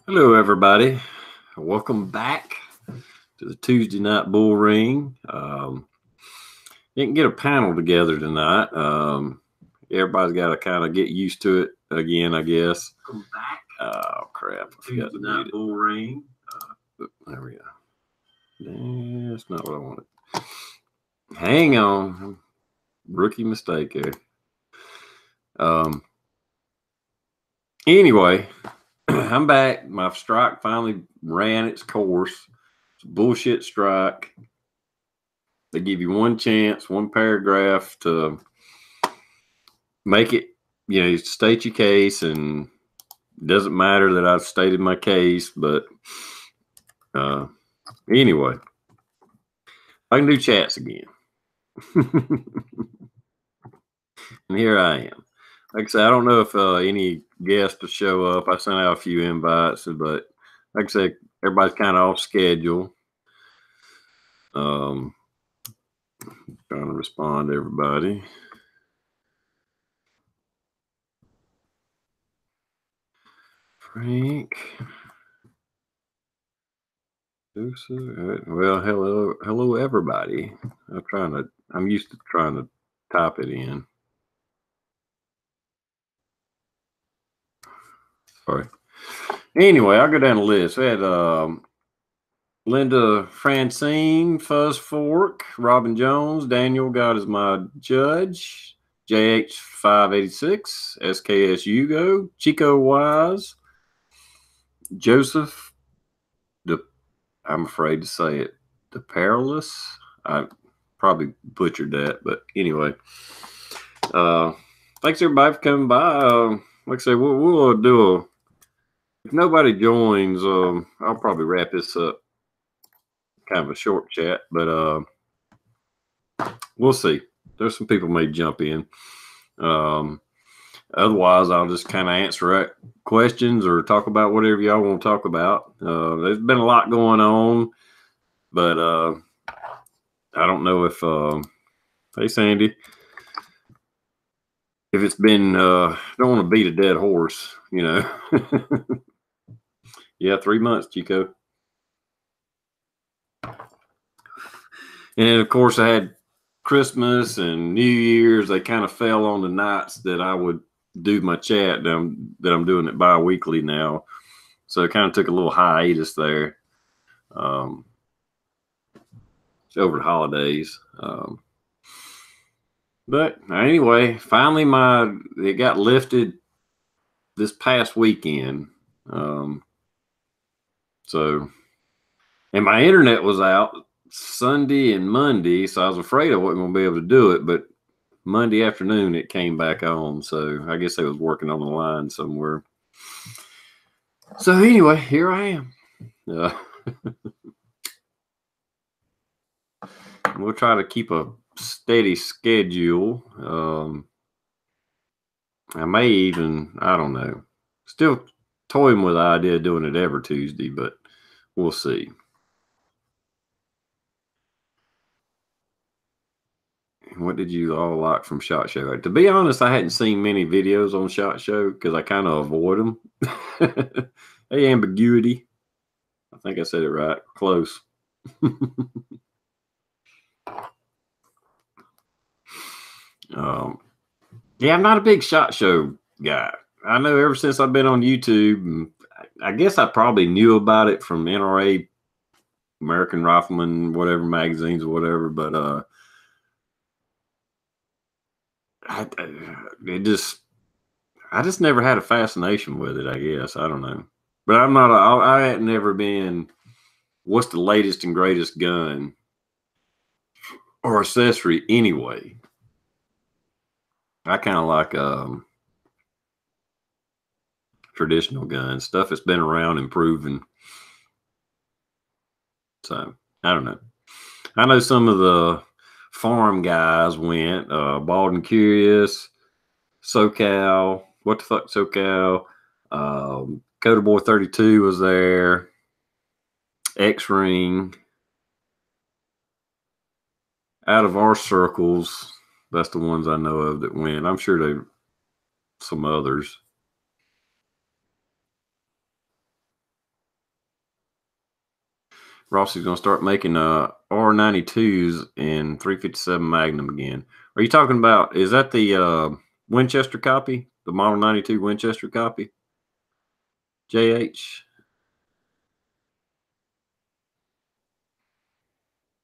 Hello, everybody. Welcome back to the Tuesday night Bullring. Didn't get a panel together tonight. Everybody's got to kind of get used to it again, I guess. Welcome back. Oh crap! I forgot to mute it. Bullring. There we go. That's not what I wanted. Hang on, rookie mistake here. Anyway. I'm back. My strike finally ran its course. It's a bullshit strike. They give you one chance, one paragraph to make it, state your case, and it doesn't matter that I've stated my case, but anyway, I can do chats again. And here I am. Like I said, I don't know if any guests will show up. I sent out a few invites, but like I said, everybody's kind of off schedule. Trying to respond to everybody. Frank. Well, hello, everybody. I'm used to trying to type it in. Sorry. Anyway, I'll go down the list. We had Linda Francine, Fuzz Fork, Robin Jones, Daniel God is my judge, JH586, SKS Hugo, Chico Wise, Joseph, I'm afraid to say it, the Perilous. I probably butchered that, but anyway. Thanks everybody for coming by. Like I said, we'll do if nobody joins, I'll probably wrap this up. Kind of a short chat, but we'll see. There's some people may jump in. Otherwise, I'll just kind of answer questions or talk about whatever y'all want to talk about. There's been a lot going on, but I don't know if hey Sandy, if it's been don't want to beat a dead horse, Yeah, 3 months, Chico. And of course, I had Christmas and New Year's. They kind of fell on the nights that I would do my chat. That I'm doing it bi-weekly now, so it kind of took a little hiatus there. Over the holidays. But anyway, finally it got lifted this past weekend. So, and my internet was out Sunday and Monday, so I was afraid I wasn't going to be able to do it, but Monday afternoon it came back on, so I guess they was working on the line somewhere. So anyway, here I am. We'll try to keep a steady schedule. I may even, I don't know, still toying with the idea of doing it every Tuesday, but we'll see. What did you all like from SHOT Show? To be honest, I hadn't seen many videos on SHOT Show because I kind of avoid them. Hey, Ambiguity. I think I said it right. Close. Yeah, I'm not a big SHOT Show guy. I know ever since I've been on YouTube, I guess I probably knew about it from NRA, American Rifleman, whatever magazines or whatever, but I just never had a fascination with it, I guess. I don't know. But I had never been, what's the latest and greatest gun or accessory anyway. I kind of like traditional guns, stuff that's been around and proven. So, I don't know. I know some of the farm guys went, Bald and Curious, SoCal, what the fuck SoCal, Coda Boy 32 was there, X-Ring. Out of our circles, that's the ones I know of that went. I'm sure there some others. Rossi's going to start making R92s and 357 Magnum again. Are you talking about, is that the Winchester copy? The Model 92 Winchester copy? JH?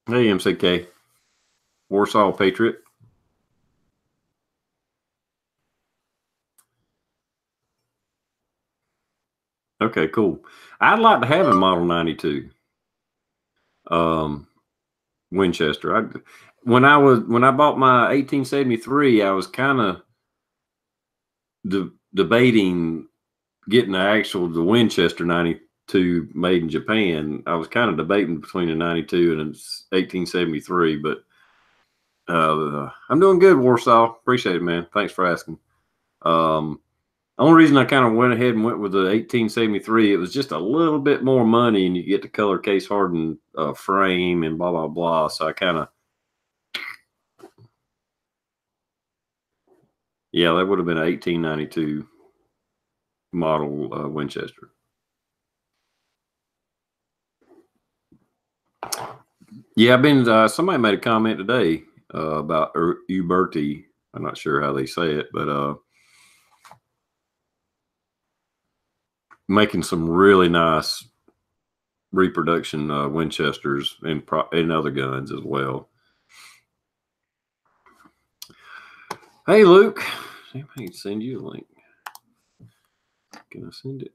Hey, MCK. Warsaw Patriot. Okay, cool. I'd like to have a Model 92 Winchester. When I bought my 1873, I was kind of debating getting the Winchester 92 made in Japan. I was kind of debating between a 92 and an 1873, but I'm doing good, Warsaw. Appreciate it, man. Thanks for asking. The only reason I kind of went ahead and went with the 1873, it was just a little bit more money, and you get the color case hardened frame and blah blah blah. So I kind of, yeah, that would have been an 1892 model Winchester. Yeah, I've been. Somebody made a comment today about Uberti. I'm not sure how they say it, but making some really nice reproduction Winchesters and other guns as well. Hey, Luke. See if I can send you a link. Can I send it?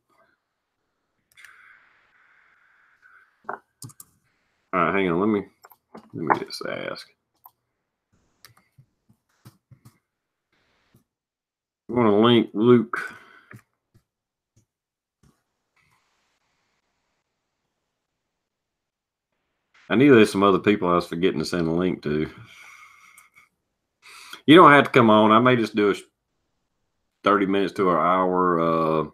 All right, hang on. Let me just ask. I want to link Luke. I knew there's some other people I was forgetting to send a link to. You don't have to come on. I may just do a 30 minutes to an hour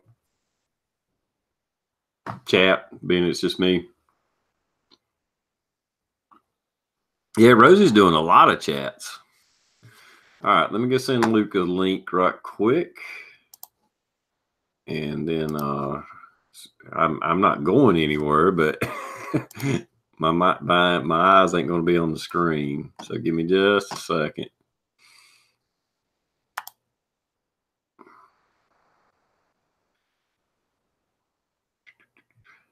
chat, being it's just me. Yeah, Rosie's doing a lot of chats. All right, let me just send Luke a link right quick. And then I'm not going anywhere, but my eyes ain't going to be on the screen. So give me just a second.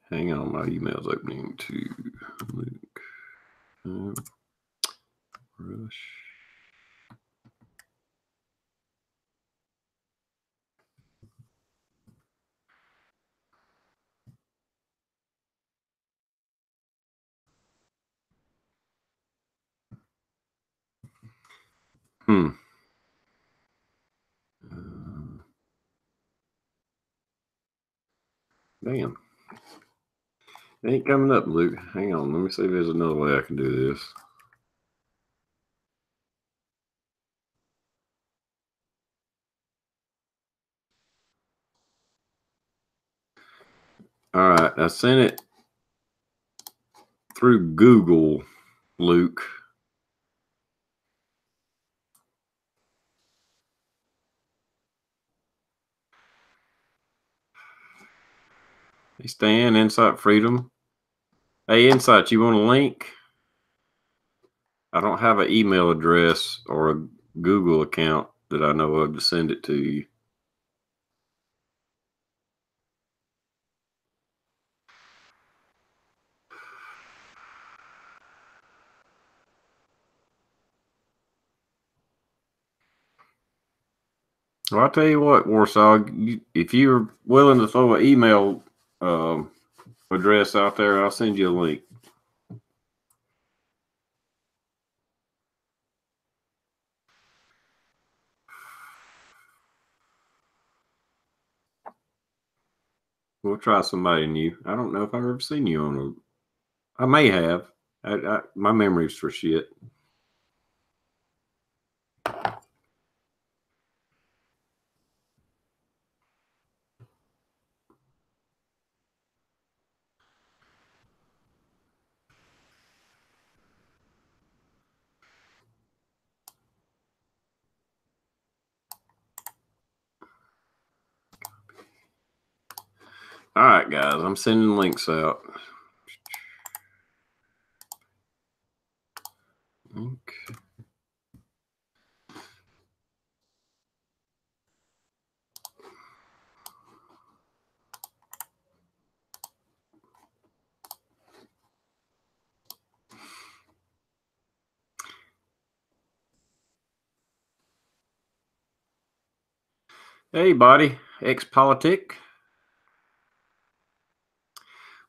Hang on, my email's opening to Luke. Rush. Damn. It ain't coming up, Luke. Hang on. Let me see if there's another way I can do this. All right. I sent it through Google, Luke. Hey, Stan, Insight Freedom. Hey, Insight, you want a link? I don't have an email address or a Google account that I know of to send it to you. Well, I'll tell you what, Warsaw, if you're willing to throw an email address out there, I'll send you a link. We'll try somebody new. I don't know if I've ever seen you on a. I may have. My memory's for shit. All right, guys, I'm sending links out. Okay. Hey, buddy, ex-politic.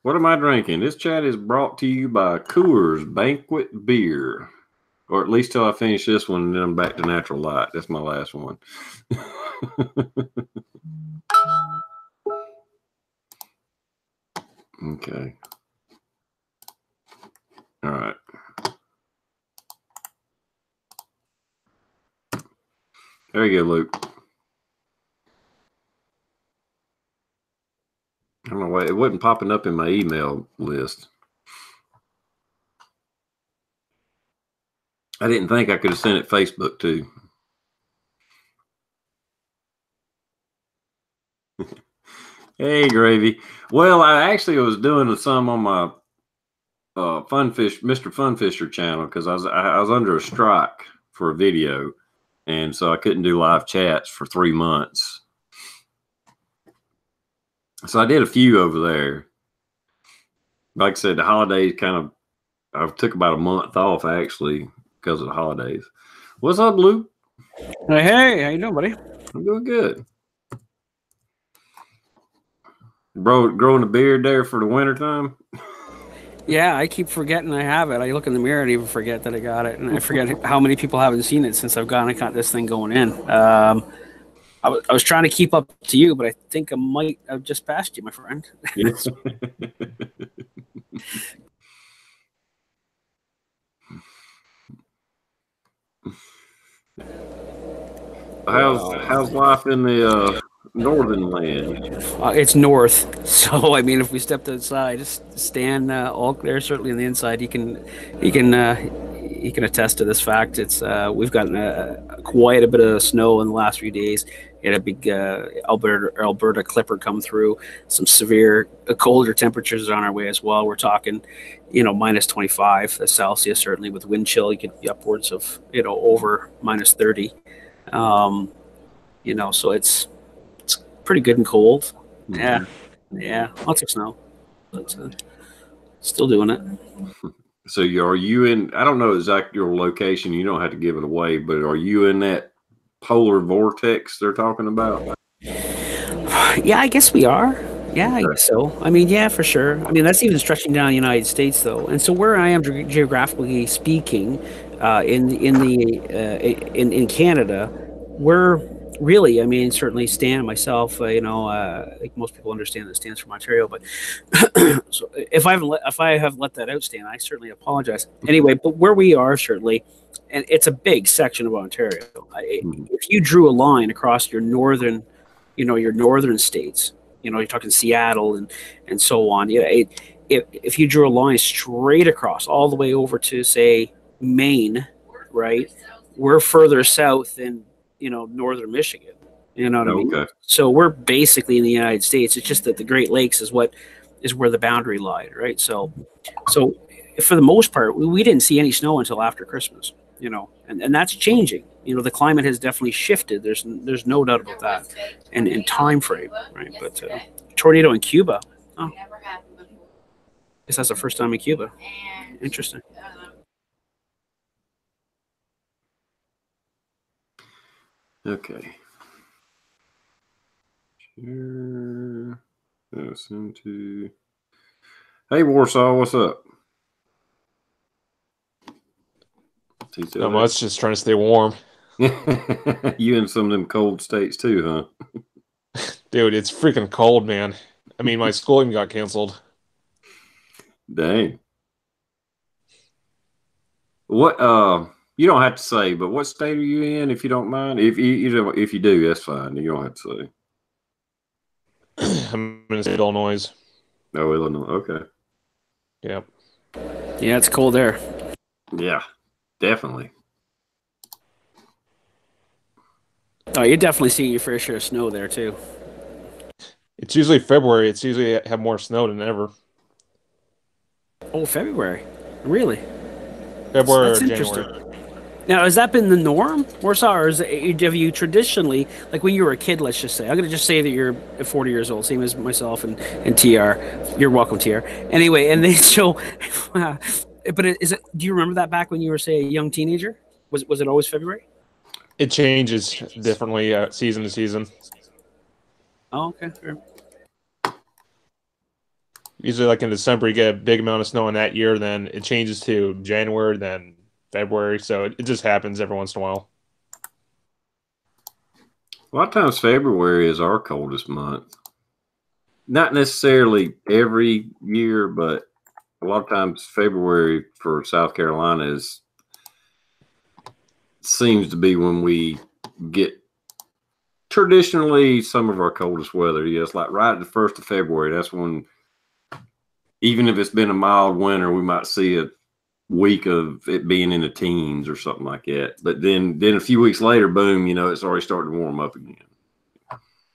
What am I drinking? This chat is brought to you by Coors Banquet Beer. Or at least till I finish this one, and then I'm back to Natural Light. That's my last one. Okay. All right. There you go, Luke. I don't know why it wasn't popping up in my email list. I didn't think I could have sent it Facebook too. Hey, Gravy. Well, I actually was doing some on my Mr. Funfisher channel because I was under a strike for a video, and so I couldn't do live chats for 3 months. So I did a few over there. Like I said, the holidays I took about a month off actually because of the holidays. What's up, Luke? Hey, how you doing, buddy? I'm doing good. Bro, growing a beard there for the wintertime? Yeah, I keep forgetting I have it. I look in the mirror and even forget that I got it, and I forget how many people haven't seen it since I've got this thing going in. I was trying to keep up to you, but I think I might have just passed you, my friend. Yes. How's life in the northern land? It's north, so I mean, if we stepped outside, just Stan all there, certainly on the inside, he can attest to this fact. It's we've gotten quite a bit of snow in the last few days. We had a big Alberta clipper come through. Some severe colder temperatures are on our way as well. We're talking, minus 25 Celsius, certainly with wind chill. You could be upwards of over minus 30. So it's pretty good and cold. Mm-hmm. Yeah, lots of snow, but still doing it. So are you in? I don't know exactly your location. You don't have to give it away, but are you in that polar vortex they're talking about? Yeah, I guess we are. Yeah, I guess so. I mean, yeah, for sure. I mean, that's even stretching down the United States, though. And so, where I am geographically speaking, in Canada, we're really, I mean, certainly Stan and myself, like most people understand that Stan's from Ontario, but so if I have let that out, Stan, I certainly apologize. Anyway, but where we are certainly, and it's a big section of Ontario. If you drew a line across your northern states, you're talking Seattle and so on. If you drew a line straight across all the way over to say Maine, right? We're further south than northern Michigan. You know what I mean? So we're basically in the United States. It's just that the Great Lakes is where the boundary lied, right? So for the most part, we didn't see any snow until after Christmas. And that's changing. The climate has definitely shifted. There's no doubt about that, and time frame, right? But tornado in Cuba. Oh, I guess that's the first time in Cuba. Interesting. Okay. Sure. Hey, Warsaw, what's up? Not much, just trying to stay warm. You in some of them cold states too, huh? Dude, it's freaking cold, man. I mean, my schooling got canceled. Dang. What you don't have to say, but what state are you in, if you don't mind? If you do, that's fine. You don't have to say. I'm in Illinois. Oh, Illinois. Okay. Yep. Yeah, it's cold there. Yeah, definitely. Oh, you're definitely seeing your fair share of snow there too. It's usually February. It's usually have more snow than ever. Oh, February? Really? February That's or January. interesting. Now, has that been the norm, or have you traditionally, like when you were a kid, let's just say, I'm going to just say that you're 40 years old, same as myself and TR. You're welcome, TR. Anyway, and then so, but do you remember that back when you were, say, a young teenager? Was it always February? It changes differently season to season. Oh, okay. Fair. Usually, like in December, you get a big amount of snow in that year. Then it changes to January, then February. So it just happens every once in a while. A lot of times February is our coldest month. Not necessarily every year, but a lot of times February for South Carolina seems to be when we get traditionally some of our coldest weather. Yes, like right at the 1st of February. That's when, even if it's been a mild winter, we might see a week of it being in the teens or something like that. But then a few weeks later, boom, it's already starting to warm up again.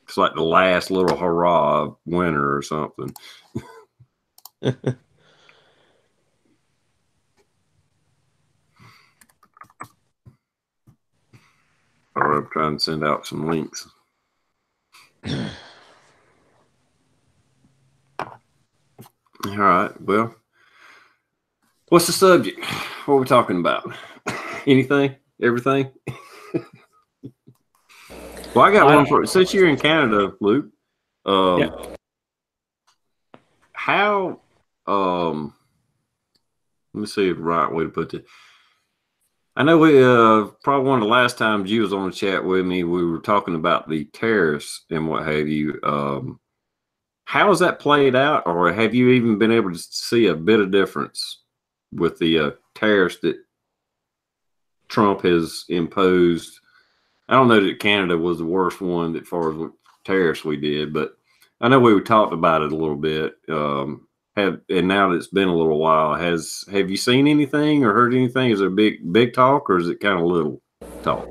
It's like the last little hurrah of winter or something. All right, I'm trying to send out some links. All right. Well, what's the subject? What are we talking about? Anything? Everything? Well, I got one for since you're in Canada, Luke. Yeah. How? Let me see the right way to put it. I know we probably one of the last times you was on the chat with me, we were talking about the tariffs and what have you. How has that played out, or have you even been able to see a bit of difference with the tariffs that Trump has imposed? I don't know that Canada was the worst one as far as what tariffs we did, but I know we talked about it a little bit. And now that it's been a little while, have you seen anything or heard anything? Is there big talk, or is it kind of little talk?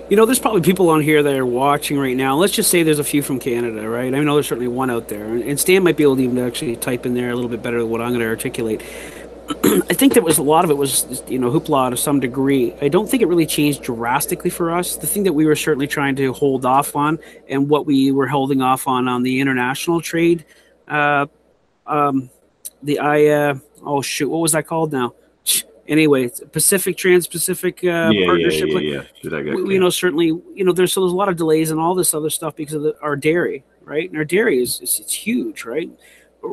There's probably people on here that are watching right now. Let's just say there's a few from Canada, right? I know there's certainly one out there, and Stan might be able to even actually type in there a little bit better than what I'm going to articulate. I think a lot of it was, hoopla to some degree. I don't think it really changed drastically for us. The thing that we were certainly trying to hold off on, and what we were holding off on the international trade, what was that called now? Anyway, Pacific Trans-Pacific Partnership. Yeah. Certainly, there's a lot of delays and all this other stuff because of our dairy, right? And our dairy it's huge, right?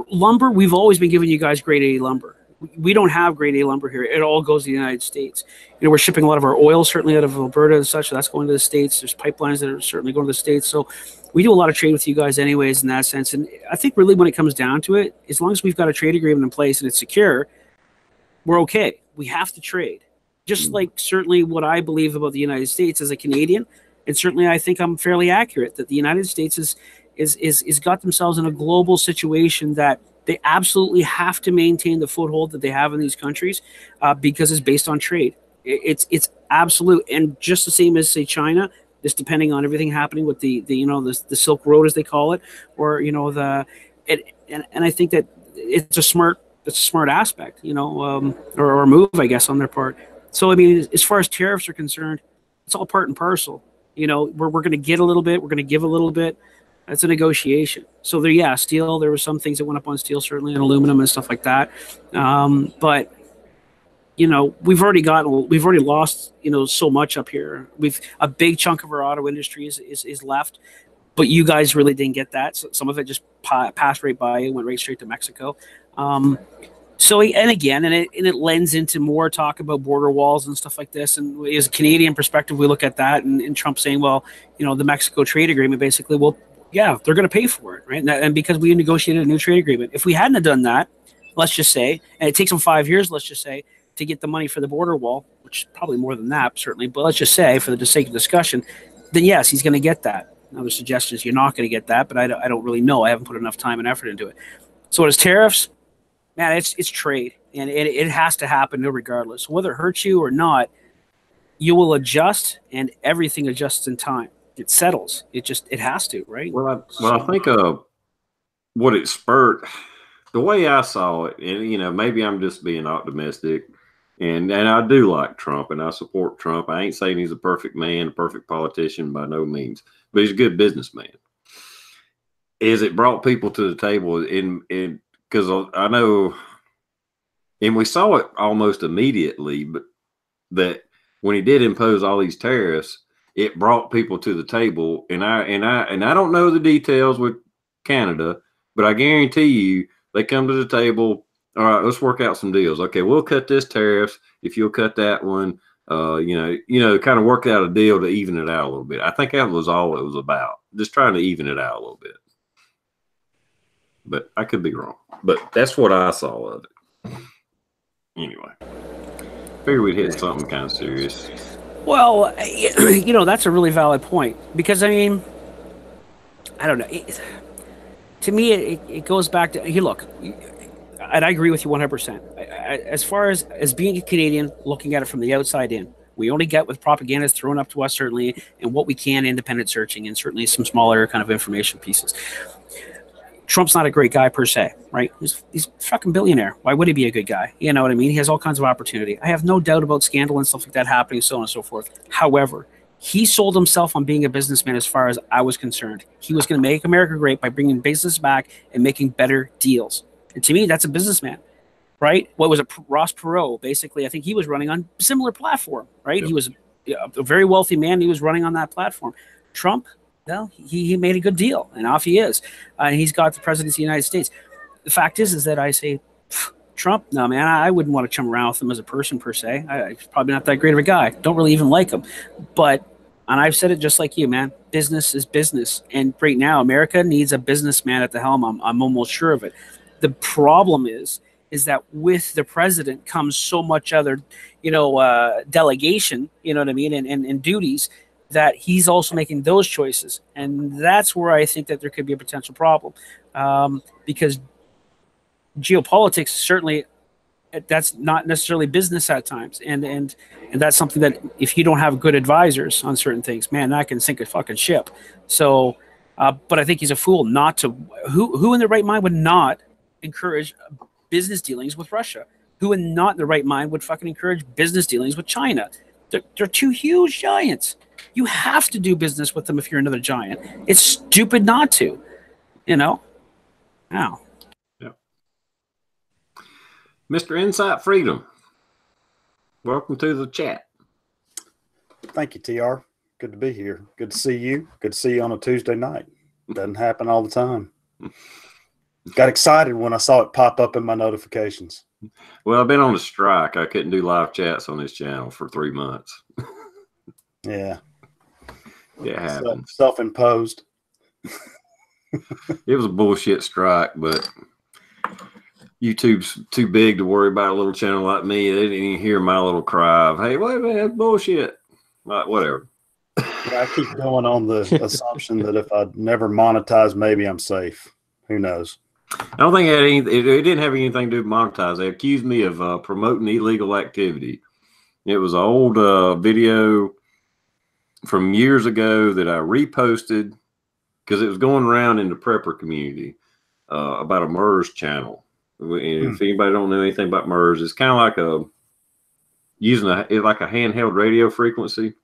Lumber, we've always been giving you guys grade A lumber. We don't have grade A lumber here. It all goes to the United States. We're shipping a lot of our oil certainly out of Alberta and such. So that's going to the States. There's pipelines that are certainly going to the States. So we do a lot of trade with you guys anyways in that sense. And I think really when it comes down to it, as long as we've got a trade agreement in place and it's secure, we're okay. We have to trade. Just like certainly what I believe about the United States as a Canadian, and certainly I think I'm fairly accurate that the United States is got themselves in a global situation that they absolutely have to maintain the foothold that they have in these countries because it's based on trade. It's absolute, and just the same as say China. Just depending on everything happening with the Silk Road as they call it, or and I think that it's a smart aspect, or a move, I guess, on their part. So, I mean, as far as tariffs are concerned, it's all part and parcel. We're going to get a little bit, we're going to give a little bit. That's a negotiation. So steel, there were some things that went up on steel, certainly, and aluminum and stuff like that. But we've already lost, so much up here. A big chunk of our auto industry is left. But you guys really didn't get that. So some of it just passed right by and went right straight to Mexico. It lends into more talk about border walls and stuff like this. And as a Canadian perspective, we look at that and Trump saying, well, the Mexico trade agreement basically, well, yeah, they're going to pay for it, right? And because we negotiated a new trade agreement. If we hadn't have done that, let's just say, and it takes them 5 years, let's just say, to get the money for the border wall, which is probably more than that, certainly, but let's just say, for the sake of discussion, then yes, he's going to get that. Another suggestion is you're not going to get that, but I don't really know. I haven't put enough time and effort into it. So what is tariffs? Man, it's trade, and it has to happen regardless. Whether it hurts you or not, you will adjust, and everything adjusts in time. It settles. It has to, right? I think what it spurred, the way I saw it, and maybe I'm just being optimistic, And I do like Trump, and I support Trump. I ain't saying he's a perfect man, a perfect politician by no means, but he's a good businessman. Is it brought people to the table in because I know, and we saw it almost immediately, but that when he did impose all these tariffs, it brought people to the table. And I don't know the details with Canada, but I guarantee you they come to the table. All right, let's work out some deals. Okay, we'll cut this tariff if you'll cut that one. Kind of work out a deal to even it out a little bit. I think that was all it was about, just trying to even it out a little bit. But I could be wrong. But that's what I saw of it. Anyway, figured we'd hit something kind of serious. Well, that's a really valid point, because I mean, I don't know. To me, it goes back to, hey, look, and I agree with you 100%. As far as being a Canadian, looking at it from the outside in, we only get what propaganda is thrown up to us, certainly, and what we can, independent searching, and certainly some smaller kind of information pieces. Trump's not a great guy per se, right? He's a fucking billionaire. Why would he be a good guy? You know what I mean? He has all kinds of opportunity. I have no doubt about scandal and stuff like that happening, so on and so forth. However, he sold himself on being a businessman as far as I was concerned. He was going to make America great by bringing business back and making better deals. And to me, that's a businessman, right? What was it? Ross Perot, basically, I think he was running on a similar platform, right? Yep. He was a very wealthy man. He was running on that platform. Trump, well, he made a good deal, and off he is. He's got the presidency of the United States. The fact is that I say, Trump, no, man, I wouldn't want to chum around with him as a person per se. He's probably not that great of a guy. Don't really even like him. But, and I've said it just like you, man, business is business. And right now, America needs a businessman at the helm. I'm almost sure of it. The problem is that with the president comes so much other, delegation, you know what I mean, and duties, that he's also making those choices. And that's where I think that there could be a potential problem, because geopolitics, certainly, that's not necessarily business at times. And that's something that if you don't have good advisors on certain things, man, that can sink a fucking ship. So, but I think he's a fool not to, who in their right mind would not encourage business dealings with Russia? Who in not in the right mind would fucking encourage business dealings with China? They're two huge giants. You have to do business with them if you're another giant. It's stupid not to, Wow. Yeah. Mr. Insight Freedom, welcome to the chat. Thank you, TR. Good to be here. Good to see you. Good to see you on a Tuesday night. Doesn't happen all the time. Got excited when I saw it pop up in my notifications. Well, I've been on a strike. I couldn't do live chats on this channel for 3 months. Yeah. It happens. Self-imposed. It was a bullshit strike, but YouTube's too big to worry about a little channel like me. They didn't even hear my little cry of, hey, wait a minute, that's bullshit. Like, whatever. Yeah, I keep going on the assumption that if I never monetize, maybe I'm safe. Who knows? I don't think it didn't have anything to do with monetize. They accused me of promoting illegal activity. It was an old video from years ago that I reposted because it was going around in the prepper community about a MERS channel. And if anybody don't know anything about MERS, it's kind of like using a handheld radio frequency,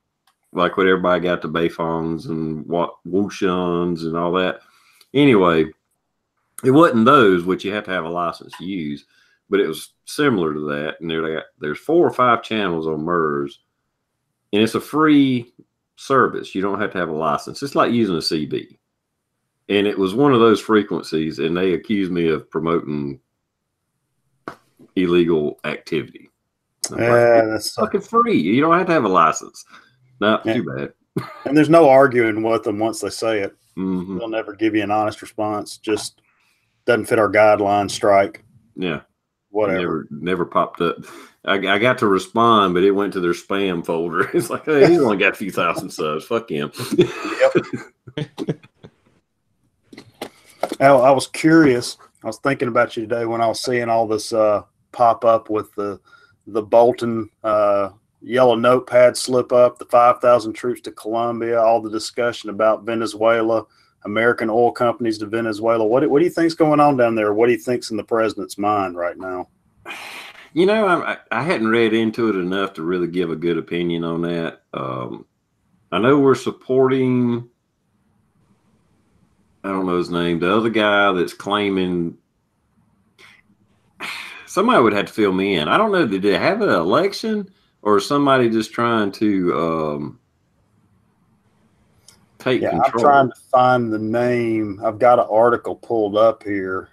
like what everybody got the Bayfongs and Wouxuns and all that. Anyway, it wasn't those, which you have to have a license to use, but it was similar to that. And there's 4 or 5 channels on MERS, and it's a free service. You don't have to have a license. It's like using a CB. And it was one of those frequencies, and they accused me of promoting illegal activity. That's fucking free. You don't have to have a license. Too bad. And there's no arguing with them once they say it. Mm-hmm. They'll never give you an honest response. Just doesn't fit our guidelines, strike. Yeah. Whatever. Never popped up. I got to respond, but it went to their spam folder. It's like, hey, he's only got a few thousand subs. Fuck him. Yep. I was curious. I was thinking about you today when I was seeing all this pop up with the Bolton yellow notepad slip up, the 5,000 troops to Colombia, all the discussion about Venezuela, American oil companies to Venezuela. What do you think's going on down there? What do you think's in the president's mind right now? You know, I hadn't read into it enough to really give a good opinion on that. I know we're supporting, I don't know his name, the other guy that's claiming. Somebody would have to fill me in. I don't know. Did they have an election, or is somebody just trying to take Yeah, control? I'm trying to find the name. I've got an article pulled up here.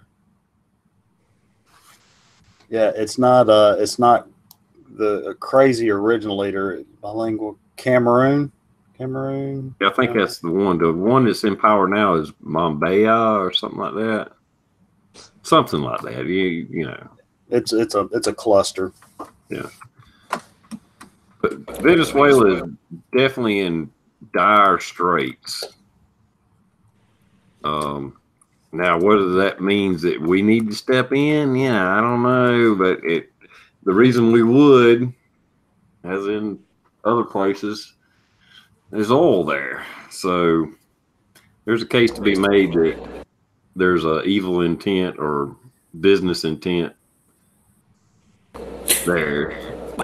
Yeah, it's not the crazy originator, bilingual Cameroon. I think that's the one. The one that's in power now is Mambaya or something like that. Something like that. You know. It's a cluster. Yeah. But Venezuela is definitely in dire straits. Now, whether that means that we need to step in, yeah, I don't know. But the reason we would, as in other places, there's oil there. So there's a case to be made that there's a evil intent or business intent there.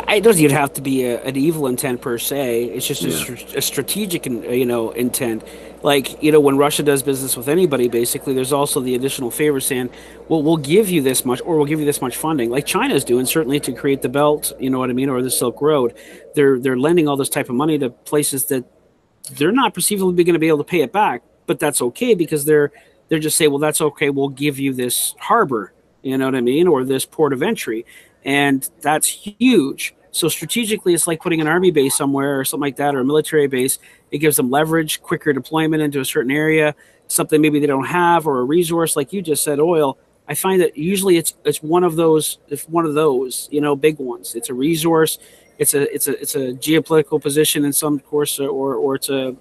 It doesn't even have to be an evil intent per se. It's just a strategic, intent. Like, when Russia does business with anybody, basically, there's also the additional favor saying, well, we'll give you this much, or we'll give you this much funding. Like China's doing, certainly to create the belt, you know what I mean, or the Silk Road. They're lending all this type of money to places that they're not perceivably going to be able to pay it back, but that's okay because they're just saying, well, that's okay. We'll give you this harbor, you know what I mean, or this port of entry. And that's huge. So strategically, it's like putting an army base somewhere or something like that, or a military base. It gives them leverage, quicker deployment into a certain area, something maybe they don't have, or a resource like you just said, oil. I find that usually it's one of those, big ones. It's a resource, it's a geopolitical position in some course, or it's a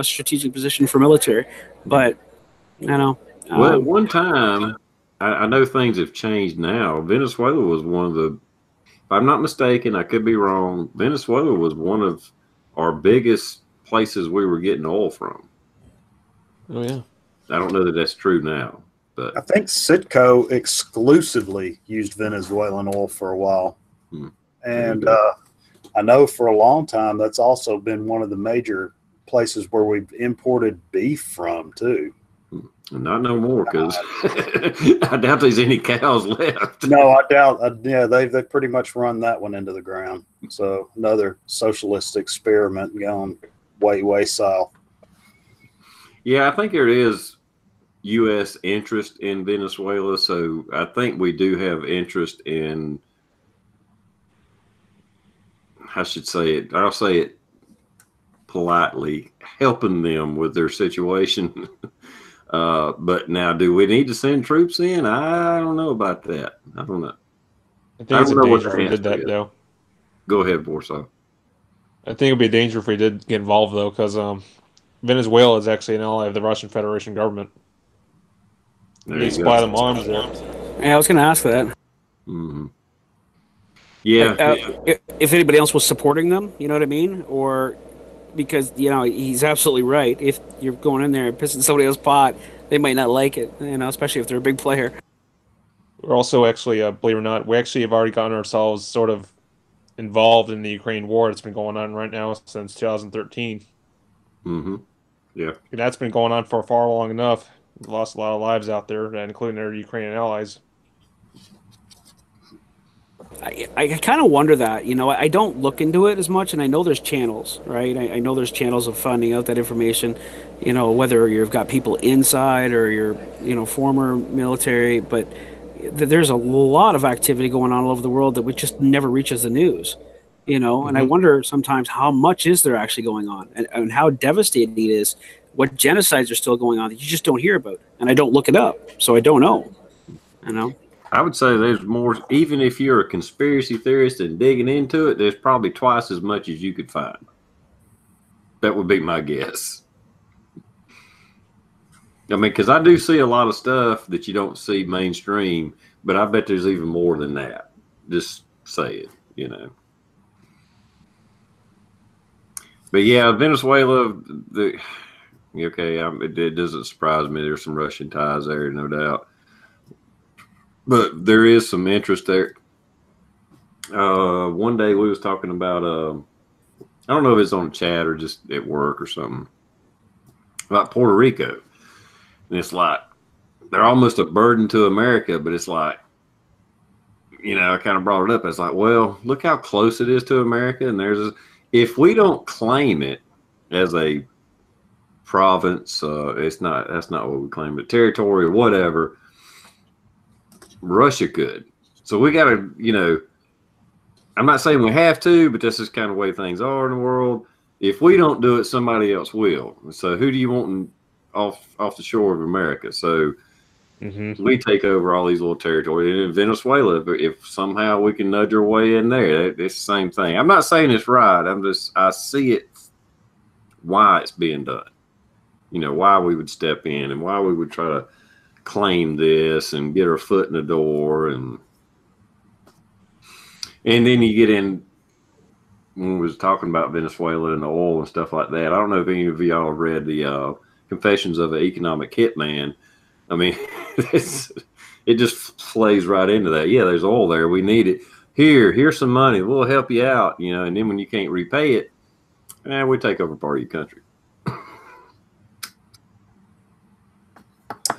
strategic position for military. But I don't know. Well, at one time, I know things have changed now. Venezuela was one of the, if I'm not mistaken, I could be wrong, Venezuela was one of our biggest places we were getting oil from. Oh, yeah. I don't know that that's true now. But I think Citgo exclusively used Venezuelan oil for a while. And I know for a long time that's also been one of the major places where we've imported beef from, too. Not no more, because I doubt there's any cows left. No, I doubt. Yeah, they've pretty much run that one into the ground. So another socialist experiment gone way south. Yeah, I think there is U.S. interest in Venezuela, so I think we do have interest in, I should say it, I'll say it politely, helping them with their situation. But now, do we need to send troops in? I don't know about that. I don't know. I think it's a danger if we did that, though. Go ahead, Warsaw. I think it would be a danger if we did get involved, though, because Venezuela is actually an ally of the Russian Federation government. They supply them arms there. Yeah, I was going to ask that. Mm-hmm. Yeah. If anybody else was supporting them, you know what I mean? Or because, he's absolutely right. If you're going in there and pissing somebody else's pot, they might not like it, especially if they're a big player. We're also actually, believe it or not, we actually have already gotten ourselves sort of involved in the Ukraine war that's been going on right now since 2013. Mm-hmm. Yeah. And that's been going on for far long enough. We've lost a lot of lives out there, including their Ukrainian allies. I kind of wonder that, I don't look into it as much, and I know there's channels, right? I know there's channels of finding out that information, whether you've got people inside or you're, former military, but there's a lot of activity going on all over the world that we just never reaches the news, and I wonder sometimes how much is there actually going on and how devastating it is, what genocides are still going on that you just don't hear about, and I don't look it up, so I don't know, I would say there's more, even if you're a conspiracy theorist and digging into it, there's probably twice as much as you could find. That would be my guess. I mean, because I do see a lot of stuff that you don't see mainstream, but I bet there's even more than that. Just say it, But yeah, Venezuela, it doesn't surprise me. There's some Russian ties there, no doubt. But there is some interest there. One day we was talking about I don't know if it's on chat or just at work or something, about Puerto Rico. And it's like they're almost a burden to America, but it's like, I kind of brought it up. It's like, well, look how close it is to America. And if we don't claim it as a province, that's not what we claim, but territory or whatever, Russia could. So we got to, I'm not saying we have to, but this is kind of the way things are in the world. If we don't do it, somebody else will. So who do you want off the shore of America? So we take over all these little territories. And in Venezuela, if somehow we can nudge our way in there, it's the same thing. I'm not saying it's right. I see it, why it's being done. Why we would step in and why we would try to claim this and get our foot in the door. And then you get in, when we was talking about Venezuela and the oil and stuff like that. I don't know if any of y'all read the Confessions of an Economic Hitman. I mean, it just plays right into that. Yeah, there's oil there. We need it. Here's some money. We'll help you out. And then when you can't repay it, we take over part of your country.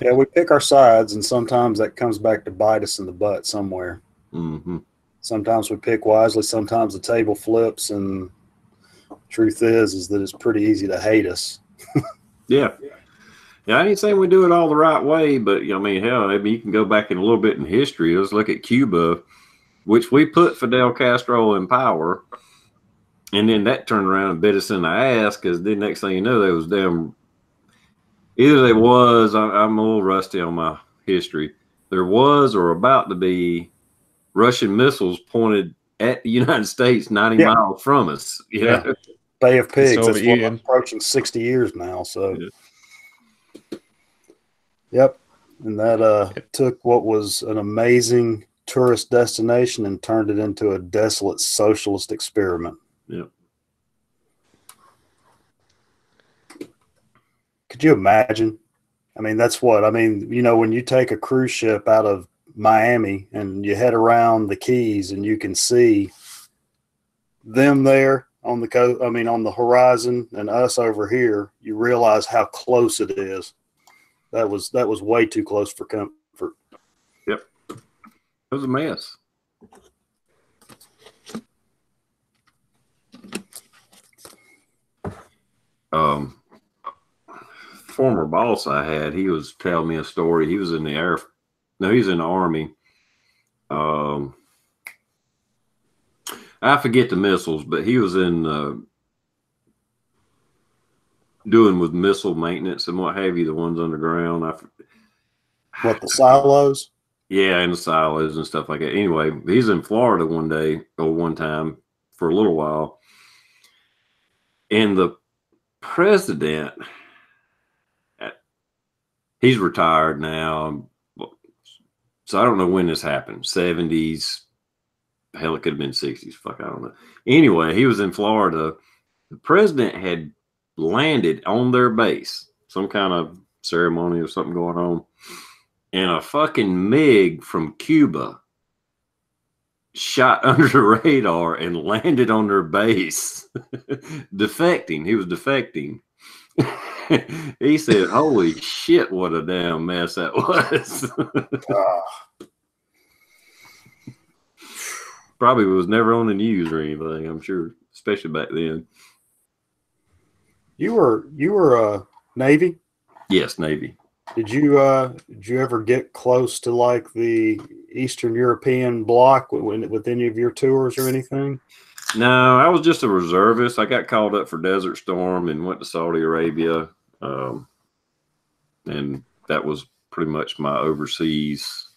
Yeah, we pick our sides, and sometimes that comes back to bite us in the butt somewhere. Sometimes we pick wisely. Sometimes the table flips, and truth is that it's pretty easy to hate us. Yeah, I ain't saying we do it all the right way, but hell, maybe you can go back in a little bit in history. Let's look at Cuba, which we put Fidel Castro in power, and then that turned around and bit us in the ass, because the next thing you know, there was I'm a little rusty on my history. There was or about to be Russian missiles pointed at the United States 90 miles from us. Yeah. Bay of Pigs. That's approaching 60 years now. So, Yep. And that took what was an amazing tourist destination and turned it into a desolate socialist experiment. Yep. Could you imagine? That's what, when you take a cruise ship out of Miami and you head around the Keys and you can see them there on the coast, on the horizon, and us over here, you realize how close it is. That was way too close for comfort. Yep. It was a mess. Former boss I had, he was telling me a story. He was in the he's in the Army. I forget the missiles, but he was in doing with missile maintenance and what have you, the ones underground. What, the silos? Yeah, and the silos and stuff like that. Anyway, he's in Florida one time for a little while. And the president, he's retired now. So I don't know when this happened. 70s. Hell, it could have been 60s. Fuck, I don't know. Anyway, he was in Florida. The president had landed on their base, some kind of ceremony or something going on, and a fucking MiG from Cuba shot under the radar and landed on their base. Defecting. He was defecting. He said, holy shit, what a damn mess that was. Probably was never on the news or anything, I'm sure, especially back then. You were Navy? Yes, Navy. Did you ever get close to like the Eastern European bloc with any of your tours or anything? No, I was just a reservist. I got called up for Desert Storm and went to Saudi Arabia. And that was pretty much my overseas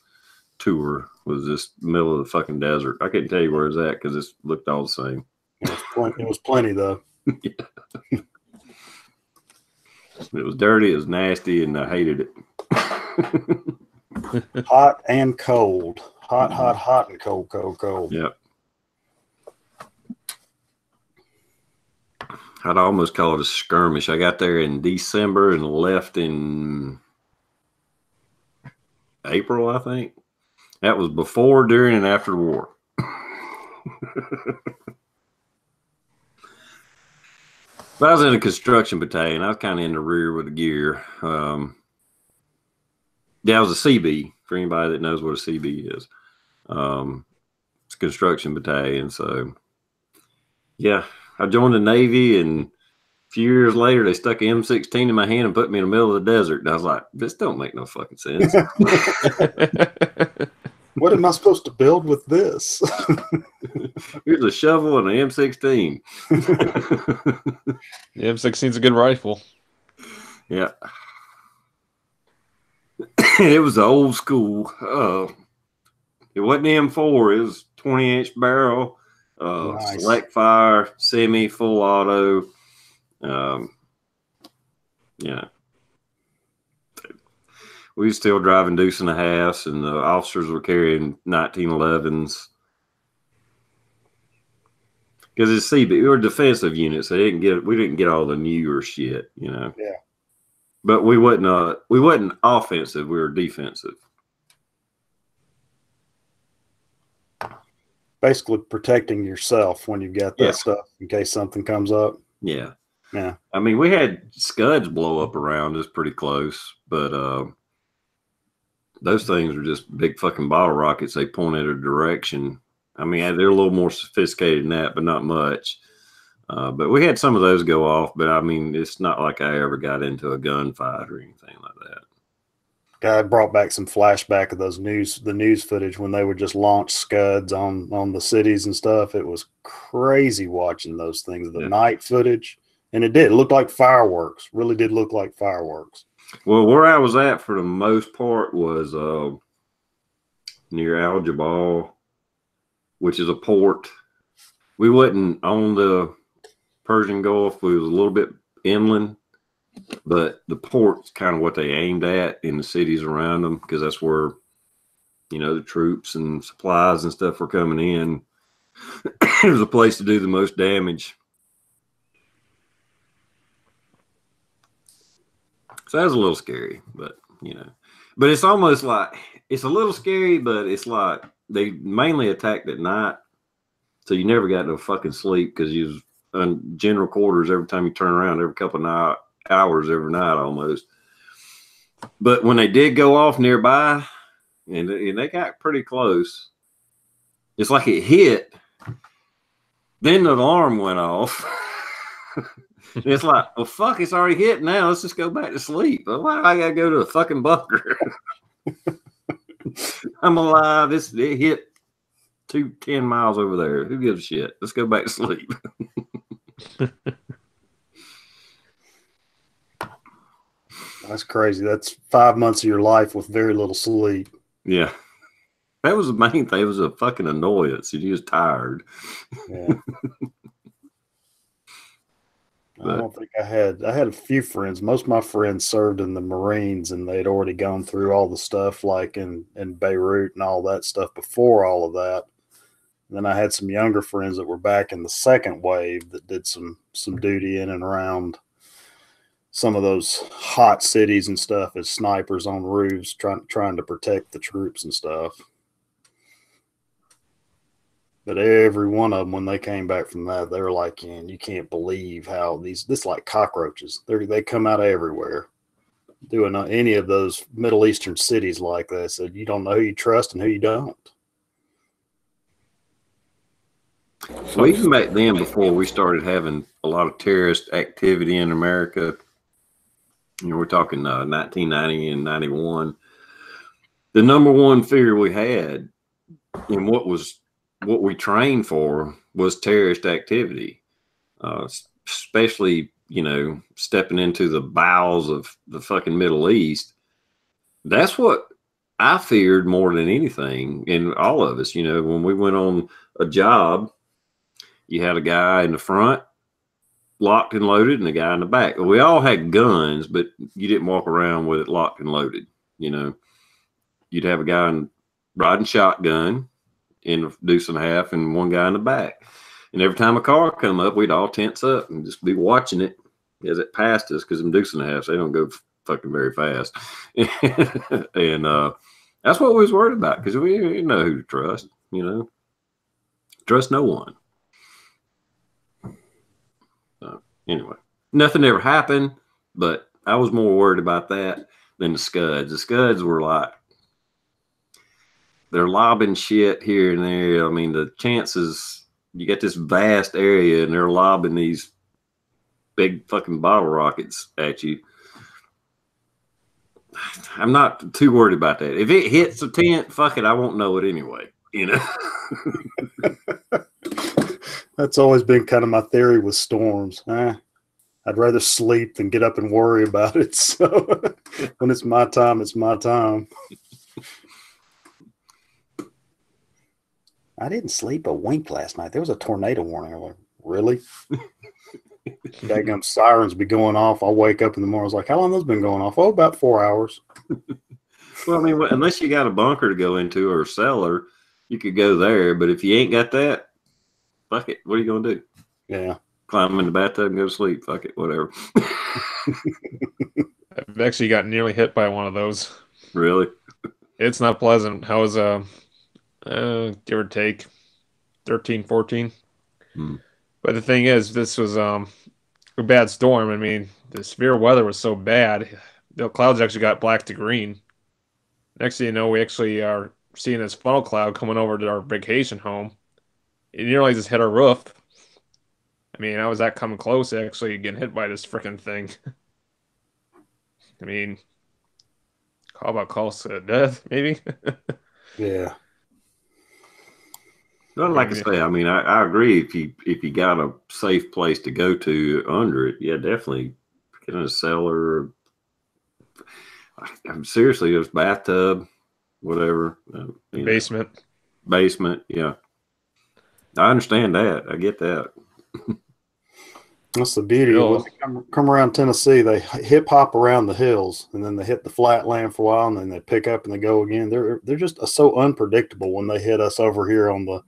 tour, was this middle of the fucking desert. I couldn't tell you where it's at because it looked all the same. It was plenty though. Yeah. It was dirty, it was nasty, and I hated it. Hot and cold. Hot, and cold. Yep. I'd almost call it a skirmish. I got there in December and left in April, I think. That was before, during, and after the war. But I was in a construction battalion. I was kind of in the rear with the gear. Yeah, I was a CB, for anybody that knows what a CB is. It's a construction battalion. So, yeah, I joined the Navy, and a few years later, they stuck an M16 in my hand and put me in the middle of the desert. And I was like, this don't make no fucking sense. What am I supposed to build with this? Here's a shovel and an M16. The M16 is a good rifle. Yeah. It was the old school. It wasn't M4. It was 20-inch barrel, Nice. select fire, semi, full auto. Yeah. We were still driving deuce and a halves, and the officers were carrying 1911s. Because it's CB, we were a defensive unit, so we didn't get all the newer shit, you know. Yeah. But we wasn't offensive, we were defensive. Basically protecting yourself when you've got that stuff in case something comes up. Yeah. Yeah. I mean, we had scuds blow up around us pretty close, but those things were just big fucking bottle rockets. They point at a direction. I mean, they're a little more sophisticated than that, but not much. But we had some of those go off, but I mean, it's not like I ever got into a gunfight or anything like that. Guy brought back some flashback of the news footage when they would just launch scuds on the cities and stuff. It was crazy watching those things, the night footage. And it look like fireworks, really did look like fireworks. Well, where I was at for the most part was near Al Jabal, which is a port. We wasn't on the Persian Gulf. We was a little bit inland, but the port's kind of what they aimed at in the cities around them, because that's where, you know, the troops and supplies and stuff were coming in. It was a place to do the most damage. So that was a little scary, but, you know. But it's almost like, it's a little scary, but it's like they mainly attacked at night. So you never got no fucking sleep, because you was on general quarters every time you turn around, every couple of hours every night almost. But when they did go off nearby, and they got pretty close, it's like it hit, then the alarm went off. It's like, well, fuck, it's already hit now. Let's just go back to sleep. Why do I gotta go to a fucking bunker? I'm alive. It hit 10 miles over there. Who gives a shit? Let's go back to sleep. That's crazy. That's 5 months of your life with very little sleep. Yeah. That was the main thing. It was a fucking annoyance. You was tired. Yeah. I don't think I had a few friends. Most of my friends served in the Marines, and they'd already gone through all the stuff like in Beirut and all that stuff before all of that. And then I had some younger friends that were back in the second wave that did some duty in and around some of those hot cities and stuff as snipers on roofs trying to protect the troops and stuff. But every one of them, when they came back from that, they were like, "Man, you can't believe how this like cockroaches. They come out of everywhere." Doing any of those Middle Eastern cities like that, said you don't know who you trust and who you don't. Well, even back then, before we started having a lot of terrorist activity in America, you know, we're talking 1990 and 91. The number one fear we had, and what we trained for, was terrorist activity, especially, you know, stepping into the bowels of the fucking Middle East. That's what I feared more than anything. And all of us, you know, when we went on a job, you had a guy in the front, locked and loaded, and a guy in the back. We all had guns, but you didn't walk around with it locked and loaded. You know, you'd have a guy riding shotgun in a deuce and a half, and one guy in the back. And every time a car come up, we'd all tense up and just be watching it as it passed us, because them deuce and a halves, they don't go fucking very fast. And that's what we was worried about, because we didn't know who to trust, you know. Trust no one. So anyway, nothing ever happened, but I was more worried about that than the Scuds. The Scuds were like, they're lobbing shit here and there. I mean, the chances, you get this vast area and they're lobbing these big fucking bottle rockets at you. I'm not too worried about that. If it hits a tent, fuck it, I won't know it anyway. You know? That's always been kind of my theory with storms. I'd rather sleep than get up and worry about it. So when it's my time, it's my time. I didn't sleep a wink last night. There was a tornado warning. I'm like, really? Daggum sirens be going off. I'll wake up in the morning. I was like, how long has those been going off? Oh, about 4 hours. Well, I mean, unless you got a bunker to go into or a cellar, you could go there. But if you ain't got that, fuck it. What are you going to do? Yeah. Climb in the bathtub and go to sleep. Fuck it. Whatever. I've actually got nearly hit by one of those. Really? It's not pleasant. I was, give or take, 13, 14. But the thing is, this was a bad storm. I mean, the severe weather was so bad, the clouds actually got black to green. Next thing you know, we actually are seeing this funnel cloud coming over to our vacation home. It nearly just hit our roof. I mean, I was that coming close to actually getting hit by this freaking thing. I mean, how about close to death, maybe? Yeah. Well, like I say, I mean, I agree. If you got a safe place to go to under it, yeah, definitely get in a cellar. Seriously, it was bathtub, whatever. Basement, yeah. I understand that. I get that. That's the beauty. When they come around Tennessee, they hip hop around the hills, and then they hit the flat land for a while, and then they pick up and they go again. They're just so unpredictable when they hit us over here on the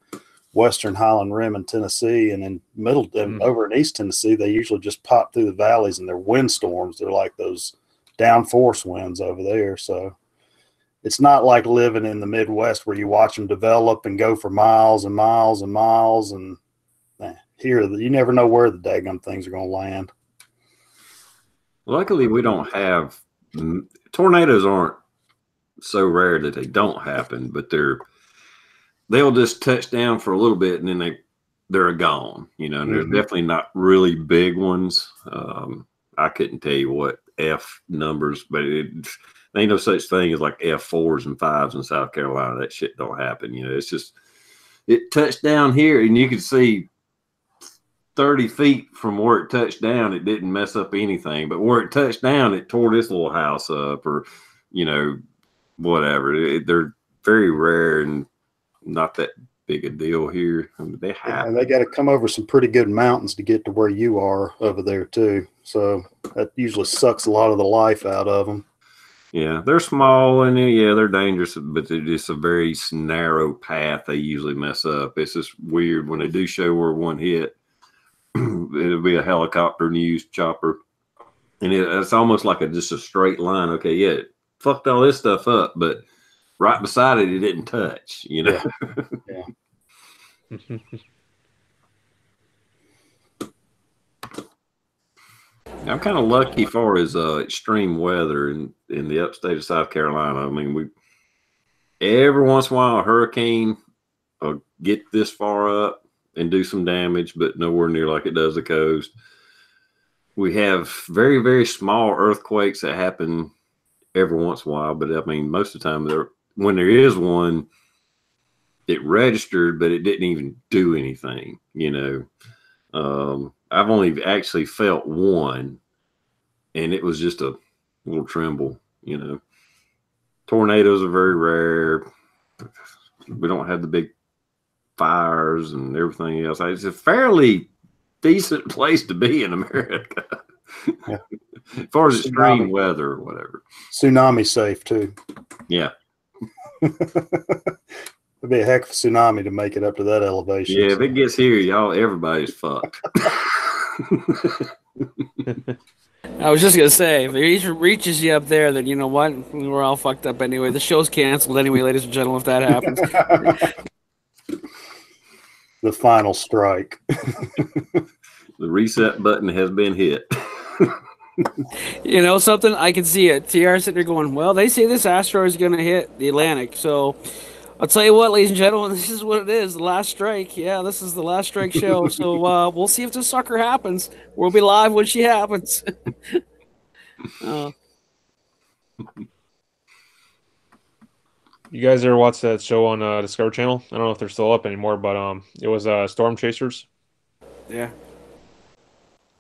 western Highland Rim in Tennessee, and in middle and over in East Tennessee, they usually just pop through the valleys, and they're windstorms. They're like those downforce winds over there. So it's not like living in the Midwest where you watch them develop and go for miles and miles and miles, and here, you never know where the daggum things are going to land. Luckily, we don't have tornadoes. Aren't so rare that they don't happen, but they'll just touch down for a little bit and then they're gone. You know, and there's definitely not really big ones. I couldn't tell you what F numbers, but there ain't no such thing as like F4s and 5s in South Carolina. That shit don't happen. You know, it's just it touched down here, and you could see 30 feet from where it touched down, it didn't mess up anything. But where it touched down, it tore this little house up, or, you know, whatever. They're very rare and not that big a deal here. I mean, they happen. Yeah, they got to come over some pretty good mountains to get to where you are over there, too. So that usually sucks a lot of the life out of them. Yeah, they're small and yeah, they're dangerous, but they're just a very narrow path. They usually mess up. It's just weird when they do show where one hit. It'll be a helicopter news chopper, and it's almost like just a straight line. Okay, yeah, it fucked all this stuff up, but right beside it, it didn't touch. You know. Yeah. I'm kind of lucky as far as extreme weather in the upstate of South Carolina. I mean, every once in a while a hurricane will get this far up and do some damage, but nowhere near like it does the coast. We have very, very small earthquakes that happen every once in a while, but I mean, most of the time, when there is one, it registered, but it didn't even do anything, you know. I've only actually felt one, and it was just a little tremble, you know. Tornadoes are very rare. We don't have the big fires and everything else. It's a fairly decent place to be in America. Yeah. As far as extreme weather or whatever. Tsunami safe too. Yeah. It'd be a heck of a tsunami to make it up to that elevation. Yeah, if it gets here, everybody's fucked. I was just gonna say, if it reaches you up there, then you know what? We're all fucked up anyway. The show's canceled anyway, ladies and gentlemen, if that happens. The final strike. The reset button has been hit. You know something? I can see it. TR sitting there going, well, they say this asteroid is going to hit the Atlantic. So I'll tell you what, ladies and gentlemen, this is what it is. The last strike. Yeah, this is the last strike show. So we'll see if this sucker happens. We'll be live when she happens. You guys ever watch that show on Discovery Channel? I don't know if they're still up anymore, but it was Storm Chasers. Yeah.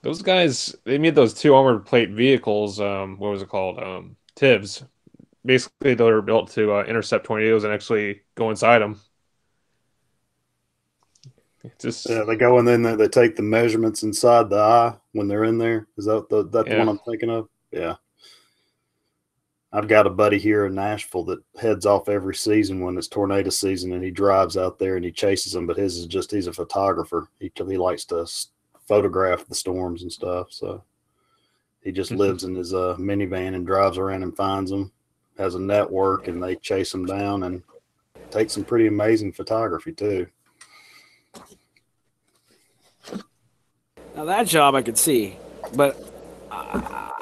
Those guys, they made those two armored plate vehicles. What was it called? TIVs. Basically, they were built to intercept tornadoes and actually go inside them. Yeah, they go in there. They take the measurements inside the eye when they're in there. Is that the one I'm thinking of? Yeah. I've got a buddy here in Nashville that heads off every season when it's tornado season, and he drives out there and he chases them. But his is just, he's a photographer. He likes to photograph the storms and stuff. So he just lives in his minivan and drives around and finds them, has a network, and they chase them down and take some pretty amazing photography too. Now that job I could see, but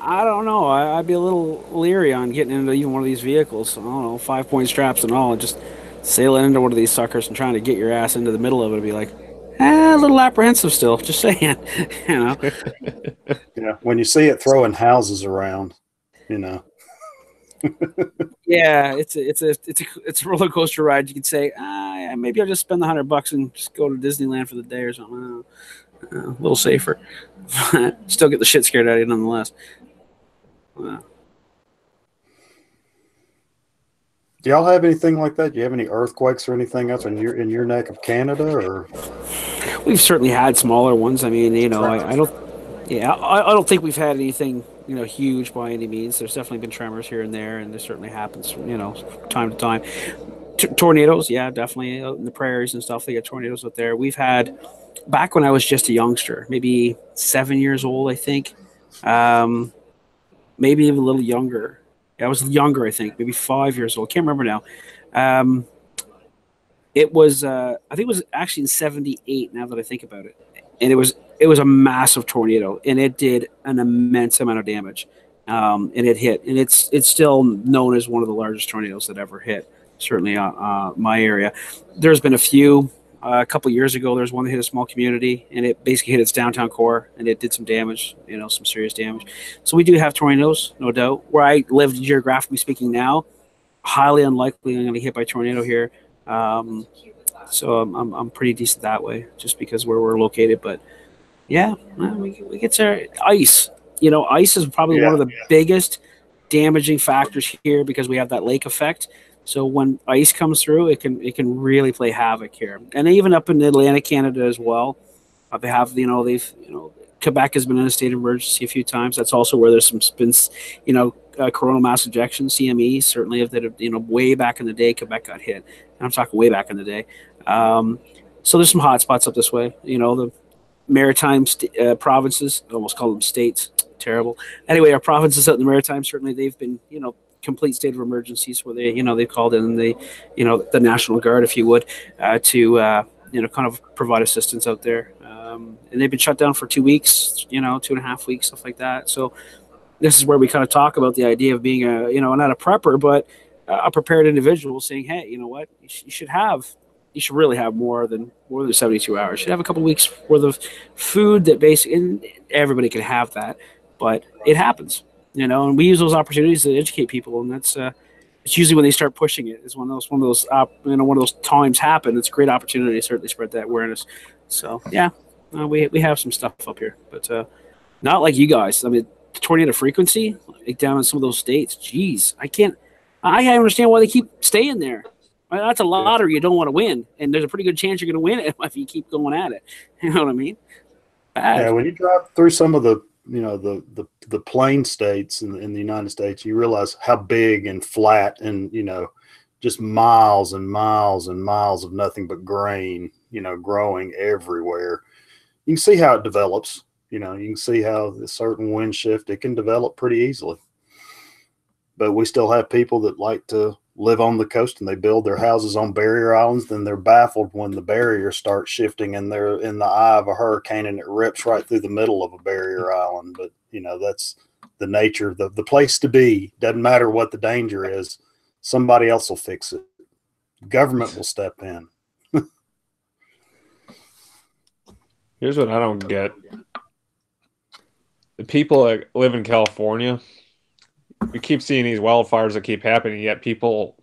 I don't know. I'd be a little leery on getting into even one of these vehicles. I don't know, 5-point straps and all, and just sailing into one of these suckers and trying to get your ass into the middle of it. Be like, a little apprehensive still. Just saying, you know. Yeah, when you see it throwing houses around, you know. Yeah, it's a roller coaster ride. You could say, yeah, maybe I'll just spend the $100 and just go to Disneyland for the day or something. A little safer. Still get the shit scared out of you nonetheless. Do y'all have anything like that? Do you have any earthquakes or anything else in your neck of Canada? Or we've certainly had smaller ones. I mean, you know, I don't think we've had anything, you know, huge by any means. There's definitely been tremors here and there, and this certainly happens, you know, time to time. Tornadoes, yeah, definitely out in the prairies and stuff. They get tornadoes out there. We've had, back when I was just a youngster, maybe 7 years old, I think, maybe even a little younger. I was younger, I think, maybe 5 years old. Can't remember now. It was, I think it was actually in '78. Now that I think about it, and it was a massive tornado, and it did an immense amount of damage, and it hit, and it's still known as one of the largest tornadoes that ever hit. Certainly, my area. There's been a few. A couple of years ago, there's one that hit a small community, and it basically hit its downtown core, and it did some damage, you know, some serious damage. So we do have tornadoes, no doubt. Where I live, geographically speaking now, highly unlikely I'm going to get hit by a tornado here. So I'm pretty decent that way, just because where we're located. But yeah, we get to ice. You know, ice is probably one of the biggest damaging factors here because we have that lake effect. So when ice comes through, it can really play havoc here, and even up in Atlantic Canada as well. They have, Quebec has been in a state of emergency a few times. That's also where there's been, coronal mass ejection, CME. Certainly, if that, way back in the day, Quebec got hit, and I'm talking way back in the day. So there's some hot spots up this way. You know, the maritime provinces, I almost call them states. Terrible. Anyway, our provinces out in the maritime, certainly they've been, complete state of emergencies where they've called in the National Guard, if you would, to kind of provide assistance out there. And they've been shut down for 2 weeks, 2.5 weeks, stuff like that. So this is where we kind of talk about the idea of being not a prepper, but a prepared individual, saying, hey, you know what, you should really have more than 72 hours. You should have a couple of weeks worth of food that basically, and everybody can have that, but it happens. And we use those opportunities to educate people, and that's it's usually when they start pushing it. Is when those times happen. It's a great opportunity to certainly spread that awareness. So yeah, we have some stuff up here, but not like you guys. I mean, tornado frequency like down in some of those states. Geez, I can't understand why they keep staying there. That's a lottery you don't want to win, and there's a pretty good chance you're going to win it if you keep going at it. You know what I mean? Bad. Yeah, when you drive through some of the the plain states in the United States, you realize how big and flat and, just miles and miles and miles of nothing but grain, growing everywhere. You can see how it develops. You can see how a certain wind shift, it can develop pretty easily. But we still have people that like to, live on the coast and they build their houses on barrier islands, then they're baffled when the barrier starts shifting and they're in the eye of a hurricane and it rips right through the middle of a barrier island. But, that's the nature, the place to be. Doesn't matter what the danger is. Somebody else will fix it. Government will step in. Here's what I don't get. The people that live in California, we keep seeing these wildfires that keep happening, yet people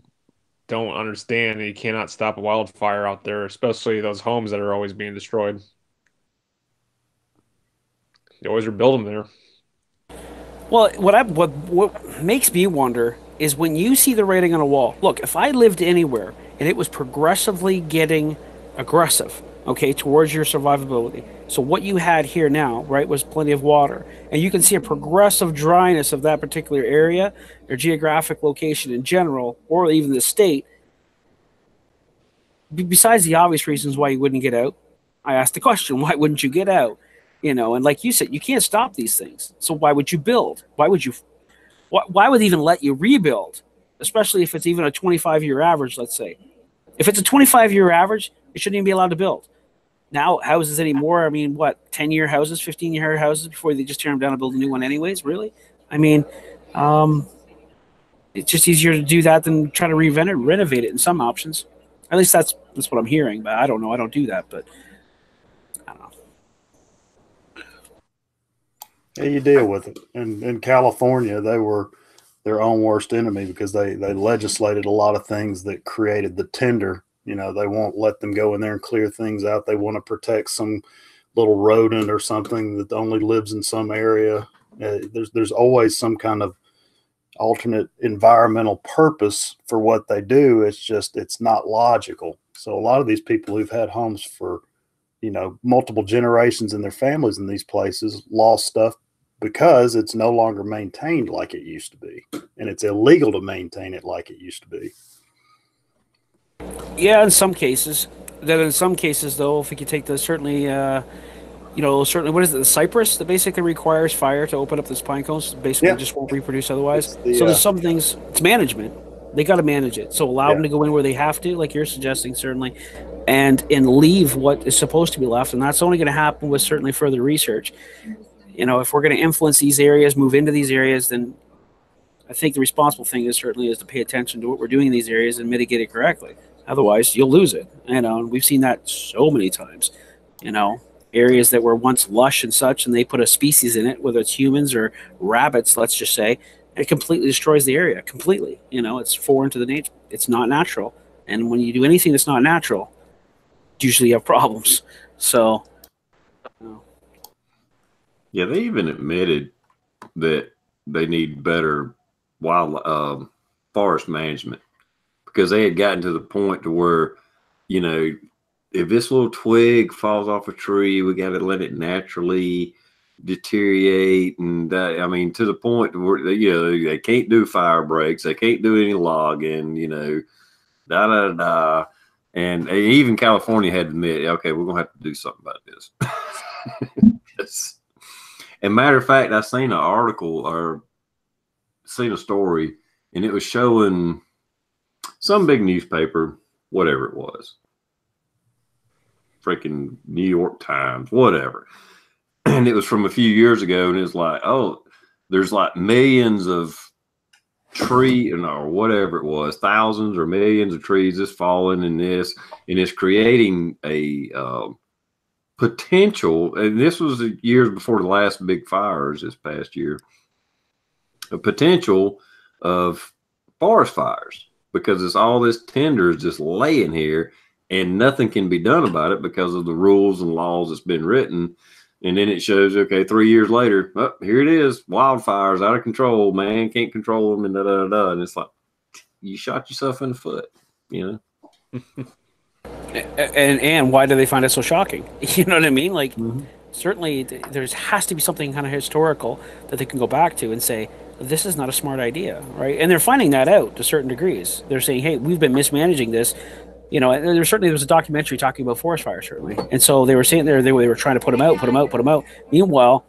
don't understand that you cannot stop a wildfire out there, especially those homes that are always being destroyed. They always are building there. Well, what makes me wonder is when you see the writing on a wall. Look, if I lived anywhere and it was progressively getting aggressive, okay, towards your survivability. So what you had here now, right, was plenty of water. And you can see a progressive dryness of that particular area, or geographic location in general, or even the state. Besides the obvious reasons why you wouldn't get out, I asked the question, why wouldn't you get out? And like you said, you can't stop these things. So why would you build? Why would they even let you rebuild? Especially if it's even a 25-year average, let's say. If it's a 25-year average, it shouldn't even be allowed to build. Now, houses anymore, 10-year houses, 15-year houses before they just tear them down and build a new one anyways, really? It's just easier to do that than try to renovate it in some options. At least that's what I'm hearing, but I don't know. I don't do that, but I don't know. Yeah, you deal with it. And in California, they were their own worst enemy because they legislated a lot of things that created the tender. They won't let them go in there and clear things out. They want to protect some little rodent or something that only lives in some area. There's always some kind of alternate environmental purpose for what they do. It's not logical. So a lot of these people who've had homes for, multiple generations and their families in these places lost stuff because it's no longer maintained like it used to be. And it's illegal to maintain it like it used to be. Yeah, in some cases. Then in some cases, though, if you could take certainly, what is it, the cypress that basically requires fire to open up those pine cones, basically just won't reproduce otherwise. So there's some things, it's management. They got to manage it. So allow them to go in where they have to, like you're suggesting, certainly, and leave what is supposed to be left. And that's only going to happen with certainly further research. If we're going to influence these areas, move into these areas, then I think the responsible thing is to pay attention to what we're doing in these areas and mitigate it correctly. Otherwise, you'll lose it. And we've seen that so many times. Areas that were once lush and such, and they put a species in it, whether it's humans or rabbits, let's just say, it completely destroys the area. Completely. It's foreign to the nature. It's not natural. And when you do anything that's not natural, usually you have problems. So, yeah, they even admitted that they need better forest management because they had gotten to the point to where, if this little twig falls off a tree, we got to let it naturally deteriorate. And to the point where, they can't do fire breaks. They can't do any logging, And even California had to admit, okay, we're going to have to do something about this. And matter of fact, I seen an article or seen a story, and it was showing some big newspaper, whatever it was, freaking New York Times, whatever. And it was from a few years ago, and it's like, oh, there's like millions of or whatever it was, thousands or millions of trees just falling in this, and it's creating a potential, and this was years before the last big fires this past year, a potential of forest fires because it's all this tinder is just laying here and nothing can be done about it because of the rules and laws that's been written. And then it shows, okay, 3 years later, oh, here it is, wildfires out of control, man, can't control them, and da-da-da-da. And it's like, you shot yourself in the foot, And why do they find it so shocking? You know what I mean? Like, certainly there has to be something kind of historical that they can go back to and say, this is not a smart idea, right? And they're finding that out to certain degrees. They're saying, hey, we've been mismanaging this. And there was a documentary talking about forest fires, certainly. And so they were saying they were trying to put them out. Meanwhile,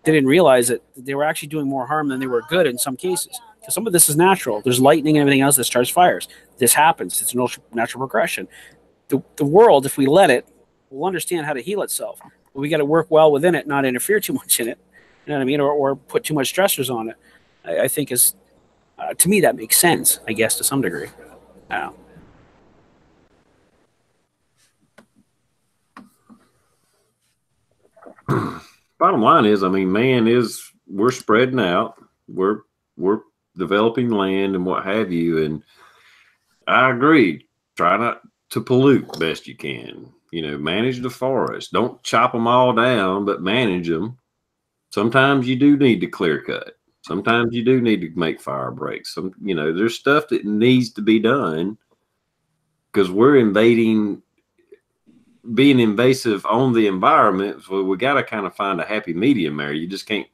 they didn't realize that they were actually doing more harm than they were good in some cases. because some of this is natural. There's lightning and everything else that starts fires. This happens. It's a natural progression. The world, if we let it, will understand how to heal itself. But we got to work well within it, not interfere too much in it. You know what I mean? Or put too much stressors on it. I think is, to me, that makes sense, I guess, to some degree. I don't know. Bottom line is, I mean, we're spreading out. We're developing land and what have you. And I agree. Try not to pollute best you can. You know, manage the forest. Don't chop them all down, but manage them. Sometimes you do need to clear cut. Sometimes you do need to make fire breaks. There's stuff that needs to be done because we're being invasive on the environment. So we got to kind of find a happy medium there. You just can't,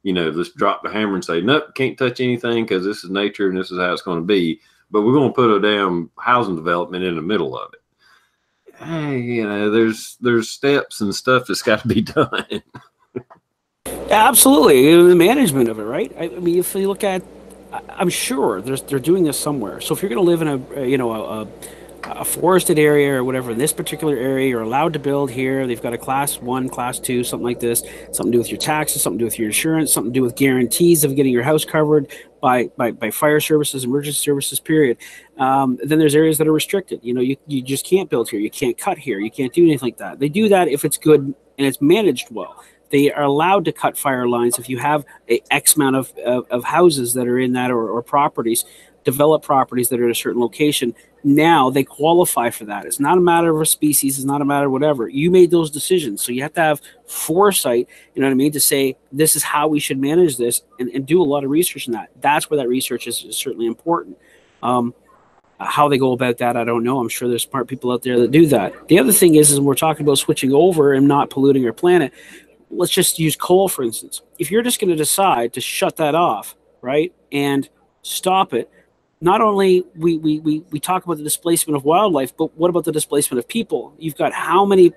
just drop the hammer and say, nope, can't touch anything because this is nature and this is how it's going to be. But we're going to put a damn housing development in the middle of it. Hey, there's steps and stuff that's got to be done. Absolutely, the management of it, right? I mean, if you look at, I'm sure they're doing this somewhere. So if you're going to live in a forested area or whatever in this particular area, you're allowed to build here. They've got a class 1, class 2, something like this. Something to do with your taxes, something to do with your insurance, something to do with guarantees of getting your house covered by fire services, emergency services. Period. Then there's areas that are restricted. You just can't build here. You can't cut here. You can't do anything like that. They do that if it's good and it's managed well. They are allowed to cut fire lines if you have a X amount of houses that are in that or properties, developed properties that are at a certain location. Now they qualify for that. It's not a matter of a species. It's not a matter of whatever. You made those decisions. So you have to have foresight, you know what I mean, to say this is how we should manage this and do a lot of research in that. That's where that research is certainly important. How they go about that, I don't know. I'm sure there's smart people out there that do that. The other thing is when we're talking about switching over and not polluting our planet, let's just use coal, for instance. If you're just going to decide to shut that off, right, and stop it, not only we talk about the displacement of wildlife, but what about the displacement of people? You've got how many,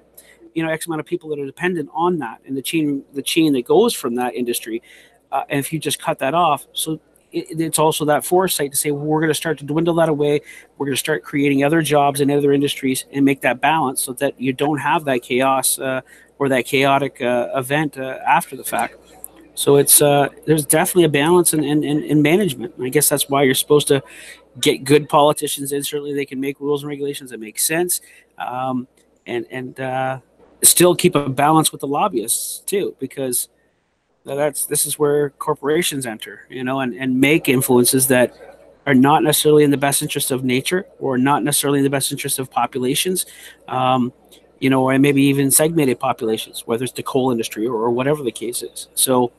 X amount of people that are dependent on that and the chain that goes from that industry. And if you just cut that off, so it's also that foresight to say, well, we're going to start to dwindle that away. We're going to start creating other jobs in other industries and make that balance so that you don't have that chaos or that chaotic event after the fact. So it's there's definitely a balance in management. And I guess that's why you're supposed to get good politicians in. Certainly they can make rules and regulations that make sense, and still keep a balance with the lobbyists too, because this is where corporations enter, and make influences that are not necessarily in the best interest of nature or not necessarily in the best interest of populations. Or maybe even segmented populations, whether it's the coal industry or whatever the case is. So,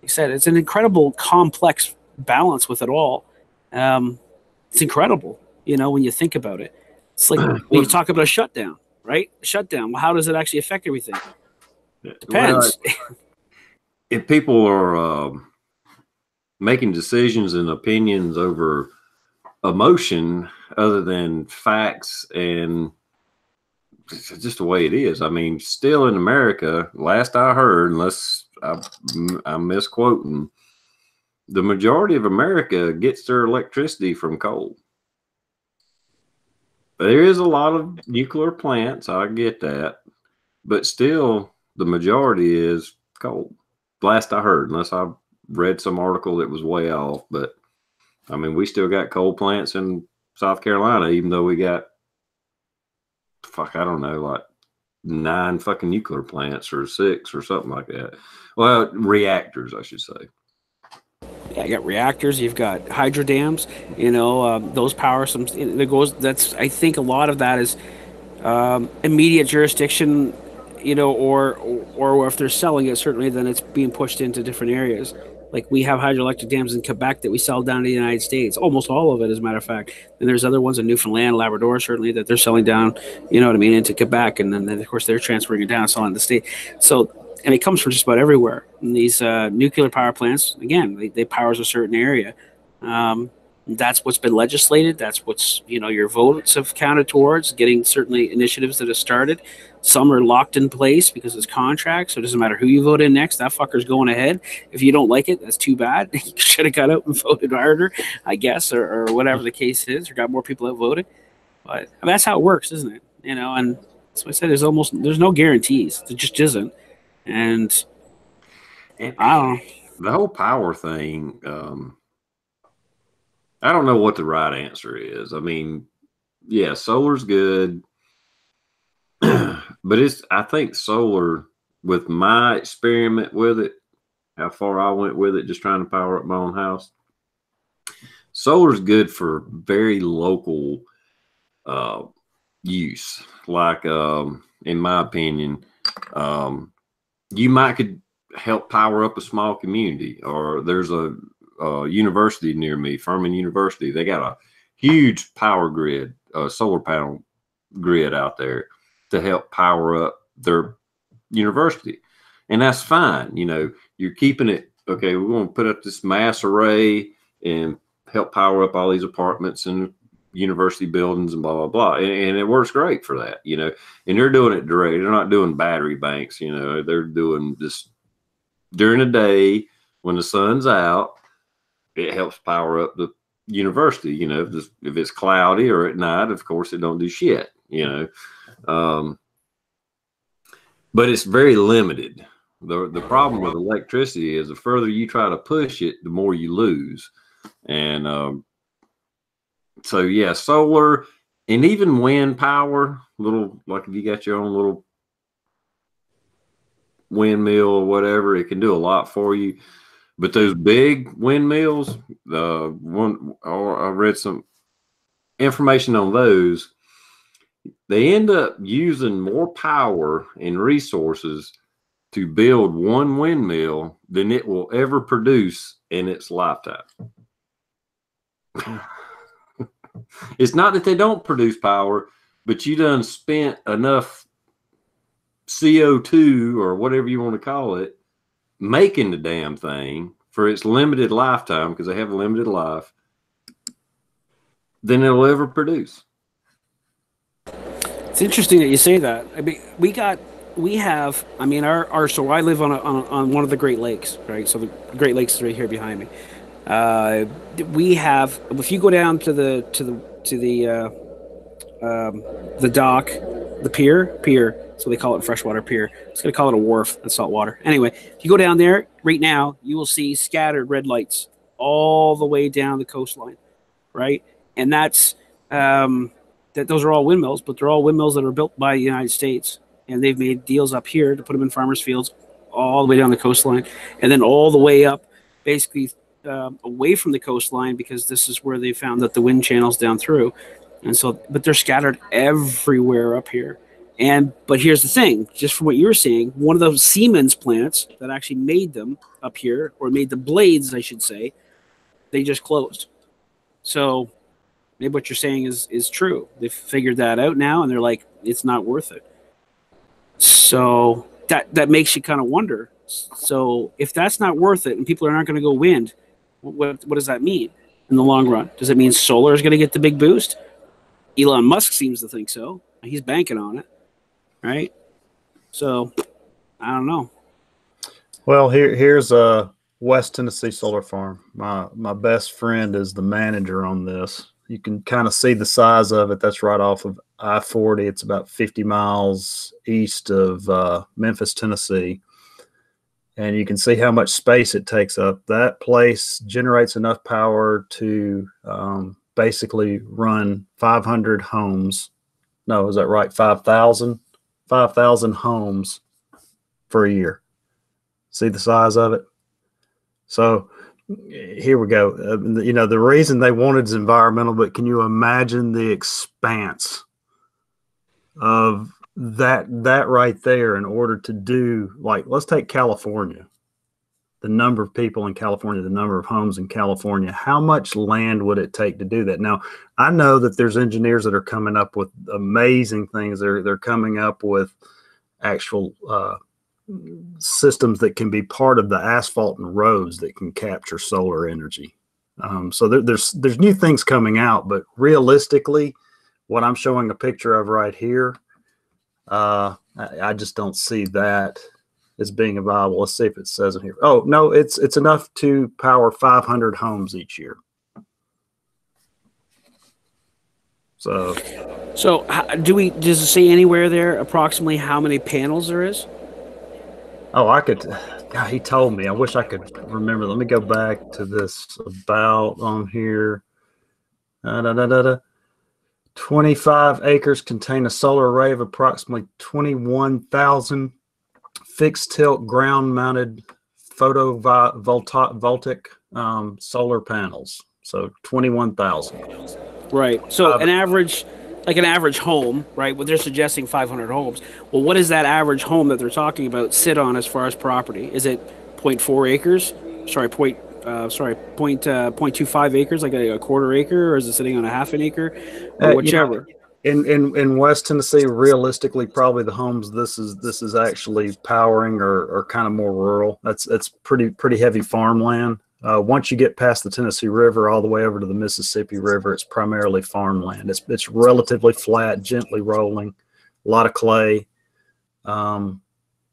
like I said, it's an incredible complex balance with it all. It's incredible, when you think about it. It's like when you talk about a shutdown, right? Shutdown. Well, how does it actually affect everything? Depends. Well, if people are making decisions and opinions over emotion other than facts and just the way it is. I mean, still in America, last I heard, unless I'm misquoting, the majority of America gets their electricity from coal. There is a lot of nuclear plants, I get that, but still the majority is coal. Last I heard, unless I read some article that was way off, but I mean, we still got coal plants in South Carolina, even though we got I don't know, like 9 fucking nuclear plants or 6 or something like that. Well, reactors, I should say. Yeah, you got reactors. You've got hydro dams. Those power some. That's. I think a lot of that is immediate jurisdiction. Or if they're selling it, certainly then it's being pushed into different areas. Like we have hydroelectric dams in Quebec that we sell down to the United States, almost all of it, as a matter of fact. And there's other ones in Newfoundland, Labrador, certainly, that they're selling down, into Quebec. And then, of course, they're transferring it down and selling to the state. So, and it comes from just about everywhere. And these nuclear power plants, again, they powers a certain area. That's what's been legislated. That's what's, your votes have counted towards getting certainly initiatives that have started. Some are locked in place because it's contracts, so it doesn't matter who you vote in next. That fucker's going ahead. If you don't like it, that's too bad. You should have got out and voted harder, I guess, or whatever the case is, or got more people out voting. But that's how it works, isn't it? And that's what I said. There's no guarantees. There just isn't. And I don't know. The whole power thing. I don't know what the right answer is. I mean, yeah, solar's good, but I think solar, with my experiment with it, how far I went with it, just trying to power up my own house, solar's good for very local use. Like, in my opinion, you could help power up a small community, or there's a university near me, Furman University. They got a huge power grid, solar panel grid out there to help power up their university. And that's fine. You're keeping it, okay, we're going to put up this mass array and help power up all these apartments and university buildings and blah, blah, blah. And it works great for that, and they're doing it direct. They're not doing battery banks, they're doing this during the day when the sun's out. It helps power up the university, if it's cloudy or at night, of course it don't do shit, but it's very limited. The problem with electricity is the further you try to push it, the more you lose. And so yeah, solar and even wind power, like if you got your own little windmill or whatever, it can do a lot for you. But those big windmills, I read some information on those. They end up using more power and resources to build one windmill than it will ever produce in its lifetime. It's not that they don't produce power, but you done spent enough CO2 or whatever you want to call it making the damn thing for its limited lifetime, because they have a limited life, than it'll ever produce. It's interesting that you say that. I mean, so I live on one of the Great Lakes, right? So the Great Lakes is right here behind me. We have, if you go down to the dock, the pier, so they call it freshwater pier. It's going to call it a wharf. That's saltwater. Anyway, if you go down there right now, you will see scattered red lights all the way down the coastline, right? And that's those are all windmills, but they're all windmills that are built by the United States, and they've made deals up here to put them in farmers' fields all the way down the coastline, and then all the way up, basically away from the coastline, because this is where they found that the wind channels down through. And so, but they're scattered everywhere up here. But here's the thing, just from what you were saying, one of those Siemens plants that actually made them up here, or made the blades, I should say, they just closed. So maybe what you're saying is true. They've figured that out now, and they're like, it's not worth it. So that makes you kind of wonder. So if that's not worth it, and people are not going to go wind, what does that mean in the long run? Does it mean solar is going to get the big boost? Elon Musk seems to think so. He's banking on it, right? So I don't know. Well, here's a West Tennessee solar farm. My best friend is the manager on this. You can kind of see the size of it. That's right off of I-40. It's about 50 miles east of Memphis, Tennessee. And you can see how much space it takes up. That place generates enough power to basically run 500 homes. No, is that right? 5,000 homes for a year. See the size of it? So here we go. The reason they wanted is environmental, but can you imagine the expanse of that right there in order to do, like, let's take California, the number of people in California, the number of homes in California, how much land would it take to do that? Now, I know that there's engineers that are coming up with amazing things. They're coming up with actual systems that can be part of the asphalt and roads that can capture solar energy. So there's new things coming out, but realistically, what I'm showing a picture of right here, I just don't see that as being viable. Let's see if it says it here. Oh no, it's enough to power 500 homes each year. So does it say anywhere there approximately how many panels there is? Oh, I could. God, he told me. I wish I could remember. Let me go back to this about on here. 25 acres contain a solar array of approximately 21,000 fixed tilt ground mounted photovoltaic solar panels. So 21,000. Right. So an average home, right? Well, they're suggesting 500 homes. Well, what does that average home that they're talking about sit on as far as property? Is it 0.4 acres? Sorry, 0.25 acres, like a quarter acre, or is it sitting on a half an acre, or whichever? In West Tennessee, realistically, probably the homes this is actually powering are kind of more rural. That's pretty heavy farmland. Once you get past the Tennessee River all the way over to the Mississippi River, it's primarily farmland. It's relatively flat, gently rolling, a lot of clay,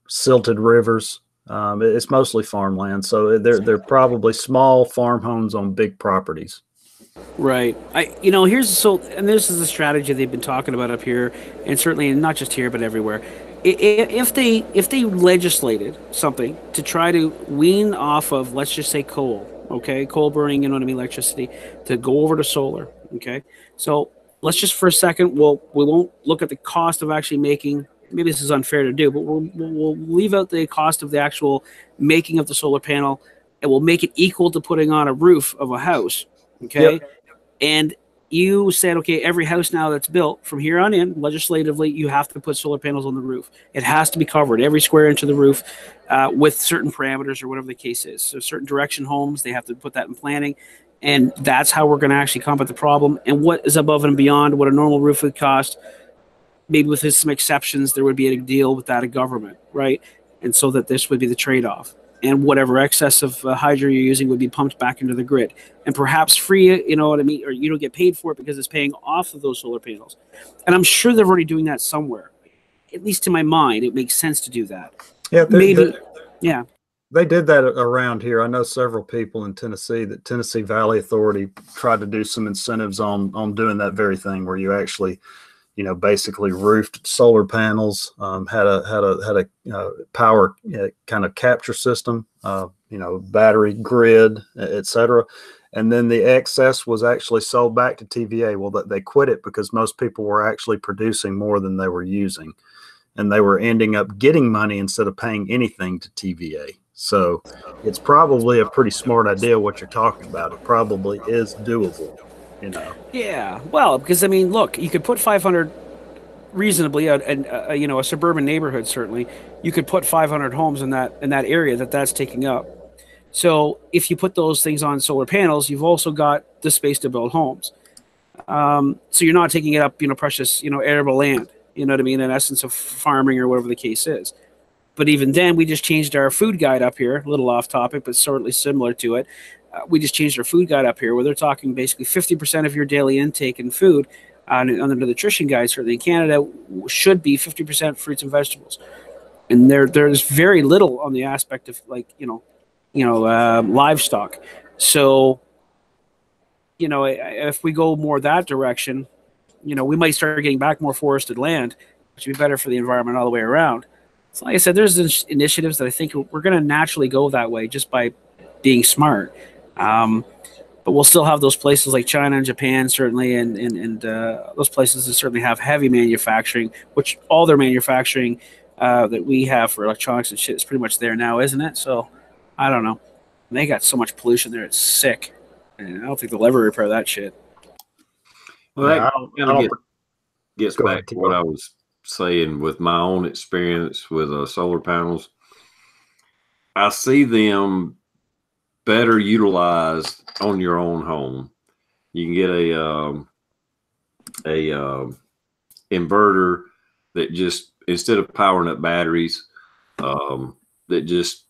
silted rivers. It's mostly farmland, so they're probably small farm homes on big properties. Right. And this is a strategy they've been talking about up here, and certainly not just here but everywhere. If they legislated something to try to wean off of, let's just say, coal, okay, coal burning, electricity, to go over to solar, okay. So let's just for a second, we won't look at the cost of actually making. Maybe this is unfair to do, but we'll leave out the cost of the actual making of the solar panel, and we'll make it equal to putting on a roof of a house, okay. Yep. And you said, okay, every house now that's built from here on in, legislatively, you have to put solar panels on the roof. It has to be covered, every square inch of the roof, with certain parameters or whatever the case is. So certain direction homes, they have to put that in planning. And that's how we're going to actually combat the problem. And what is above and beyond what a normal roof would cost, maybe with some exceptions, there would be a deal with that of government, right? And so that this would be the trade-off. And whatever excess of hydro you're using would be pumped back into the grid, and perhaps free, you know what I mean, or you don't get paid for it because it's paying off of those solar panels. And I'm sure they're already doing that somewhere. At least to my mind, it makes sense to do that. Yeah, yeah. They did that around here. I know several people in Tennessee. That Tennessee Valley Authority tried to do some incentives on doing that very thing, where you actually, basically roofed solar panels, had a power kind of capture system, battery grid, etc. And then the excess was actually sold back to TVA. Well, they quit it because most people were actually producing more than they were using, and they were ending up getting money instead of paying anything to TVA. So it's probably a pretty smart idea what you're talking about. It probably is doable. Yeah, well, because look, you could put 500 reasonably, and a suburban neighborhood, certainly you could put 500 homes in that area that's taking up. So if you put those things on solar panels, you've also got the space to build homes. So you're not taking it up, precious, arable land. You know what I mean? In essence of farming or whatever the case is. But even then, we just changed our food guide up here, a little off topic, but certainly similar to it. We just changed our food guide up here, where they're talking basically 50% of your daily intake in food on the nutrition guide, certainly in Canada, should be 50% fruits and vegetables. And there's very little on the aspect of livestock. So, if we go more that direction, we might start getting back more forested land, which would be better for the environment all the way around. So like I said, there's initiatives that I think we're going to naturally go that way just by being smart. But we'll still have those places like China and Japan, certainly, and those places that certainly have heavy manufacturing, which all their manufacturing that we have for electronics and shit is pretty much there now, isn't it? So I don't know. They got so much pollution there, it's sick. And I don't think they'll ever repair that shit. Well, that kind of gets back to what I was saying with my own experience with solar panels. I see them better utilized on your own home. You can get a inverter that just, instead of powering up batteries, that just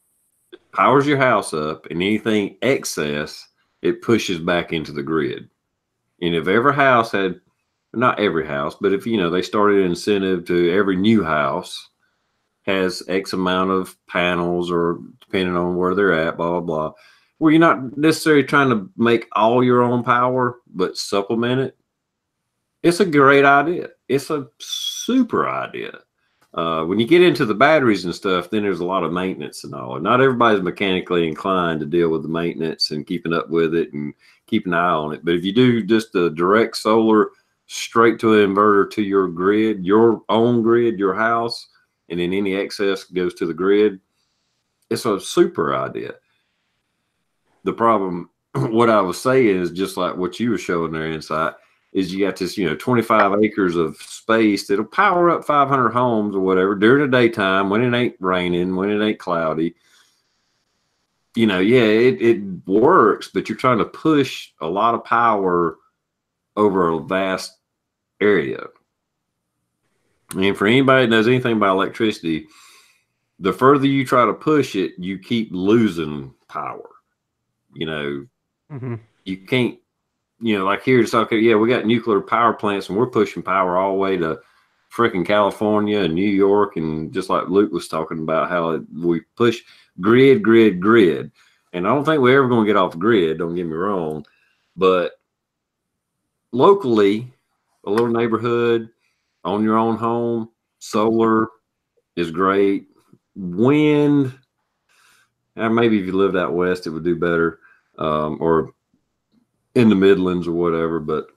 powers your house up, and anything excess it pushes back into the grid. And if every house had, not every house, but if, they started an incentive to every new house has X amount of panels, or depending on where they're at, blah, blah, blah, where you're not necessarily trying to make all your own power, but supplement it. It's a great idea. It's a super idea. When you get into the batteries and stuff, then there's a lot of maintenance and all. Not everybody's mechanically inclined to deal with the maintenance and keeping up with it and keep an eye on it. But if you do just the direct solar straight to an inverter to your grid, your own grid, your house, and then any excess goes to the grid, it's a super idea. The problem, what I was saying is just like what you were showing there, Insight, is you got this, 25 acres of space that'll power up 500 homes or whatever during the daytime when it ain't raining, when it ain't cloudy. It works, but you're trying to push a lot of power over a vast area. And for anybody that knows anything about electricity, the further you try to push it, you keep losing power. You can't, like here, it's okay. Yeah, we got nuclear power plants and we're pushing power all the way to freaking California and New York. And just like Luke was talking about how we push grid. And I don't think we're ever going to get off the grid. Don't get me wrong. But locally, a little neighborhood, on your own home, solar is great. Wind, and maybe if you lived out west, it would do better, or in the Midlands or whatever. But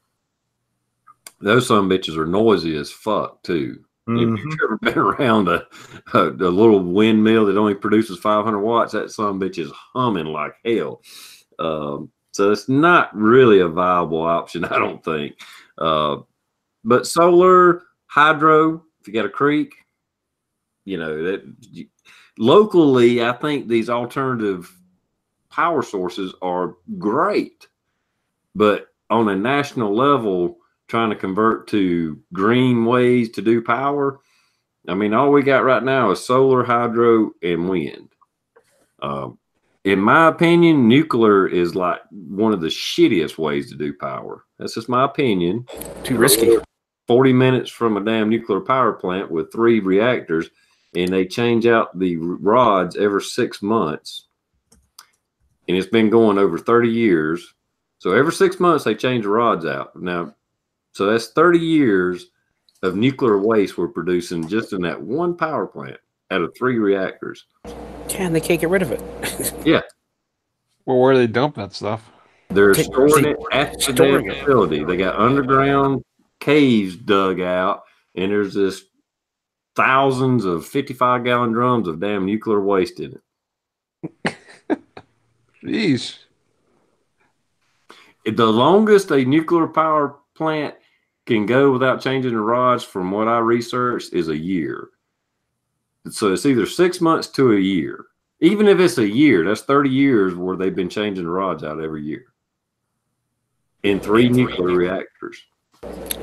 those some bitches are noisy as fuck too. Mm-hmm. If you've ever been around a little windmill that only produces 500 watts, that some bitch is humming like hell. So it's not really a viable option, I don't think. But solar, hydro, if you got a creek, locally, I think these alternative power sources are great. But on a national level, trying to convert to green ways to do power, I mean, all we got right now is solar, hydro, and wind. In my opinion, nuclear is like one of the shittiest ways to do power. That's just my opinion. Too risky. 40 minutes from a damn nuclear power plant with 3 reactors, and they change out the rods every 6 months. And it's been going over 30 years. So every 6 months, they change the rods out. Now, so that's 30 years of nuclear waste we're producing just in that one power plant out of 3 reactors. And they can't get rid of it. Yeah. Well, where do they dump that stuff? They're storing it at the damn facility. They got underground caves dug out, and there's this thousands of 55-gallon drums of damn nuclear waste in it. Jeez. The longest a nuclear power plant can go without changing the rods, from what I researched, is a year. So it's either 6 months to a year. Even if it's a year, that's 30 years where they've been changing the rods out every year in 3 nuclear reactors.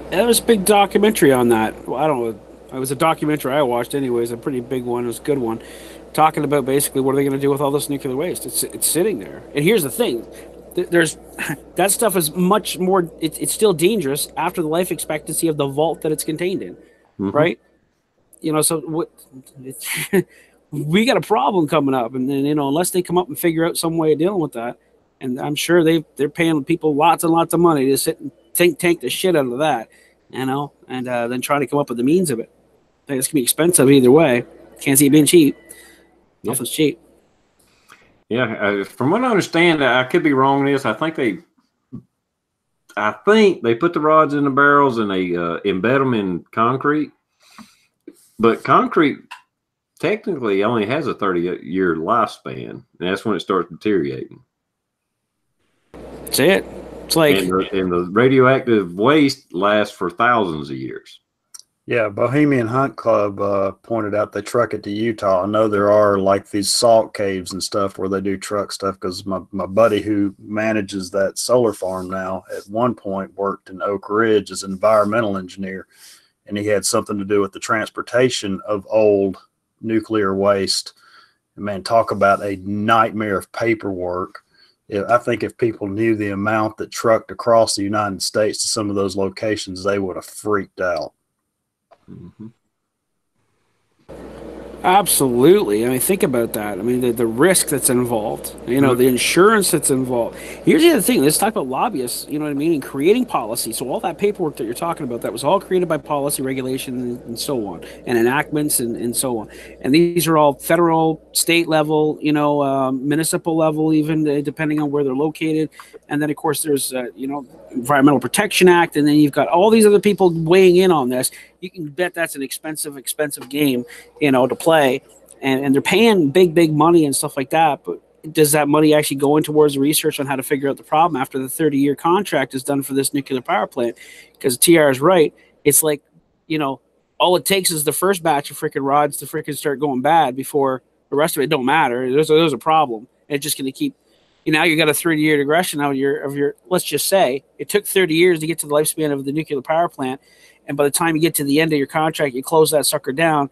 There was a big documentary on that. Well, I don't know. It was a documentary I watched anyways, a pretty big one. It was a good one. Talking about basically what are they going to do with all this nuclear waste. It's sitting there. And here's the thing. There's that stuff is much more, it's still dangerous after the life expectancy of the vault that it's contained in, right? So what we got a problem coming up, and then unless they come up and figure out some way of dealing with that, and I'm sure they're paying people lots and lots of money to sit and tank the shit out of that, and then try to come up with the means of it. I think it's gonna be expensive either way. Can't see it being cheap. Nothing's cheap. Yeah, from what I understand, I could be wrong in this. I think they put the rods in the barrels and they embed them in concrete. But concrete technically only has a 30-year lifespan, and that's when it starts deteriorating. That's it. It's like, and the radioactive waste lasts for thousands of years. Yeah, Bohemian Hunt Club pointed out they truck it to Utah. I know there are like these salt caves and stuff where they do truck stuff, because my buddy who manages that solar farm now at one point worked in Oak Ridge as an environmental engineer, and he had something to do with the transportation of old nuclear waste. And man, talk about a nightmare of paperwork. I think if people knew the amount that trucked across the United States to some of those locations, they would have freaked out. Mm-hmm. Absolutely. I mean, think about that. I mean, the risk that's involved, the insurance that's involved. Here's the other thing. Let's talk about lobbyists, you know what I mean, and creating policy. So all that paperwork that you're talking about, that was all created by policy, regulation, and so on, and enactments and so on. And these are all federal, state level, municipal level, even depending on where they're located. And then, of course, there's, Environmental Protection Act. And then you've got all these other people weighing in on this. You can bet that's an expensive game, to play, and they're paying big money and stuff like that. But does that money actually go in towards the research on how to figure out the problem after the 30-year contract is done for this nuclear power plant? Because TR is right. It's like, all it takes is the first batch of freaking rods to freaking start going bad before the rest of it don't matter. There's a problem. It's just going to keep. Now you got a 30-year digression out of your. Let's just say it took 30 years to get to the lifespan of the nuclear power plant. And by the time you get to the end of your contract, you close that sucker down,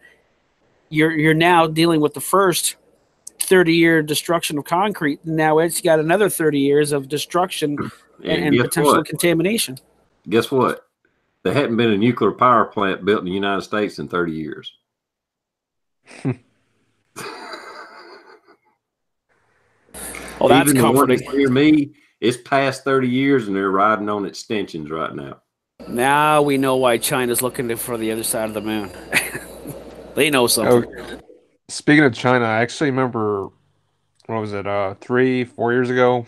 you're now dealing with the first 30-year destruction of concrete. Now it's got another 30 years of destruction and potential contamination. Guess what? There hadn't been a nuclear power plant built in the United States in 30 years. Well, that's comforting. Near me, it's past 30 years and they're riding on extensions right now. Now we know why China's looking for the other side of the moon. They know something. Speaking of China, I actually remember, what was it, 3-4 years ago?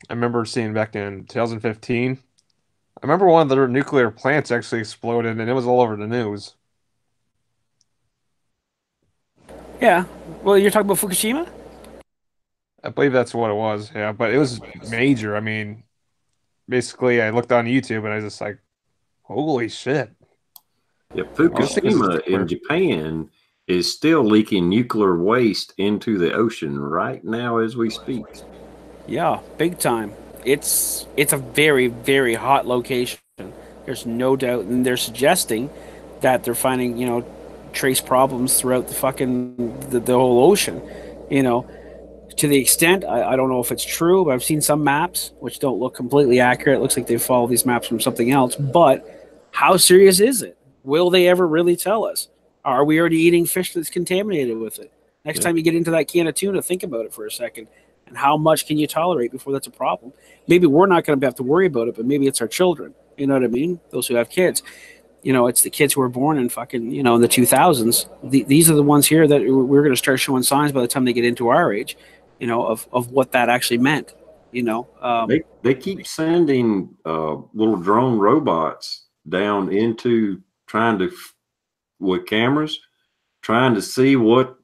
I remember seeing back in 2015. I remember one of their nuclear plants actually exploded, and it was all over the news. Yeah. Well, you're talking about Fukushima? I believe that's what it was, yeah. But it was major. I mean, basically, I looked on YouTube, and I was just like, holy shit. Yeah, Fukushima in Japan is still leaking nuclear waste into the ocean right now as we speak. Yeah, big time. It's a very, very hot location. There's no doubt. And they're suggesting that they're finding, trace problems throughout the fucking the whole ocean. To the extent, I don't know if it's true, but I've seen some maps which don't look completely accurate. It looks like they follow these maps from something else. But how serious is it? Will they ever really tell us? Are we already eating fish that's contaminated with it? Next time you get into that can of tuna, think about it for a second. And how much can you tolerate before that's a problem? Maybe we're not going to have to worry about it, but maybe it's our children. You know what I mean? Those who have kids. It's the kids who were born in fucking, in the 2000s. These are the ones here that we're going to start showing signs by the time they get into our age, of what that actually meant. They keep sending little drone robots down into with cameras, trying to see what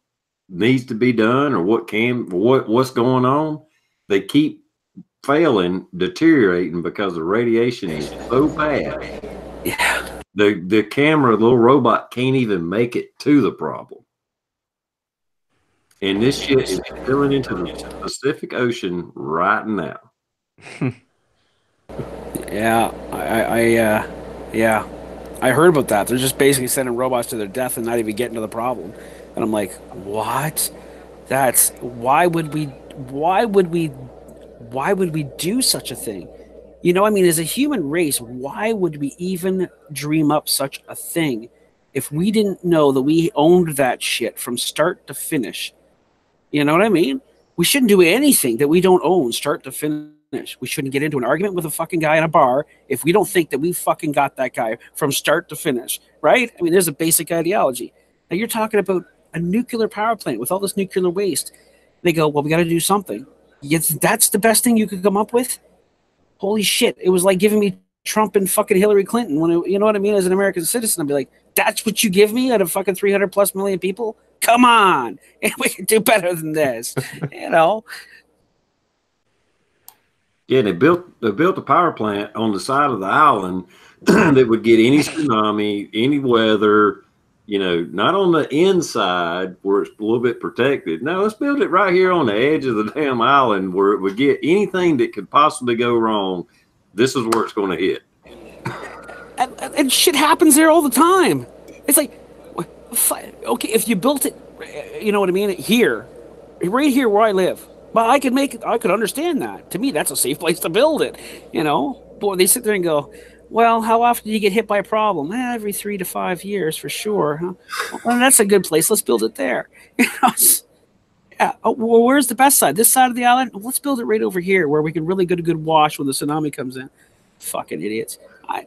needs to be done or what's going on. They keep failing, deteriorating because the radiation is so bad. Yeah. The camera, the little robot can't even make it to the problem. And this shit is spilling into the Pacific Ocean right now. Yeah, I heard about that. They're just basically sending robots to their death and not even getting to the problem. And I'm like, what? Why would we do such a thing? As a human race, why would we even dream up such a thing if we didn't know that we owned that shit from start to finish? You know what I mean? We shouldn't do anything that we don't own start to finish. We shouldn't get into an argument with a fucking guy in a bar if we don't think that we fucking got that guy from start to finish, right? I mean, there's a basic ideology. Now you're talking about a nuclear power plant with all this nuclear waste. They go, well, we got to do something. That's the best thing you could come up with? Holy shit. It was like giving me Trump and fucking Hillary Clinton. You know what I mean? As an American citizen, I'd be like, that's what you give me out of fucking 300 plus million people? Come on. We can do better than this, Yeah, they built a power plant on the side of the island that would get any tsunami, any weather, not on the inside where it's a little bit protected. No, let's build it right here on the edge of the damn island where it would get anything that could possibly go wrong. This is where it's going to hit. And shit happens there all the time. It's like, okay, if you built it, you know what I mean? Right here where I live, But I could understand that. To me, that's a safe place to build it. You know, boy, they sit there and go, well, how often do you get hit by a problem? Every 3 to 5 years for sure. Huh? Well, that's a good place. Let's build it there. You know, yeah. Oh, well, where's the best side? This side of the island? Let's build it right over here where we can really get a good wash when the tsunami comes in. Fucking idiots. I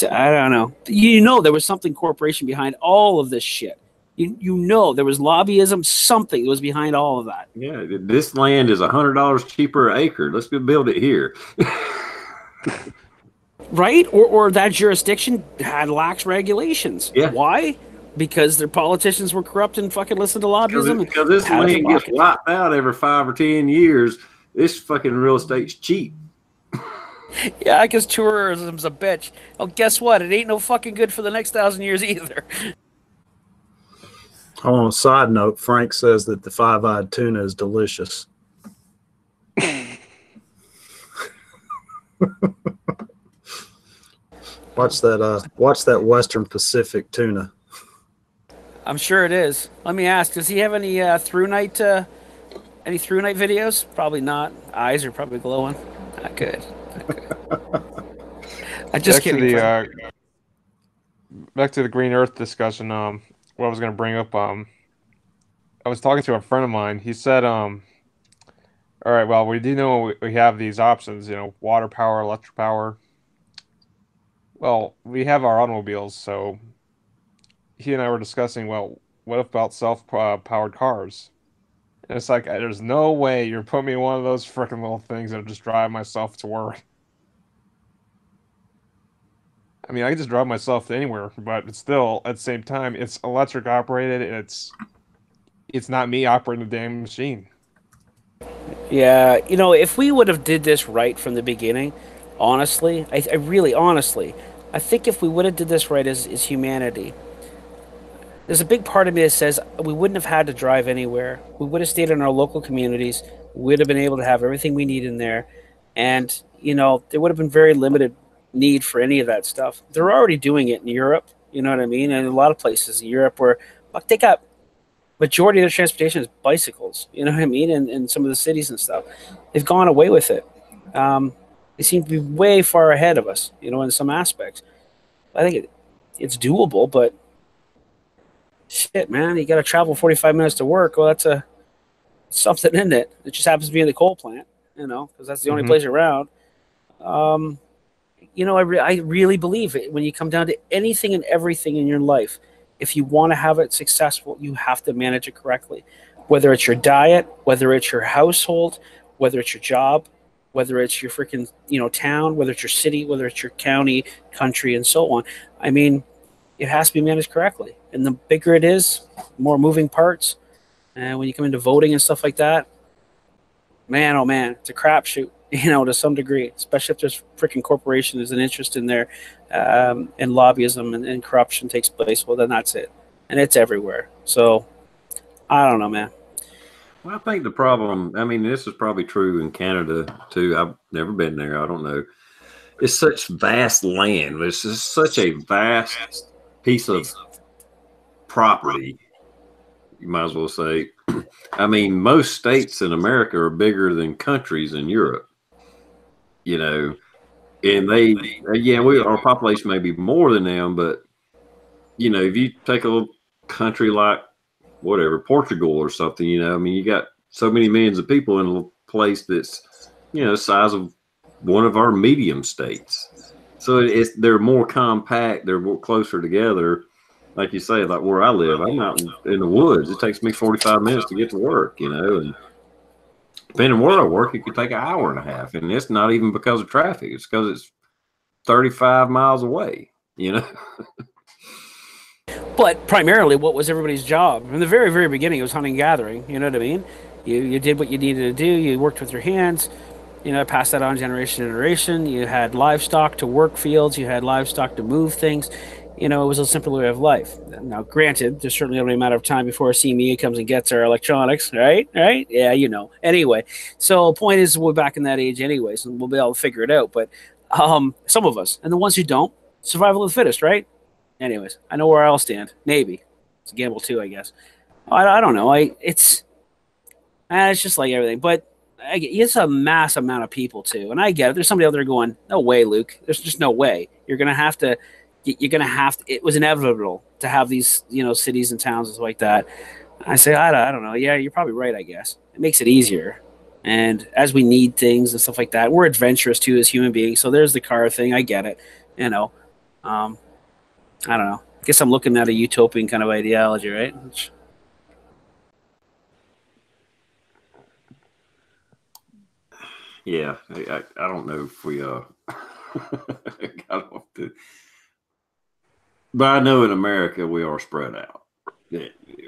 don't know. You know, there was something corporation behind all of this shit. You know, there was lobbyism, something that was behind all of that. Yeah, this land is $100 cheaper an acre. Let's go build it here. Right? Or that jurisdiction had lax regulations. Yeah. Why? Because their politicians were corrupt and fucking listened to lobbyism. Because this land gets wiped out every 5 or 10 years. This fucking real estate's cheap. Yeah, because tourism's a bitch. Oh, guess what? It ain't no fucking good for the next 1,000 years either. On a side note, Frank says that the five-eyed tuna is delicious. Watch that Western Pacific tuna. I'm sure it is. Let me ask, does he have any through night videos? Probably not. Eyes are probably glowing. Not good. I just kidding. Back to the Green Earth discussion. What I was going to bring up. I was talking to a friend of mine. He said, all right, well, we do know we have these options, you know, water power, electric power. Well, we have our automobiles, so he and I were discussing, well, what about self-powered cars? And it's like, there's no way you're putting me in one of those freaking little things that'll just drive myself to work. I mean, I can just drive myself to anywhere, but it's still, at the same time, it's electric operated, and it's not me operating the damn machine. Yeah, you know, if we would have did this right from the beginning, honestly, I really honestly, I think if we would have did this right as humanity, there's a big part of me that says we wouldn't have had to drive anywhere. We would have stayed in our local communities. We would have been able to have everything we need in there. And, you know, there would have been very limited need for any of that stuff. They're already doing it in Europe, you know what I mean? And a lot of places in Europe where they got majority of their transportation is bicycles, you know what I mean? In some of the cities and stuff. They've gone away with it. They seem to be way far ahead of us, you know, in some aspects. I think it's doable, but shit, man, you got to travel 45 minutes to work. Well, that's something in it. It just happens to be in the coal plant, you know, because that's the only place around. You know, I really believe it. When you come down to anything and everything in your life, if you want to have it successful, you have to manage it correctly. Whether it's your diet, whether it's your household, whether it's your job, whether it's your freaking, you know, town, whether it's your city, whether it's your county, country, and so on. I mean, it has to be managed correctly. And the bigger it is, more moving parts. And when you come into voting and stuff like that, man, oh man, it's a crapshoot, you know, to some degree, especially if there's freaking corporation, there's an interest in there, and lobbyism and corruption takes place. Well, then that's it. And it's everywhere. So I don't know, man. Well, I think the problem, I mean, this is probably true in Canada too. I've never been there. I don't know. It's such vast land. It's just such a vast piece of property, you might as well say. I mean, most states in America are bigger than countries in Europe, you know, and our population may be more than them, but, you know, if you take a little country like whatever, Portugal or something, you know, I mean, you got so many millions of people in a place that's, you know, the size of one of our medium states. So they're more compact, they're more closer together. Like you say, like where I live, I'm out in the woods. It takes me 45 minutes to get to work, you know, and depending on where I work, it could take an hour and a half. And it's not even because of traffic. It's because it's 35 miles away, you know. But primarily, what was everybody's job? In the very, very beginning, it was hunting and gathering. You know what I mean? You did what you needed to do. You worked with your hands. You know, passed that on generation to generation. You had livestock to work fields. You had livestock to move things. You know, it was a simple way of life. Now, granted, there's certainly only a matter of time before a CME comes and gets our electronics, right? Right? Yeah, you know. Anyway, so the point is we're back in that age anyways, and we'll be able to figure it out. But some of us, and the ones who don't, survival of the fittest, right? Anyways, I know where I'll stand. Maybe. It's a gamble too, I guess. I don't know. It's just like everything. But it's a mass amount of people too, and I get it. There's somebody out there going, "No way, Luke. There's just no way. You're gonna have to. You're gonna have to." It was inevitable to have these, cities and towns and stuff like that. I say, I don't know. Yeah, you're probably right. I guess it makes it easier, and as we need things and stuff like that, we're adventurous too as human beings. So there's the car thing. I get it. I don't know. I guess I'm looking at a utopian kind of ideology, right? Yeah, I don't know if we got off to, but I know in America we are spread out.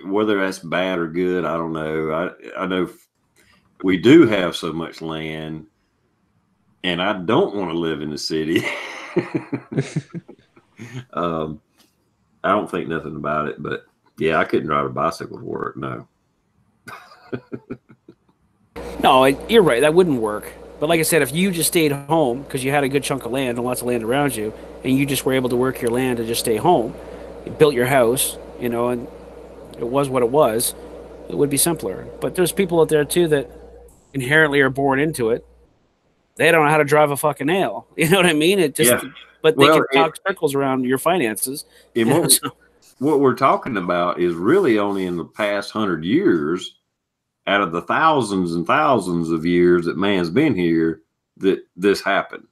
Whether that's bad or good, I don't know. I know we do have so much land, and I don't want to live in the city. I don't think nothing about it, but yeah, I couldn't ride a bicycle to work. No. No, you're right. That wouldn't work. But like I said, if you just stayed home because you had a good chunk of land and lots of land around you, and you just were able to work your land and just stay home, you built your house, and it was what it was, it would be simpler. But there's people out there too that inherently are born into it. They don't know how to drive a fucking nail. You know what I mean? But they can talk circles around your finances. What we're talking about is really only in the past 100 years, out of the thousands and thousands of years that man's been here, that this happened.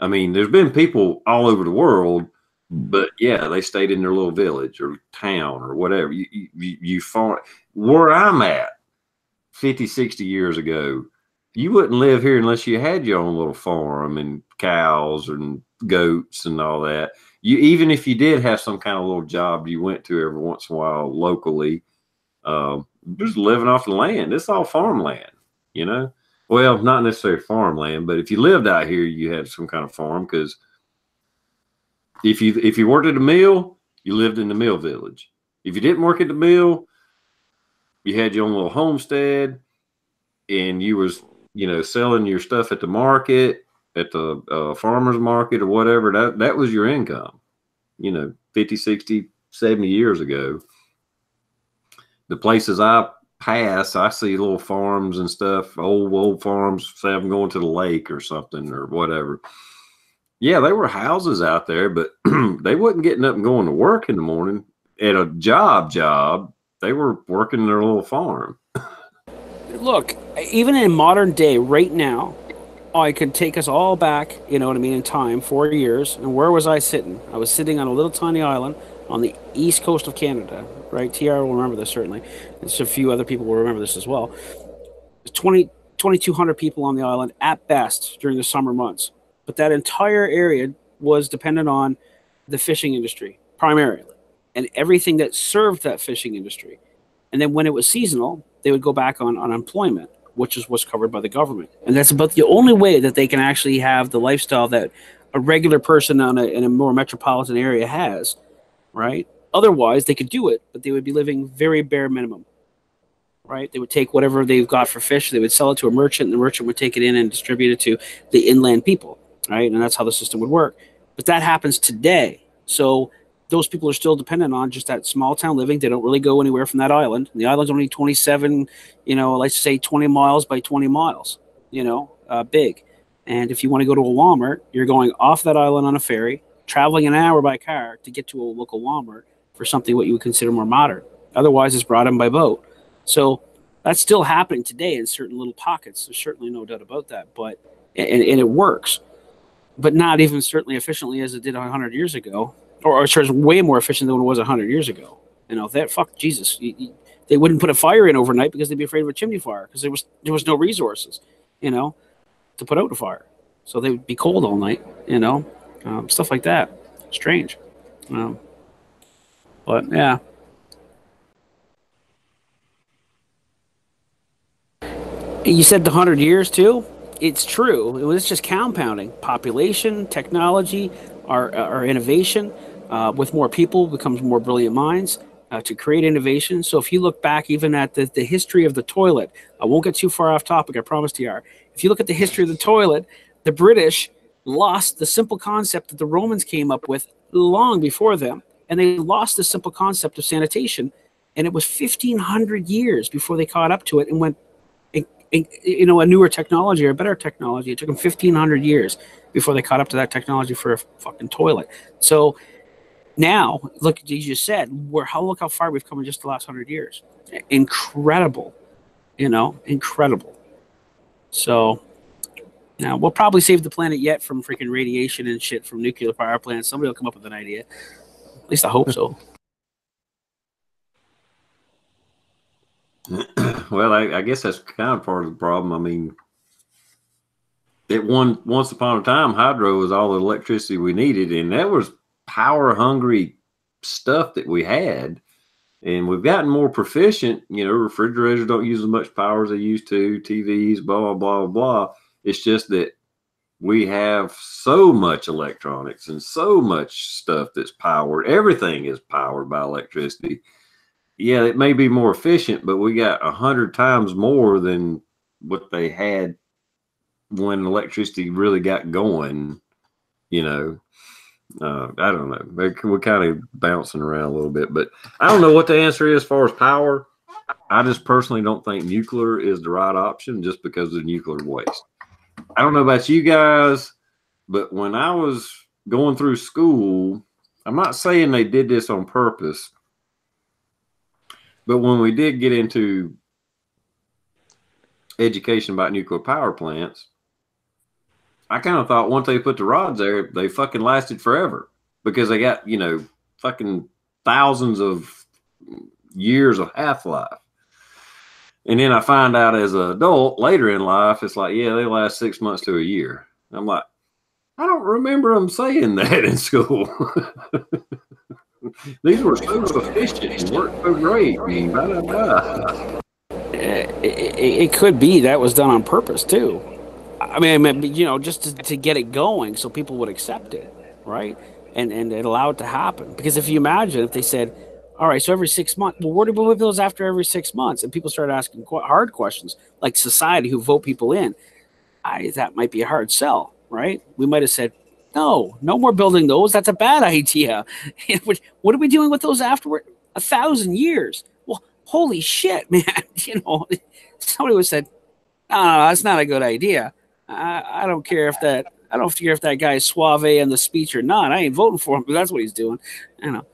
I mean, there's been people all over the world, but yeah, they stayed in their little village or town or whatever. You find where I'm at 50, 60 years ago, you wouldn't live here unless you had your own little farm and cows and goats and all that. Even if you did have some kind of little job you went to every once in a while locally, just living off the land. It's all farmland, Well, not necessarily farmland, but if you lived out here, you had some kind of farm, because if you worked at a mill, you lived in the mill village. If you didn't work at the mill, you had your own little homestead, and you was selling your stuff at the market, at the farmer's market or whatever. That was your income, 50, 60, 70 years ago. The places I pass, I see little farms and stuff, old farms, say I'm going to the lake or something or whatever. Yeah, they were houses out there, but they wasn't getting up and going to work in the morning at a job. They were working their little farm. Look, even in modern day, right now, I could take us all back, in time, 4 years. And where was I sitting? I was sitting on a little tiny island on the east coast of Canada, right? TR will remember this, certainly. There's a few other people will remember this as well. There's 2,200 people on the island at best during the summer months. But that entire area was dependent on the fishing industry, primarily, and everything that served that fishing industry. And then when it was seasonal, they would go back on unemployment, which is what's covered by the government. And that's about the only way that they can actually have the lifestyle that a regular person in a more metropolitan area has, right? Otherwise, they could do it, but they would be living very bare minimum, right? They would take whatever they've got for fish, they would sell it to a merchant, and the merchant would take it in and distribute it to the inland people, right? And that's how the system would work. But that happens today. So those people are still dependent on just that small town living. They don't really go anywhere from that island. And the island's only 27, let's say 20 miles by 20 miles, big. And if you want to go to a Walmart, you're going off that island on a ferry, traveling an hour by car to get to a local Walmart for something what you would consider more modern. Otherwise, it's brought in by boat. So that's still happening today in certain little pockets. There's certainly no doubt about that. But and it works, but not even certainly efficiently as it did 100 years ago. Or it's way more efficient than it was 100 years ago. Jesus, they wouldn't put a fire in overnight because they'd be afraid of a chimney fire because there was no resources, to put out a fire. So they would be cold all night, stuff like that. Strange. But yeah. You said the 100 years too? It's true. It was just compounding. Population, technology, our innovation. With more people becomes more brilliant minds to create innovation. So if you look back even at the history of the toilet, I won't get too far off topic, I promise TR. If you look at the history of the toilet, the British lost the simple concept that the Romans came up with long before them, and they lost the simple concept of sanitation, and it was 1,500 years before they caught up to it and went you know, a newer technology or a better technology. It took them 1,500 years before they caught up to that technology for a fucking toilet. So now, look, you just said, look how far we've come in just the last 100 years. Incredible, you know, incredible. So now we'll probably save the planet yet from freaking radiation and shit from nuclear power plants. Somebody will come up with an idea. At least I hope so. Well, I guess that's kind of part of the problem. I mean, once upon a time, hydro was all the electricity we needed, and that was power hungry stuff that we had. And we've gotten more proficient. You know, refrigerators don't use as much power as they used to. TVs, blah, blah, blah, blah. It's just that we have so much electronics and so much stuff that's powered. Everything is powered by electricity. Yeah, it may be more efficient, but we got 100 times more than what they had when electricity really got going. You know, I don't know. We're kind of bouncing around a little bit, but I don't know what the answer is as far as power. I just personally don't think nuclear is the right option just because of the nuclear waste. I don't know about you guys, but when I was going through school, I'm not saying they did this on purpose, but when we did get into education about nuclear power plants, I kind of thought once they put the rods there, they fucking lasted forever because they got, you know, fucking thousands of years of half-life. And then I find out as an adult later in life, it's like, yeah, they last 6 months to a year. I'm like, I don't remember them saying that in school. These were so efficient and worked so great. I mean, blah, blah, blah. It could be that was done on purpose too. I mean, you know, just to get it going so people would accept it, right? And allow it to happen. Because if you imagine if they said, all right, so every 6 months, well, where do we put those after every 6 months? And people started asking hard questions, like society who vote people in. That might be a hard sell, right? We might have said, no more building those. That's a bad idea. What are we doing with those afterward? 1,000 years. Well, holy shit, man. You know, somebody would have said, no, that's not a good idea. I don't care if that. I don't care if that guy's suave in the speech or not. I ain't voting for him, but that's what he's doing. You know.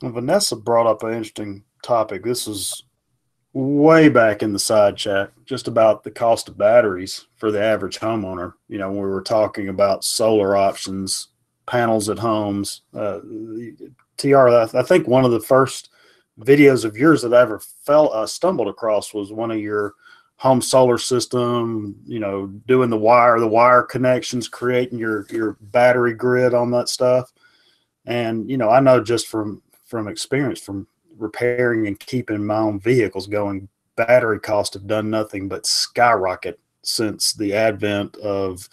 Well, Vanessa brought up an interesting topic. This was way back in the side chat, just about the cost of batteries for the average homeowner. You know, when we were talking about solar options, panels at homes. TR, I think one of the first videos of yours that I ever stumbled across was one of your home solar system, you know, doing the wire connections, creating your battery grid on that stuff. And, you know, I know just from experience from repairing and keeping my own vehicles going, battery costs have done nothing but skyrocket since the advent of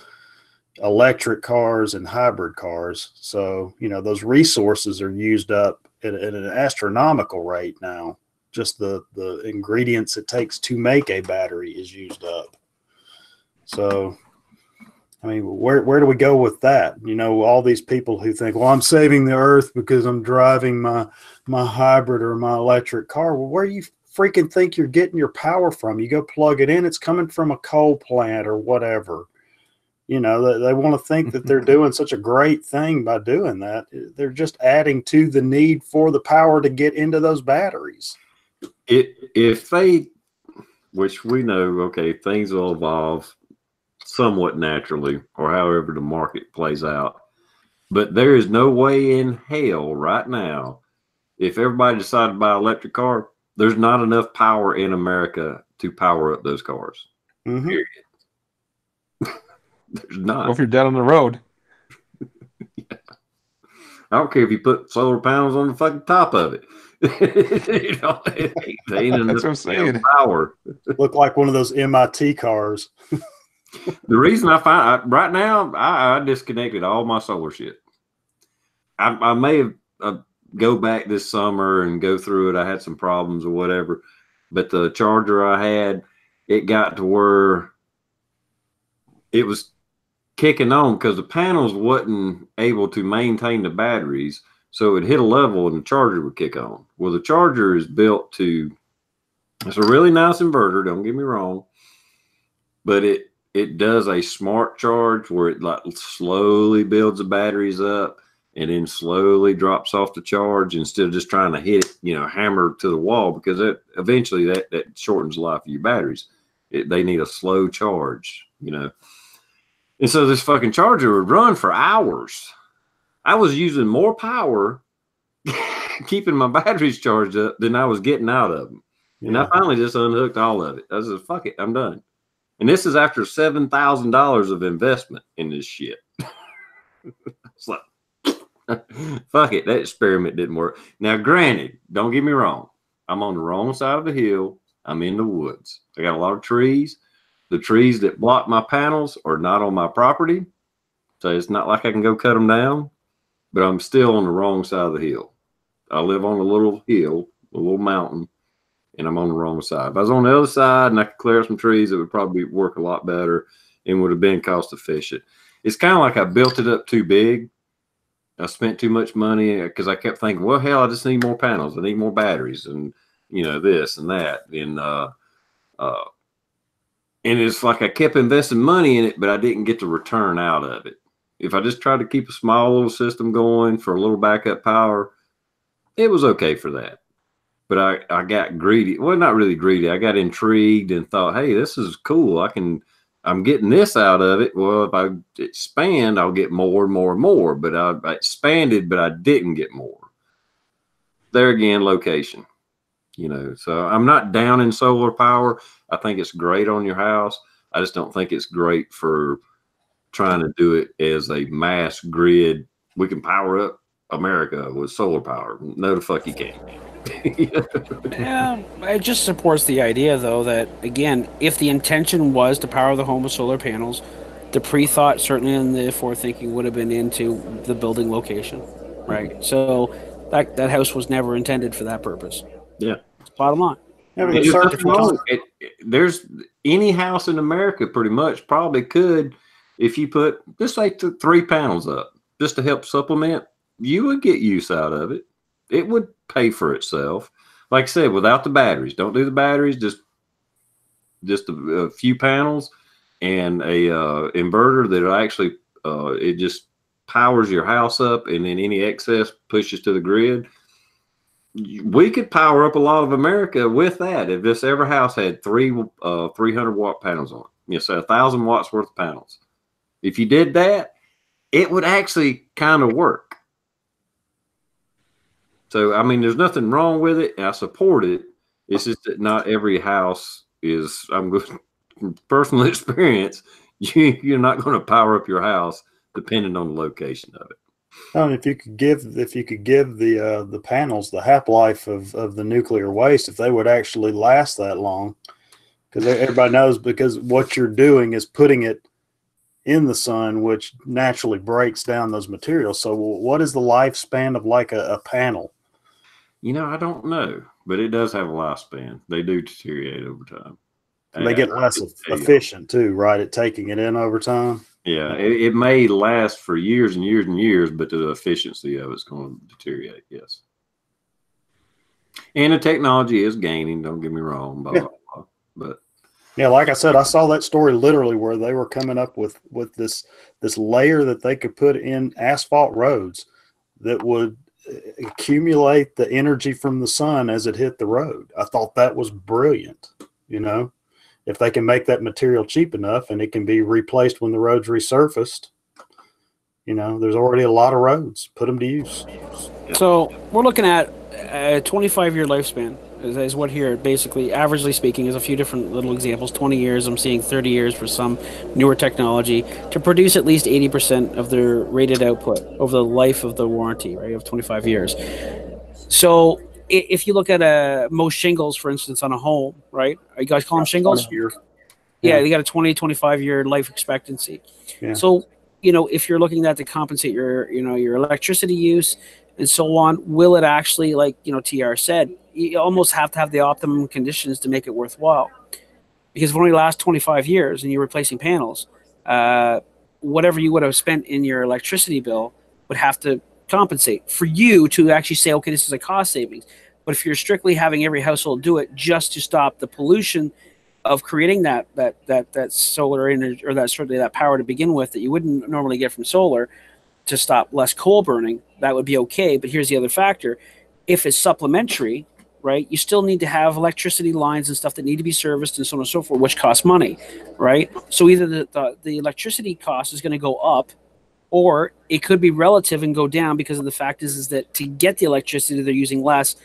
electric cars and hybrid cars. So, you know, those resources are used up at an astronomical rate now. Just the ingredients it takes to make a battery is used up. So, I mean, where do we go with that? You know, all these people who think, well, I'm saving the earth because I'm driving my hybrid or my electric car. Well, where do you freaking think you're getting your power from? You go plug it in, it's coming from a coal plant or whatever. You know, they want to think that they're doing such a great thing by doing that. They're just adding to the need for the power to get into those batteries. If they, which we know, okay, things will evolve somewhat naturally or however the market plays out. But there is no way in hell right now, if everybody decided to buy an electric car, there's not enough power in America to power up those cars. Mm-hmm. Period. There's not. Well, if you're dead on the road. Yeah. I don't care if you put solar panels on the fucking top of it. You know, it ain't enough That's what I'm saying. power. Look like one of those MIT cars. The reason right now, I disconnected all my solar shit. I may have go back this summer and go through it. I had some problems or whatever, but the charger I had, it got to where it was kicking on because the panels wasn't able to maintain the batteries. So it hit a level and the charger would kick on. Well, the charger is built to It's a really nice inverter, don't get me wrong, but it does a smart charge where it like slowly builds the batteries up and then slowly drops off the charge instead of just trying to hit it, hammer to the wall, because eventually that shortens the life of your batteries. They need a slow charge, And so this fucking charger would run for hours. I was using more power keeping my batteries charged up than I was getting out of them. Yeah. And I finally just unhooked all of it. I said, fuck it, I'm done. And this is after $7,000 of investment in this shit. It's like, fuck it, that experiment didn't work. Now, granted, don't get me wrong. I'm on the wrong side of the hill. I'm in the woods. I got a lot of trees. The trees that block my panels are not on my property. So it's not like I can go cut them down, but I'm still on the wrong side of the hill. I live on a little hill, a little mountain, and I'm on the wrong side. If I was on the other side and I could clear some trees, it would probably work a lot better and would have been cost efficient. It's kind of like I built it up too big. I spent too much money because I kept thinking, well, hell, I just need more panels. I need more batteries and, this and that. And it's like I kept investing money in it, but I didn't get the return out of it. If I just tried to keep a small little system going for a little backup power, it was okay for that. But I got greedy. Well, not really greedy. I got intrigued and thought, hey, this is cool. I'm getting this out of it. Well, if I expand, I'll get more and more and more. But I expanded, but I didn't get more. There again, location. So I'm not down in solar power. I think it's great on your house. I just don't think it's great for trying to do it as a mass grid. We can power up America with solar power. No, the fuck you can't. Yeah, it just supports the idea, though, that, again, if the intention was to power the home with solar panels, the pre-thought, certainly in the forethinking, would have been into the building location, right? Mm-hmm. So that house was never intended for that purpose. Yeah. Bottom line. There's any house in America pretty much probably could, if you put just like 3 panels up just to help supplement, you would get use out of it. It would pay for itself. Like I said, without the batteries, don't do the batteries, just a few panels and a inverter that actually it just powers your house up, and then any excess pushes to the grid. We could power up a lot of America with that if this every house had 300-watt panels on it. So 1,000 watts worth of panels. If you did that, it would actually kind of work. So, I mean, there's nothing wrong with it. I support it. It's just that not every house is, I'm going from personal experience, you're not going to power up your house depending on the location of it. If you could give the panels the half-life of the nuclear waste, if they would actually last that long, because everybody knows, because what you're doing is putting it in the sun, which naturally breaks down those materials. So what is the lifespan of like a panel? I don't know, but it does have a lifespan. They do deteriorate over time. They get less efficient too, right, at taking it in over time? Yeah, it may last for years and years and years, but the efficiency of it's going to deteriorate, yes. And the technology is gaining, don't get me wrong, blah, blah, blah. But yeah, like I said, I saw that story literally where they were coming up with this layer that they could put in asphalt roads that would accumulate the energy from the sun as it hit the road. I thought that was brilliant, if they can make that material cheap enough and it can be replaced when the road's resurfaced. There's already a lot of roads. Put them to use. So we're looking at a 25-year lifespan is what here, basically, averagely speaking, is a few different little examples. 20 years, I'm seeing 30 years for some newer technology to produce at least 80% of their rated output over the life of the warranty, right, of 25 years. So if you look at most shingles, for instance, on a home, right? Are you guys call them shingles? Yeah, they got a 20, 25-year life expectancy. Yeah. So, if you're looking at that to compensate your electricity use and so on, will it actually, like, TR said, you almost have to have the optimum conditions to make it worthwhile. Because if it only lasts 25 years and you're replacing panels, whatever you would have spent in your electricity bill would have to compensate for you to actually say, okay, this is a cost savings. But if you're strictly having every household do it just to stop the pollution of creating that solar energy, or that power to begin with, that you wouldn't normally get from solar, to stop less coal burning, that would be okay. But here's the other factor: if it's supplementary, right, you still need to have electricity lines and stuff that need to be serviced and so on and so forth, which costs money, right? So either the electricity cost is going to go up, or it could be relative and go down, because of the fact is that to get the electricity, they're using less.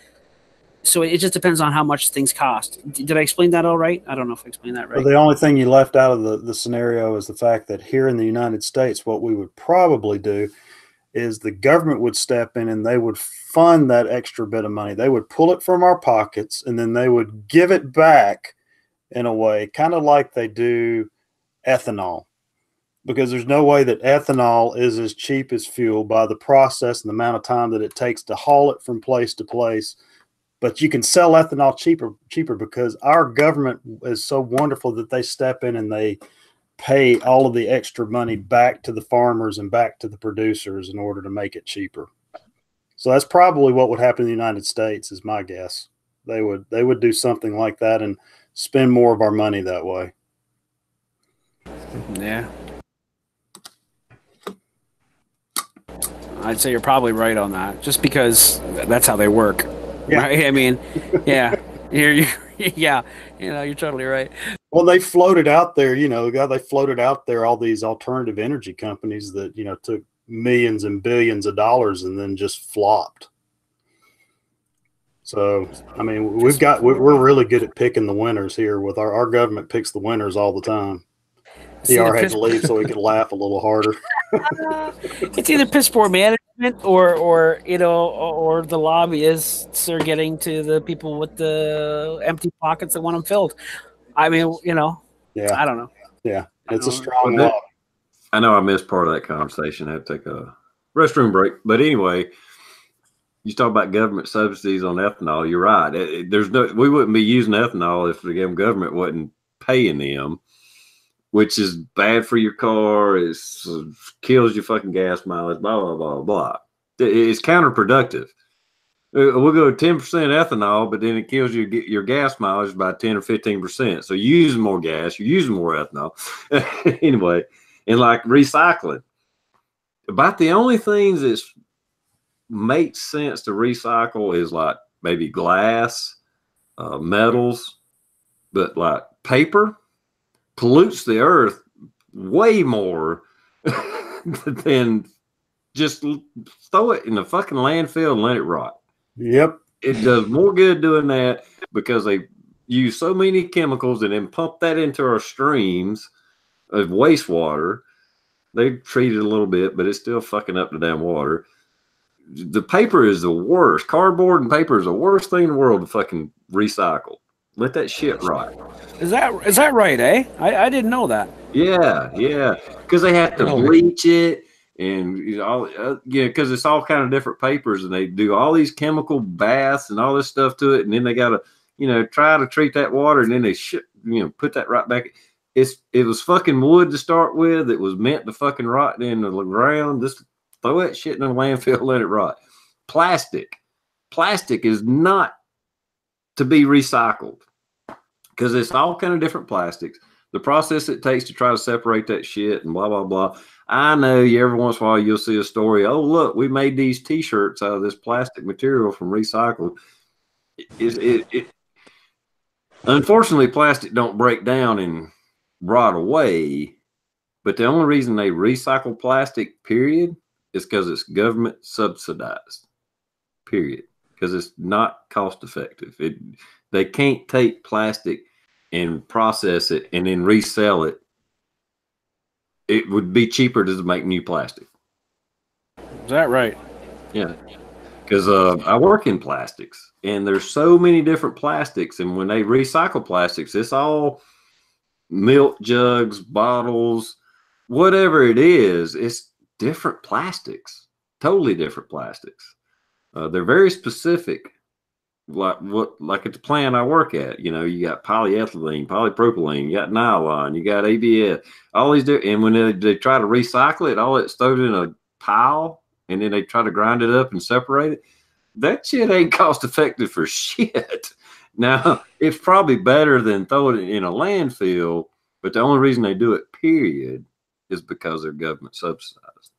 So it just depends on how much things cost. Did I explain that all right? I don't know if I explained that right. Well, the only thing you left out of the scenario is the fact that here in the United States, what we would probably do is the government would step in and they would fund that extra bit of money. They would pull it from our pockets and then they would give it back in a way, kind of like they do ethanol. Because there's no way that ethanol is as cheap as fuel by the process and the amount of time that it takes to haul it from place to place. But you can sell ethanol cheaper because our government is so wonderful that they step in and they pay all of the extra money back to the farmers and back to the producers in order to make it cheaper. So that's probably what would happen in the United States, is my guess. They would do something like that and spend more of our money that way. Yeah. I'd say you're probably right on that, just because that's how they work. Yeah. Right? I mean, yeah, yeah, you're totally right. Well, they floated out there, they floated out there all these alternative energy companies that, took millions and billions of dollars and then just flopped. So, I mean, we're really good at picking the winners here. With our government picks the winners all the time. PR had to leave so he could laugh a little harder. It's either piss poor management or the lobbyists are getting to the people with the empty pockets that want them filled. I mean, yeah, I don't know. Yeah, it's a strong lobby. I know I missed part of that conversation. I had to take a restroom break. But anyway, you talk about government subsidies on ethanol. You're right. We wouldn't be using ethanol if the government wasn't paying them, which is bad for your car. It kills your fucking gas mileage, blah, blah, blah, blah. It's counterproductive. We'll go 10% ethanol, but then it kills your gas mileage by 10 or 15%. So you're using more gas, you're using more ethanol. Anyway, and like recycling. About the only things that makes sense to recycle is like maybe glass, metals, but like paper pollutes the earth way more than just throw it in the fucking landfill and let it rot. Yep. It does more good doing that because they use so many chemicals and then pump that into our streams of wastewater. They treat it a little bit, but it's still fucking up the damn water. The paper is the worst. Cardboard and paper is the worst thing in the world to fucking recycle. Let that shit rot. Is that right, eh? I didn't know that. Yeah. Because they have to bleach it and because it's all kind of different papers and they do all these chemical baths and all this stuff to it, and then they got to try to treat that water, and then they put that right back. It was fucking wood to start with. It was meant to fucking rot in the ground. Just throw that shit in the landfill, let it rot. Plastic is not to be recycled because it's all kind of different plastics. The process it takes to try to separate that shit and blah, blah, blah. I know every once in a while you'll see a story. Oh, look, we made these T-shirts out of this plastic material from recycled. Unfortunately, plastic don't break down and rot away. But the only reason they recycle plastic, period, is because it's government subsidized, period. Because it's not cost effective. They can't take plastic and process it and then resell it. It would be cheaper to make new plastic. Is that right? Yeah. Because I work in plastics, and there's so many different plastics. And when they recycle plastics, it's all milk jugs, bottles, whatever it is. It's different plastics, totally different plastics. They're very specific. Like at the plant I work at, you got polyethylene, polypropylene, you got nylon, you got ABS, all these different. And when they try to recycle it, all it's thrown in a pile, and then they try to grind it up and separate it. that shit ain't cost effective for shit. Now, it's probably better than throwing it in a landfill, but the only reason they do it, period, is because they're government subsidized.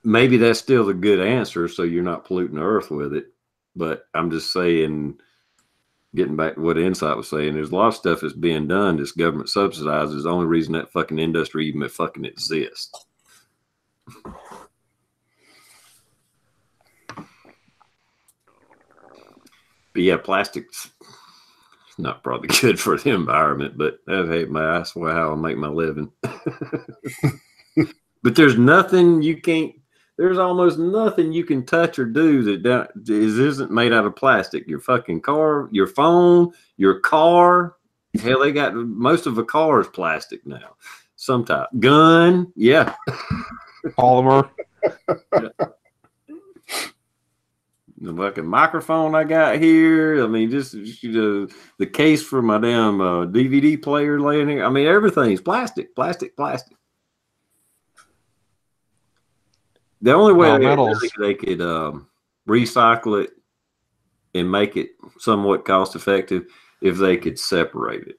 Maybe that's still the good answer, so you're not polluting the earth with it. But I'm just saying, getting back to what Insight was saying, there's a lot of stuff that's being done that's government subsidized. Is the only reason that fucking industry even fucking exists. But yeah, plastic's not probably good for the environment, but that's how I make my living. But there's nothing you can't, there's almost nothing you can touch or do that isn't made out of plastic. Your fucking car, your phone, your car. Hell, they got most of a car is plastic now. Some type. Gun, yeah. Polymer. Yeah. The fucking microphone I got here. I mean, just the case for my damn DVD player laying here. I mean, everything's plastic. The only way they could recycle it and make it somewhat cost effective if they could separate it.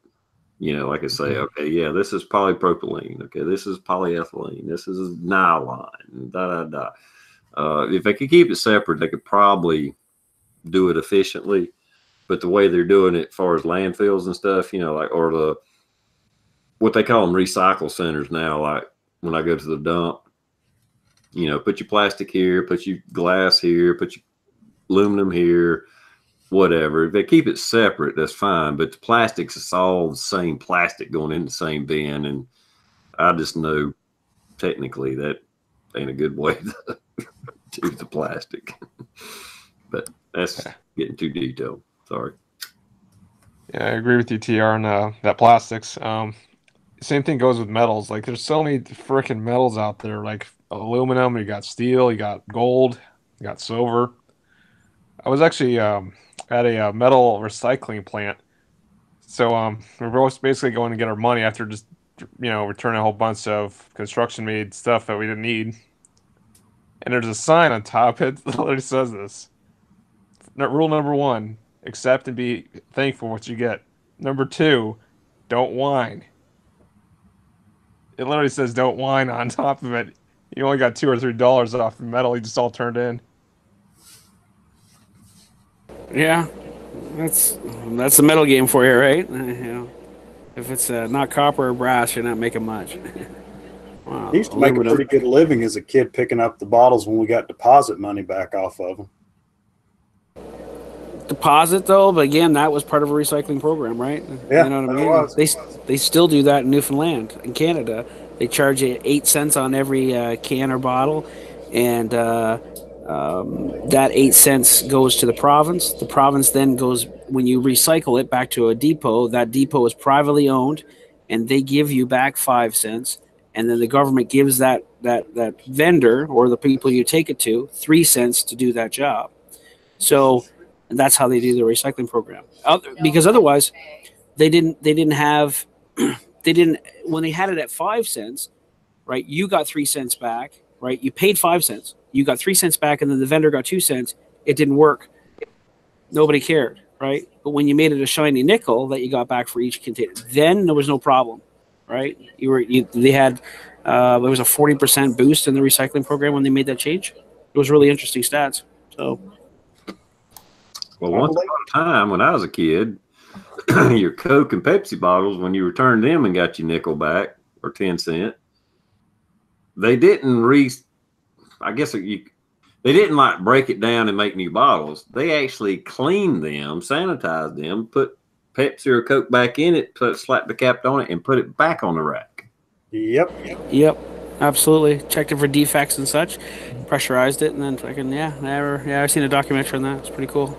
You know, like I say, okay, yeah, this is polypropylene. Okay, this is polyethylene. This is nylon. If they could keep it separate, they could probably do it efficiently. But the way they're doing it, as far as landfills and stuff, you know, like, or what they call them recycle centers now, like when I go to the dump, you know, put your plastic here, put your glass here, put your aluminum here, whatever. If they keep it separate, that's fine. But the plastics, it's all the same plastic going in the same bin. And I just know technically that ain't a good way to do the plastic. But that's getting too detailed. Sorry. Yeah, I agree with you, TR, on that plastics. Same thing goes with metals. Like, there's so many freaking metals out there, like aluminum, you got steel, you got gold, you got silver. I was actually at a metal recycling plant. So we're both basically going to get our money after just, returning a whole bunch of construction-made stuff that we didn't need. And there's a sign on top that literally says this. Rule number 1, accept and be thankful for what you get. Number 2, don't whine. It literally says don't whine on top of it. You only got $2 or $3 off the metal you just all turned in. Yeah, that's the metal game for you, right? You know, if it's not copper or brass, you're not making much. Wow, he used to make a pretty good living as a kid picking up the bottles when we got deposit money back off of them. Deposit though, but again, that was part of a recycling program, right? Yeah, you know what I mean. They still do that in Newfoundland. In Canada, they charge you 8 cents on every can or bottle, and that 8 cents goes to the province. The province then goes, when you recycle it, back to a depot. That depot is privately owned, and they give you back 5 cents, and then the government gives that vendor or the people you take it to 3 cents to do that job. So. And that's how they do the recycling program. Because otherwise, they didn't have when they had it at 5 cents, right? You got 3 cents back, right? You paid 5 cents, you got 3 cents back, and then the vendor got 2 cents. It didn't work. Nobody cared, right? But when you made it a shiny nickel that you got back for each container, then there was no problem, right? They had there was a 40% boost in the recycling program when they made that change. It was really interesting stats. So. Well, once upon a time when I was a kid, your Coke and Pepsi bottles, when you returned them and got your nickel back or 10 cent, they didn't they didn't like break it down and make new bottles. They actually cleaned them, sanitized them, put Pepsi or Coke back in it, slap the cap on it, and put it back on the rack. Yep. Absolutely. Checked it for defects and such, pressurized it, and then fucking I've seen a documentary on that. It's pretty cool.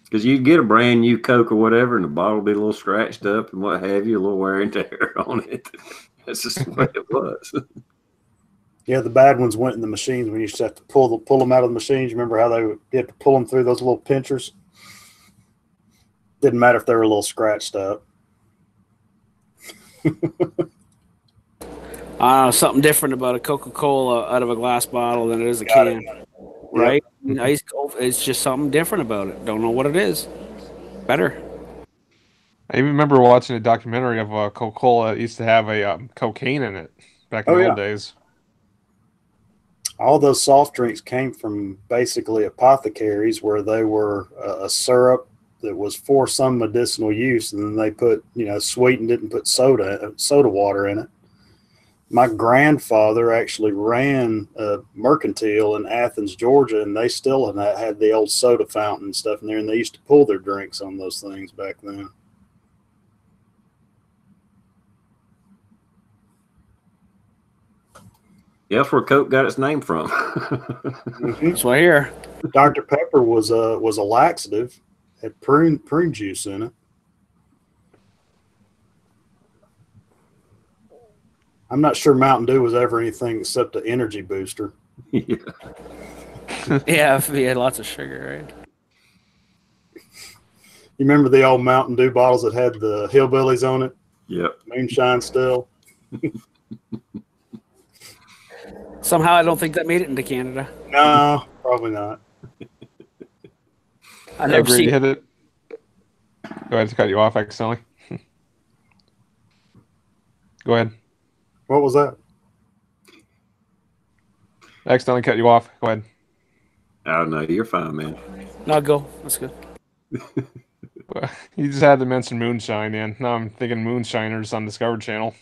Because you get a brand new Coke or whatever, and the bottle will be a little scratched up and what have you, a little wear and tear on it. That's just the way it was. Yeah, the bad ones went in the machines when you used to have to pull them out of the machines. Remember how you had to pull them through those little pinchers? Didn't matter if they were a little scratched up. Something different about a Coca-Cola out of a glass bottle than it is a can, right? Yep. Ice cold. It's just something different about it. Don't know what it is. Better. I even remember watching a documentary of Coca-Cola that used to have a cocaine in it back in Oh, the yeah. old days. All those soft drinks came from basically apothecaries, where they were a syrup that was for some medicinal use, and then they put, sweetened it and put soda water in it. My grandfather actually ran a mercantile in Athens, Georgia, and they still had the old soda fountain and stuff in there, and they used to pull their drinks on those things back then. Yeah, that's where Coke got its name from. That's what I hear. Dr. Pepper was a laxative, had prune juice in it. I'm not sure Mountain Dew was ever anything except an energy booster. Yeah. Yeah, we had lots of sugar, right? You remember the old Mountain Dew bottles that had the hillbillies on it? Yep. Moonshine still. Somehow I don't think that made it into Canada. No, probably not. I never Brady seen. hit it. Go ahead to cut you off accidentally. Go ahead. What was that? Accidentally cut you off. Go ahead. Oh, no, you're fine, man. No, go. That's good. You just had to mention moonshine, and now I'm thinking moonshiners on Discovery Channel.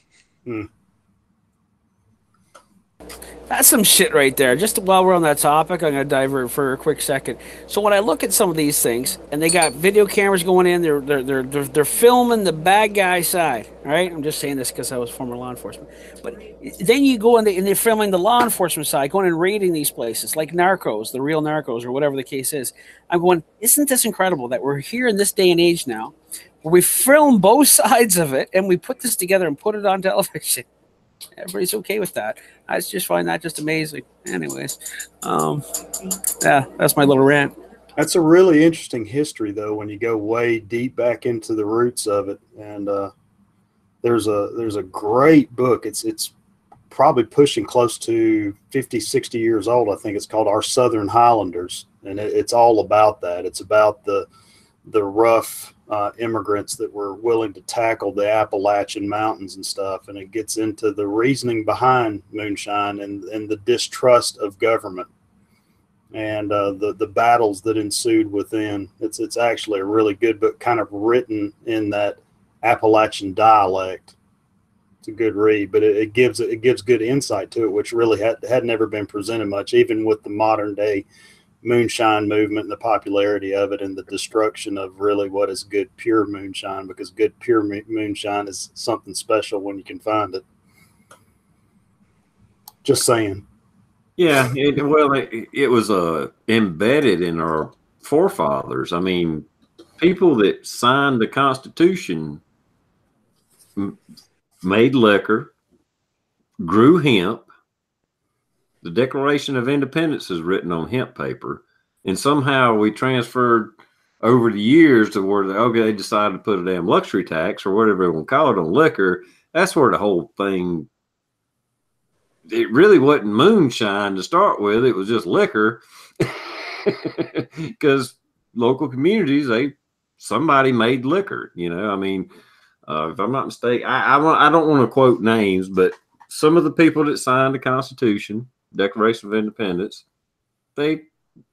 That's some shit right there. Just while we're on that topic, I'm going to divert for a quick second. So when I look at some of these things, and they got video cameras going in, they're filming the bad guy side, right? I'm just saying this because I was former law enforcement. But then you go and they're filming the law enforcement side, going and raiding these places, like Narcos, the real Narcos, or whatever the case is. I'm going, isn't this incredible that we're here in this day and age now, where we film both sides of it, and we put this together and put it on television? Everybody's okay with that. I just find that just amazing. Anyways, yeah, that's my little rant. That's a really interesting history, though, when you go way deep back into the roots of it. And there's a great book. It's probably pushing close to 50, 60 years old. I think it's called Our Southern Highlanders, and it's all about that. It's about the rough immigrants that were willing to tackle the Appalachian Mountains and stuff, and it gets into the reasoning behind moonshine and the distrust of government and the battles that ensued within. It's actually a really good book, kind of written in that Appalachian dialect. It's a good read, but it gives good insight to it, which really had never been presented much, even with the modern day moonshine movement and the popularity of it and the destruction of really what is good pure moonshine, because good pure moonshine is something special when you can find it. Just saying. Yeah, it was embedded in our forefathers. I mean, people that signed the Constitution made liquor, grew hemp. The Declaration of Independence is written on hemp paper, and somehow we transferred over the years to where they decided to put a damn luxury tax or whatever they want to call it on liquor. That's where the whole thing. It really wasn't moonshine to start with; it was just liquor, because local communities somebody made liquor. I mean, if I'm not mistaken, I don't want to quote names, but some of the people that signed the Constitution, Declaration of Independence, they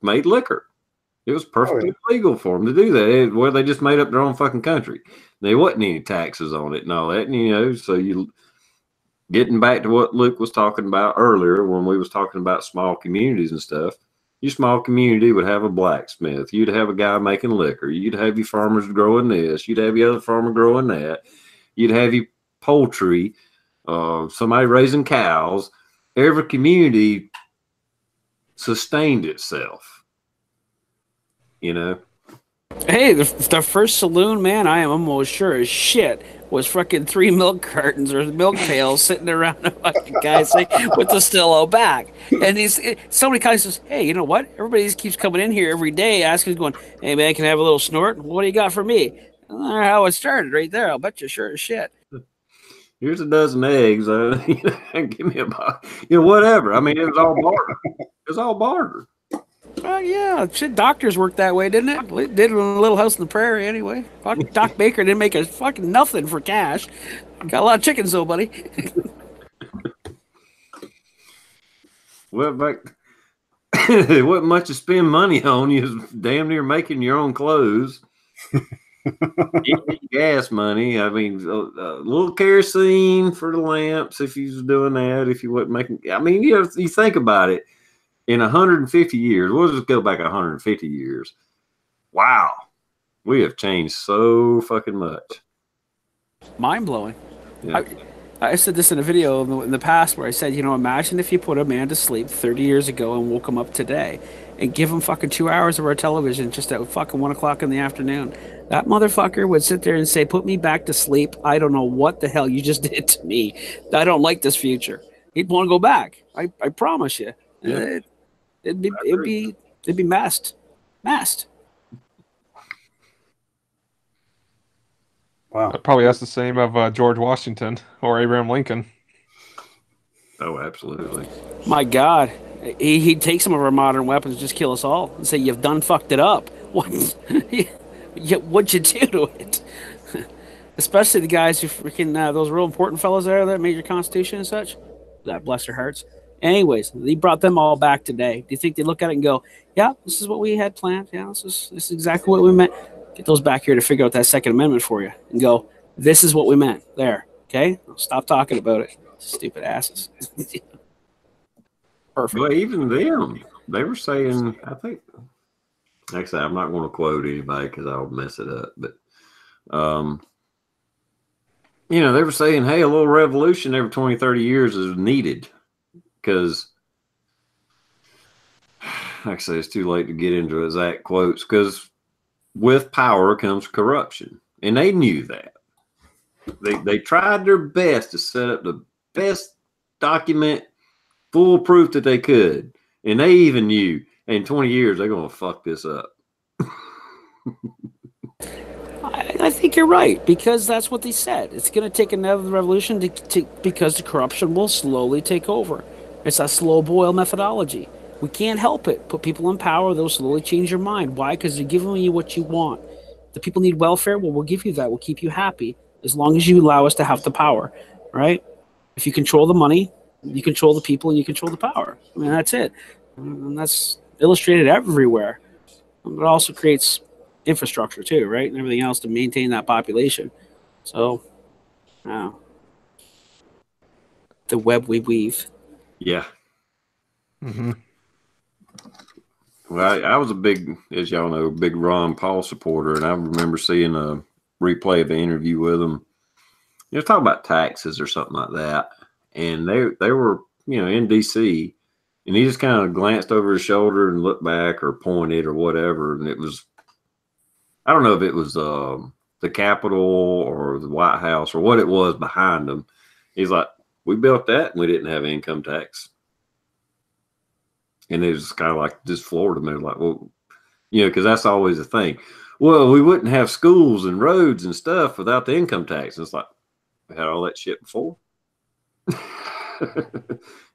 made liquor. It was perfectly legal for them to do that. Where they just made up their own fucking country. There wasn't any taxes on it and all that. And, so you getting back to what Luke was talking about earlier when we was talking about small communities and stuff. Your small community would have a blacksmith. You'd have a guy making liquor. You'd have your farmers growing this. You'd have your other farmer growing that. You'd have your poultry, somebody raising cows. Every community sustained itself, Hey, the first saloon, man, I am almost sure as shit, was fucking 3 milk cartons or milk pails sitting around a fucking guy with the still back. And somebody kind of says, hey, you know what? Everybody just keeps coming in here every day asking, going, hey, man, can I have a little snort? What do you got for me? How it started right there. I'll bet you sure as shit. Here's a dozen eggs. Give me a box. Whatever. I mean, it was all barter. It was all barter. Yeah, shit, doctors worked that way, didn't it? It did in a Little House on the Prairie anyway. Fuck, Doc Baker didn't make a fucking nothing for cash. Got a lot of chickens though, buddy. Well, but it wasn't much to spend money on. You was damn near making your own clothes. Gas money. I mean, a little kerosene for the lamps if you was doing that. If you wasn't making, I mean, you think about it. In 150 years, we'll just go back 150 years. Wow, we have changed so fucking much. Mind blowing. Yeah. I said this in a video in the past where I said, imagine if you put a man to sleep 30 years ago and woke him up today and give him fucking 2 hours of our television just at fucking 1 o'clock in the afternoon. That motherfucker would sit there and say, put me back to sleep. I don't know what the hell you just did to me. I don't like this future. He'd want to go back. I promise you. Yeah. It'd be messed. Wow. Probably that's the same of George Washington or Abraham Lincoln. Oh, absolutely. My God. He'd take some of our modern weapons and just kill us all and say, you've done fucked it up. What? What'd you do to it? Especially the guys who freaking, those real important fellows there that made your Constitution and such. God bless their hearts. Anyways, they brought them all back today. Do you think they look at it and go, yeah, this is what we had planned. Yeah, this is exactly what we meant. Get those back here to figure out that Second Amendment for you and go, this is what we meant. There. Okay? Stop talking about it. Stupid asses. Perfect. But even them, they were saying, I think, actually, I'm not going to quote anybody because I'll mess it up. But, they were saying, hey, a little revolution every 20, 30 years is needed. Because, like I say, it's too late to get into exact quotes. Because with power comes corruption. And they knew that. They tried their best to set up the best document, foolproof that they could. And they even knew in 20 years they're going to fuck this up. I think you're right, because that's what they said. It's going to take another revolution because the corruption will slowly take over. It's a slow boil methodology. We can't help it. Put people in power, they'll slowly change your mind. Why? Because they're giving you what you want. The people need welfare. Well, we'll give you that. We'll keep you happy as long as you allow us to have the power, right? If you control the money, you control the people, and you control the power. I mean, that's it. And that's illustrated everywhere. It also creates infrastructure too, right? And everything else to maintain that population. So, the web we weave. Yeah. Mm-hmm. Well, I was a big, as y'all know, big Ron Paul supporter, and I remember seeing a replay of the interview with him. Talking about taxes or something like that, and they were, in D.C., and he just kind of glanced over his shoulder and looked back or pointed or whatever, and it was, I don't know if it was the Capitol or the White House or what it was behind them. He's like, we built that and we didn't have income tax. And it was kind of like just floored them. They're like, well, because that's always a thing. Well, we wouldn't have schools and roads and stuff without the income tax. And it's like, we had all that shit before.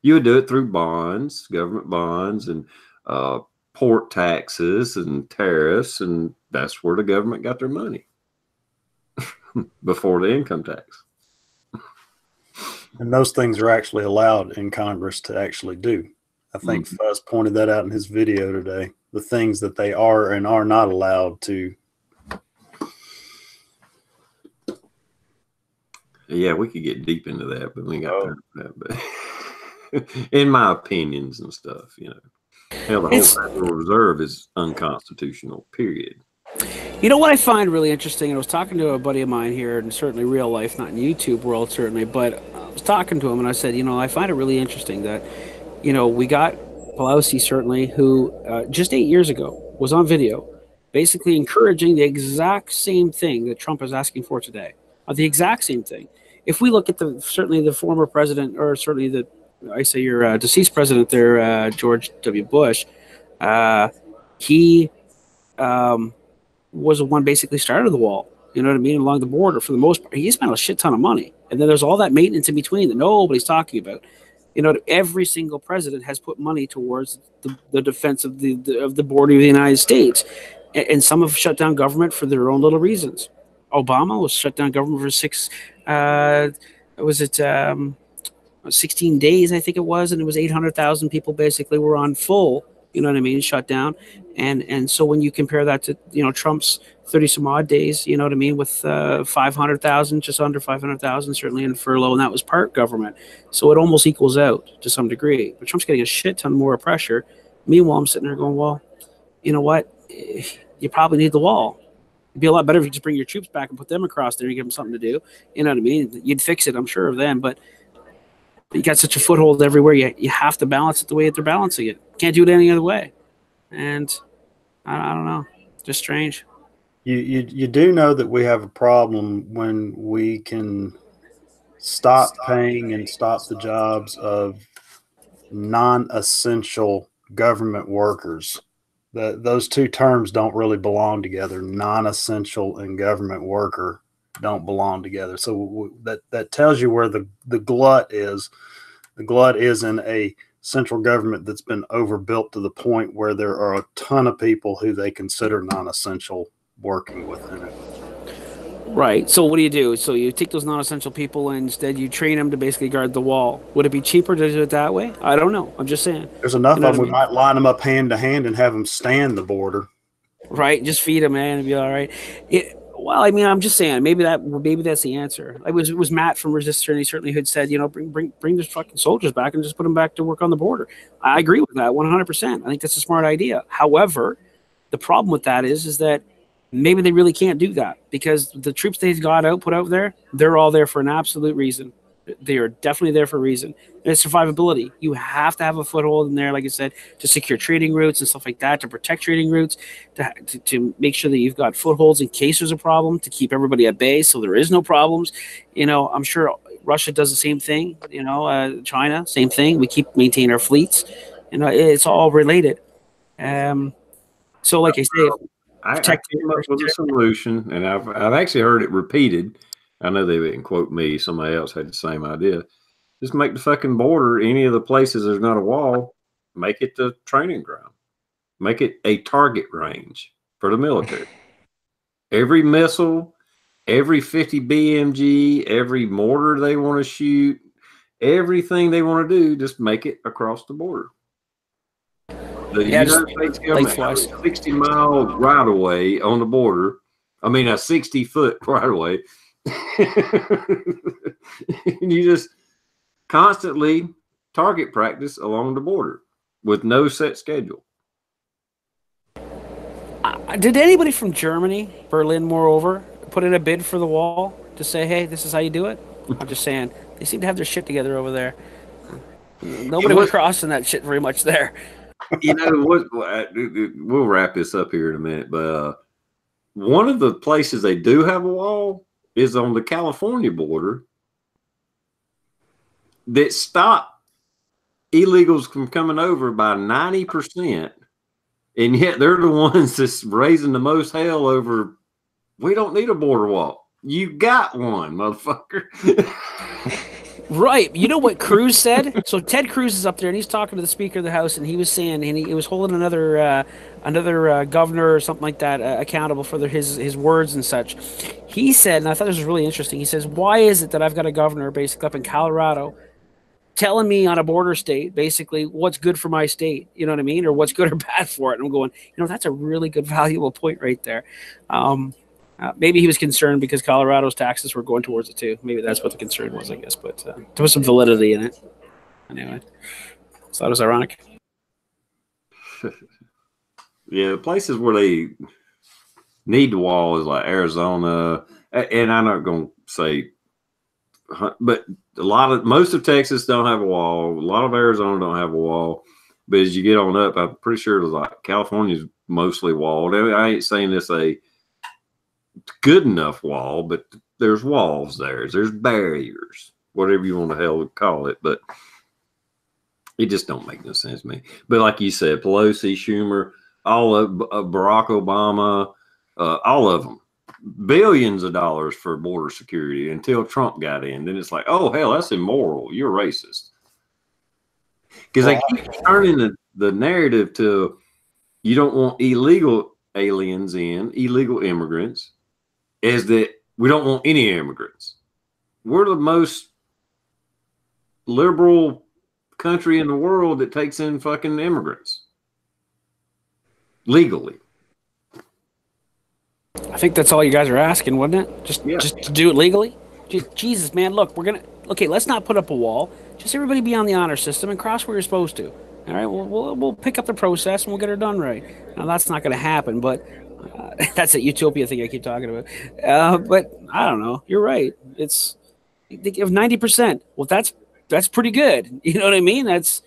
You would do it through bonds, government bonds, and port taxes and tariffs, and that's where the government got their money before the income tax. And those things are actually allowed in Congress to actually do. I think Fuzz pointed that out in his video today. The things that they are and are not allowed to. Yeah, we could get deep into that, but we ain't got time for that. But in my opinions and stuff, hell, the whole Federal Reserve is unconstitutional, period. You know what I find really interesting, and I was talking to a buddy of mine here, and certainly real life, not in YouTube world, certainly, but I was talking to him, and I said, I find it really interesting that, we got Pelosi, certainly, who just 8 years ago was on video, basically encouraging the exact same thing that Trump is asking for today. The exact same thing. If we look at certainly the former president, or certainly your deceased president there, George W. Bush, he was the one basically started the wall. You know what I mean? Along the border, for the most part, he spent a shit ton of money, and then there's all that maintenance in between that nobody's talking about. You know, every single president has put money towards the defense of the border of the United States, and some have shut down government for their own little reasons. Obama was shut down government for was it 16 days, I think it was, and it was 800,000 people basically were on full, you know what I mean, shut down. And so when you compare that to, you know, Trump's 30 some odd days, you know what I mean, with 500,000, just under 500,000, certainly in furlough, and that was part government. So it almost equals out to some degree. But Trump's getting a shit ton more pressure. Meanwhile, I'm sitting there going, well, you know what? You probably need the wall. It'd be a lot better if you just bring your troops back and put them across there and give them something to do. You know what I mean? You'd fix it, I'm sure, of them. But you got such a foothold everywhere. You have to balance it the way that they're balancing it. Can't do it any other way. And I don't know. Just strange. You do know that we have a problem when we can stop paying and stop the jobs of non-essential government workers. Those two terms don't really belong together. Non-essential and government worker don't belong together. So that tells you where the glut is. The glut is in a central government that's been overbuilt to the point where there are a ton of people who they consider non-essential working within it. Right. So what do? So you take those non-essential people and instead you train them to basically guard the wall. Would it be cheaper to do it that way? I don't know. I'm just saying. There's enough of them. We might line them up hand to hand and have them stand the border. Right. Just feed them, man, and be all right. Well, I mean, I'm just saying, maybe that's the answer. It was Matt from Resistor, and he certainly had said, you know, bring the fucking soldiers back and just put them back to work on the border. I agree with that 100%. I think that's a smart idea. However, the problem with that is that maybe they really can't do that because the troops they've put out there, they're all there for an absolute reason. They are definitely there for a reason. And it's survivability. You have to have a foothold in there, like I said, to secure trading routes and stuff like that, to protect trading routes, to make sure that you've got footholds in case there's a problem, to keep everybody at bay so there is no problems. You know, I'm sure Russia does the same thing. You know, China, same thing. We maintain our fleets. You know, it's all related. So, like I say, I came up with a solution, and I've actually heard it repeated. I know they didn't quote me. Somebody else had the same idea. Just make the fucking border, any of the places there's not a wall, make it the training ground. Make it a target range for the military. Every missile, every 50 BMG, every mortar they want to shoot, everything they want to do, just make it across the border. The United States government has a 60-mile right-of-way on the border. I mean, a 60-foot right-of-way. And you just constantly target practice along the border with no set schedule. Did anybody from Germany, Berlin, moreover, put in a bid for the wall to say, hey, this is how you do it? I'm just saying, they seem to have their shit together over there. Nobody was crossing that shit very much there. You know, we'll wrap this up here in a minute, but one of the places they do have a wall is on the California border that stop illegals from coming over by 90%, and yet they're the ones that's raising the most hell over, we don't need a border wall. You got one, motherfucker. Right. You know what Cruz said? So Ted Cruz is up there, and he's talking to the Speaker of the House, and he was saying, and he was holding another governor or something like that accountable for his words and such. He said, and I thought this was really interesting, he says, why is it that I've got a governor basically up in Colorado telling me on a border state basically what's good for my state, you know what I mean, or what's good or bad for it? And I'm going, you know, that's a really good, valuable point right there. Maybe he was concerned because Colorado's taxes were going towards it too. Maybe that's what the concern was, I guess. But there was some validity in it. Anyway, so that was ironic. Yeah, the places where they need the wall is like Arizona, and I'm not going to say, but most of Texas don't have a wall. A lot of Arizona don't have a wall. But as you get on up, I'm pretty sure it's like California's mostly walled. I ain't saying this a good enough wall, but there's walls there. There's barriers, whatever you want to hell call it, but it just don't make no sense to me. But like you said, Pelosi, Schumer, all of Barack Obama, all of them, billions of dollars for border security until Trump got in. Then it's like, oh, hell, that's immoral. You're racist. Because they keep turning the narrative to you don't want illegal aliens in, illegal immigrants, is that we don't want any immigrants. We're the most liberal country in the world that takes in fucking immigrants legally. I think that's all you guys are asking, wasn't it? Just to do it legally? Jesus, man, look, okay, let's not put up a wall. Just everybody be on the honor system and cross where you're supposed to. All right, we'll pick up the process and we'll get her done right. Now, that's not going to happen, but that's that utopia thing I keep talking about. But I don't know. You're right. They give 90%. Well, that's pretty good. You know what I mean? That's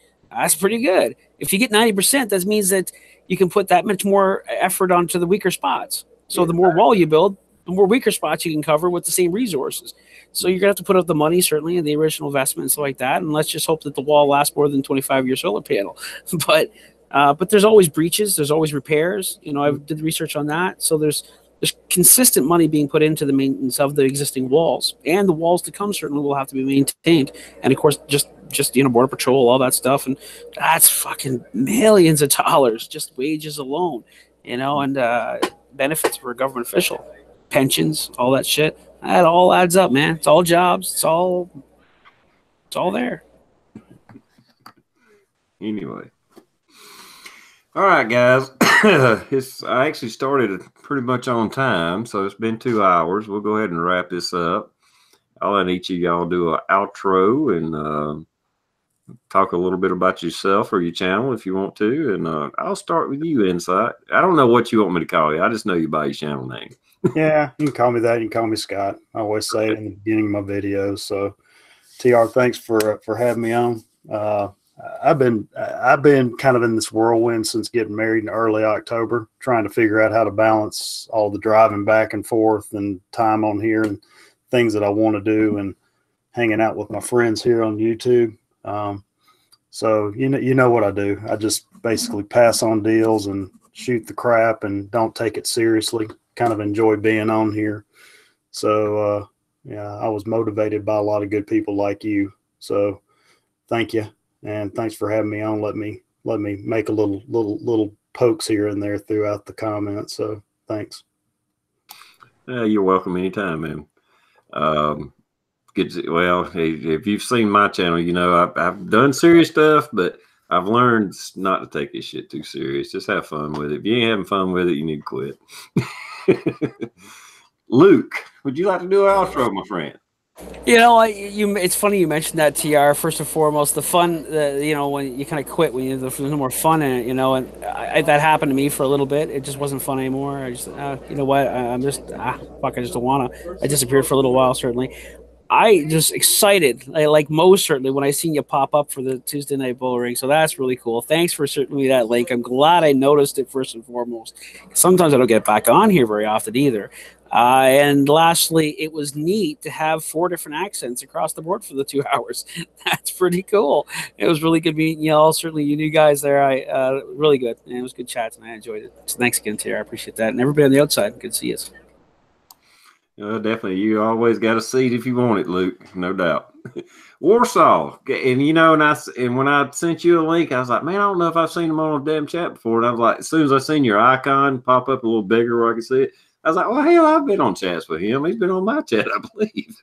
pretty good. If you get 90%, that means that you can put that much more effort onto the weaker spots. So the more wall you build, the more weaker spots you can cover with the same resources. So you're going to have to put up the money, certainly, and the original investments like that. And let's just hope that the wall lasts more than 25-year solar panel. But there's always breaches. There's always repairs. You know, I did research on that. So there's consistent money being put into the maintenance of the existing walls. And the walls to come certainly will have to be maintained. And, of course, just Border Patrol, all that stuff. And that's fucking millions of dollars, just wages alone, and benefits for a government official. Pensions, all that shit. That all adds up, man. It's all jobs. It's all there. Anyway. All right, guys. I actually started pretty much on time, so it's been 2 hours. We'll go ahead and wrap this up. I'll let each of y'all do an outro and talk a little bit about yourself or your channel if you want to. And I'll start with you, Insight. I don't know what you want me to call you. I just know you by your channel name. Yeah, you can call me that. You can call me Scott. I always say it in the beginning of my videos. So, TR, thanks for having me on. I've been kind of in this whirlwind since getting married in early October, trying to figure out how to balance all the driving back and forth and time on here and things that I want to do and hanging out with my friends here on YouTube. So you know what I do. I just basically pass on deals and shoot the crap and don't take it seriously. Kind of enjoy being on here. So yeah, I was motivated by a lot of good people like you. So thank you. And thanks for having me on. Let me make a little pokes here and there throughout the comments. So thanks. You're welcome anytime, man. Well, if you've seen my channel, you know I've done serious stuff, but I've learned not to take this shit too serious. Just have fun with it. If you ain't having fun with it, you need to quit. Luke, would you like to do an outro, my friend? It's funny you mentioned that, TR. First and foremost, the fun, when you kind of quit, when there's no more fun in it, and that happened to me for a little bit. It just wasn't fun anymore. I just, you know what, I'm just, fuck, I just don't want to. I disappeared for a little while, certainly. I just excited, like most certainly, when I seen you pop up for the Tuesday Night Bullring. So that's really cool. Thanks for certainly that link. I'm glad I noticed it first and foremost. Sometimes I don't get back on here very often either. And lastly, it was neat to have 4 different accents across the board for the 2 hours. That's pretty cool. It was really good meeting you all. Certainly, you new guys there. Really good. And it was good chats, and I enjoyed it. So thanks again, Tara. I appreciate that. And everybody on the outside, good to see you. Definitely. You always got a seat if you want it, Luke. No doubt. Warsaw. And when I sent you a link, I was like, man, I don't know if I've seen him on a damn chat before. And I was like, as soon as I seen your icon pop up a little bigger where I could see it, I was like, oh, hell, I've been on chats with him. He's been on my chat, I believe.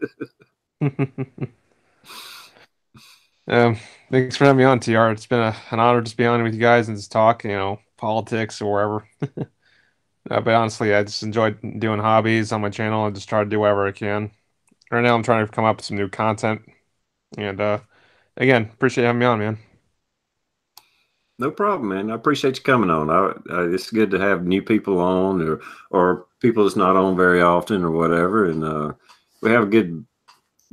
Thanks for having me on, TR. It's been an honor to be on with you guys and just talk, politics or wherever. But honestly, I just enjoyed doing hobbies on my channel and just try to do whatever I can. Right now, I'm trying to come up with some new content. And again, appreciate having me on, man. No problem, man. I appreciate you coming on. It's good to have new people on or people that's not on very often or whatever. And we have a good.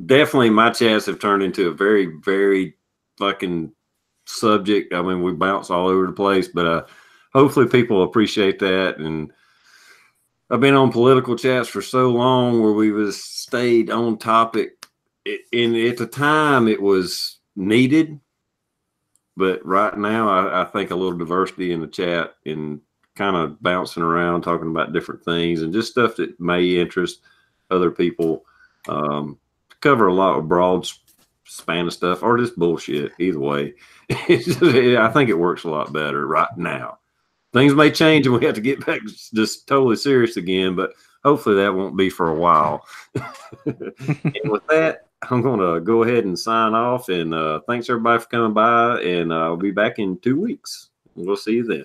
Definitely, my chats have turned into a very, very fucking subject. I mean, we bounce all over the place, but hopefully people appreciate that. And I've been on political chats for so long where we stayed on topic. And at the time, it was needed. But right now, I think a little diversity in the chat and kind of bouncing around, talking about different things and just stuff that may interest other people. Cover a lot of broad span of stuff, or just bullshit. Either way, I think it works a lot better right now. Things may change and we have to get back just totally serious again, but hopefully that won't be for a while. And with that, I'm going to go ahead and sign off. And thanks everybody for coming by. And I'll be back in 2 weeks. We'll see you then.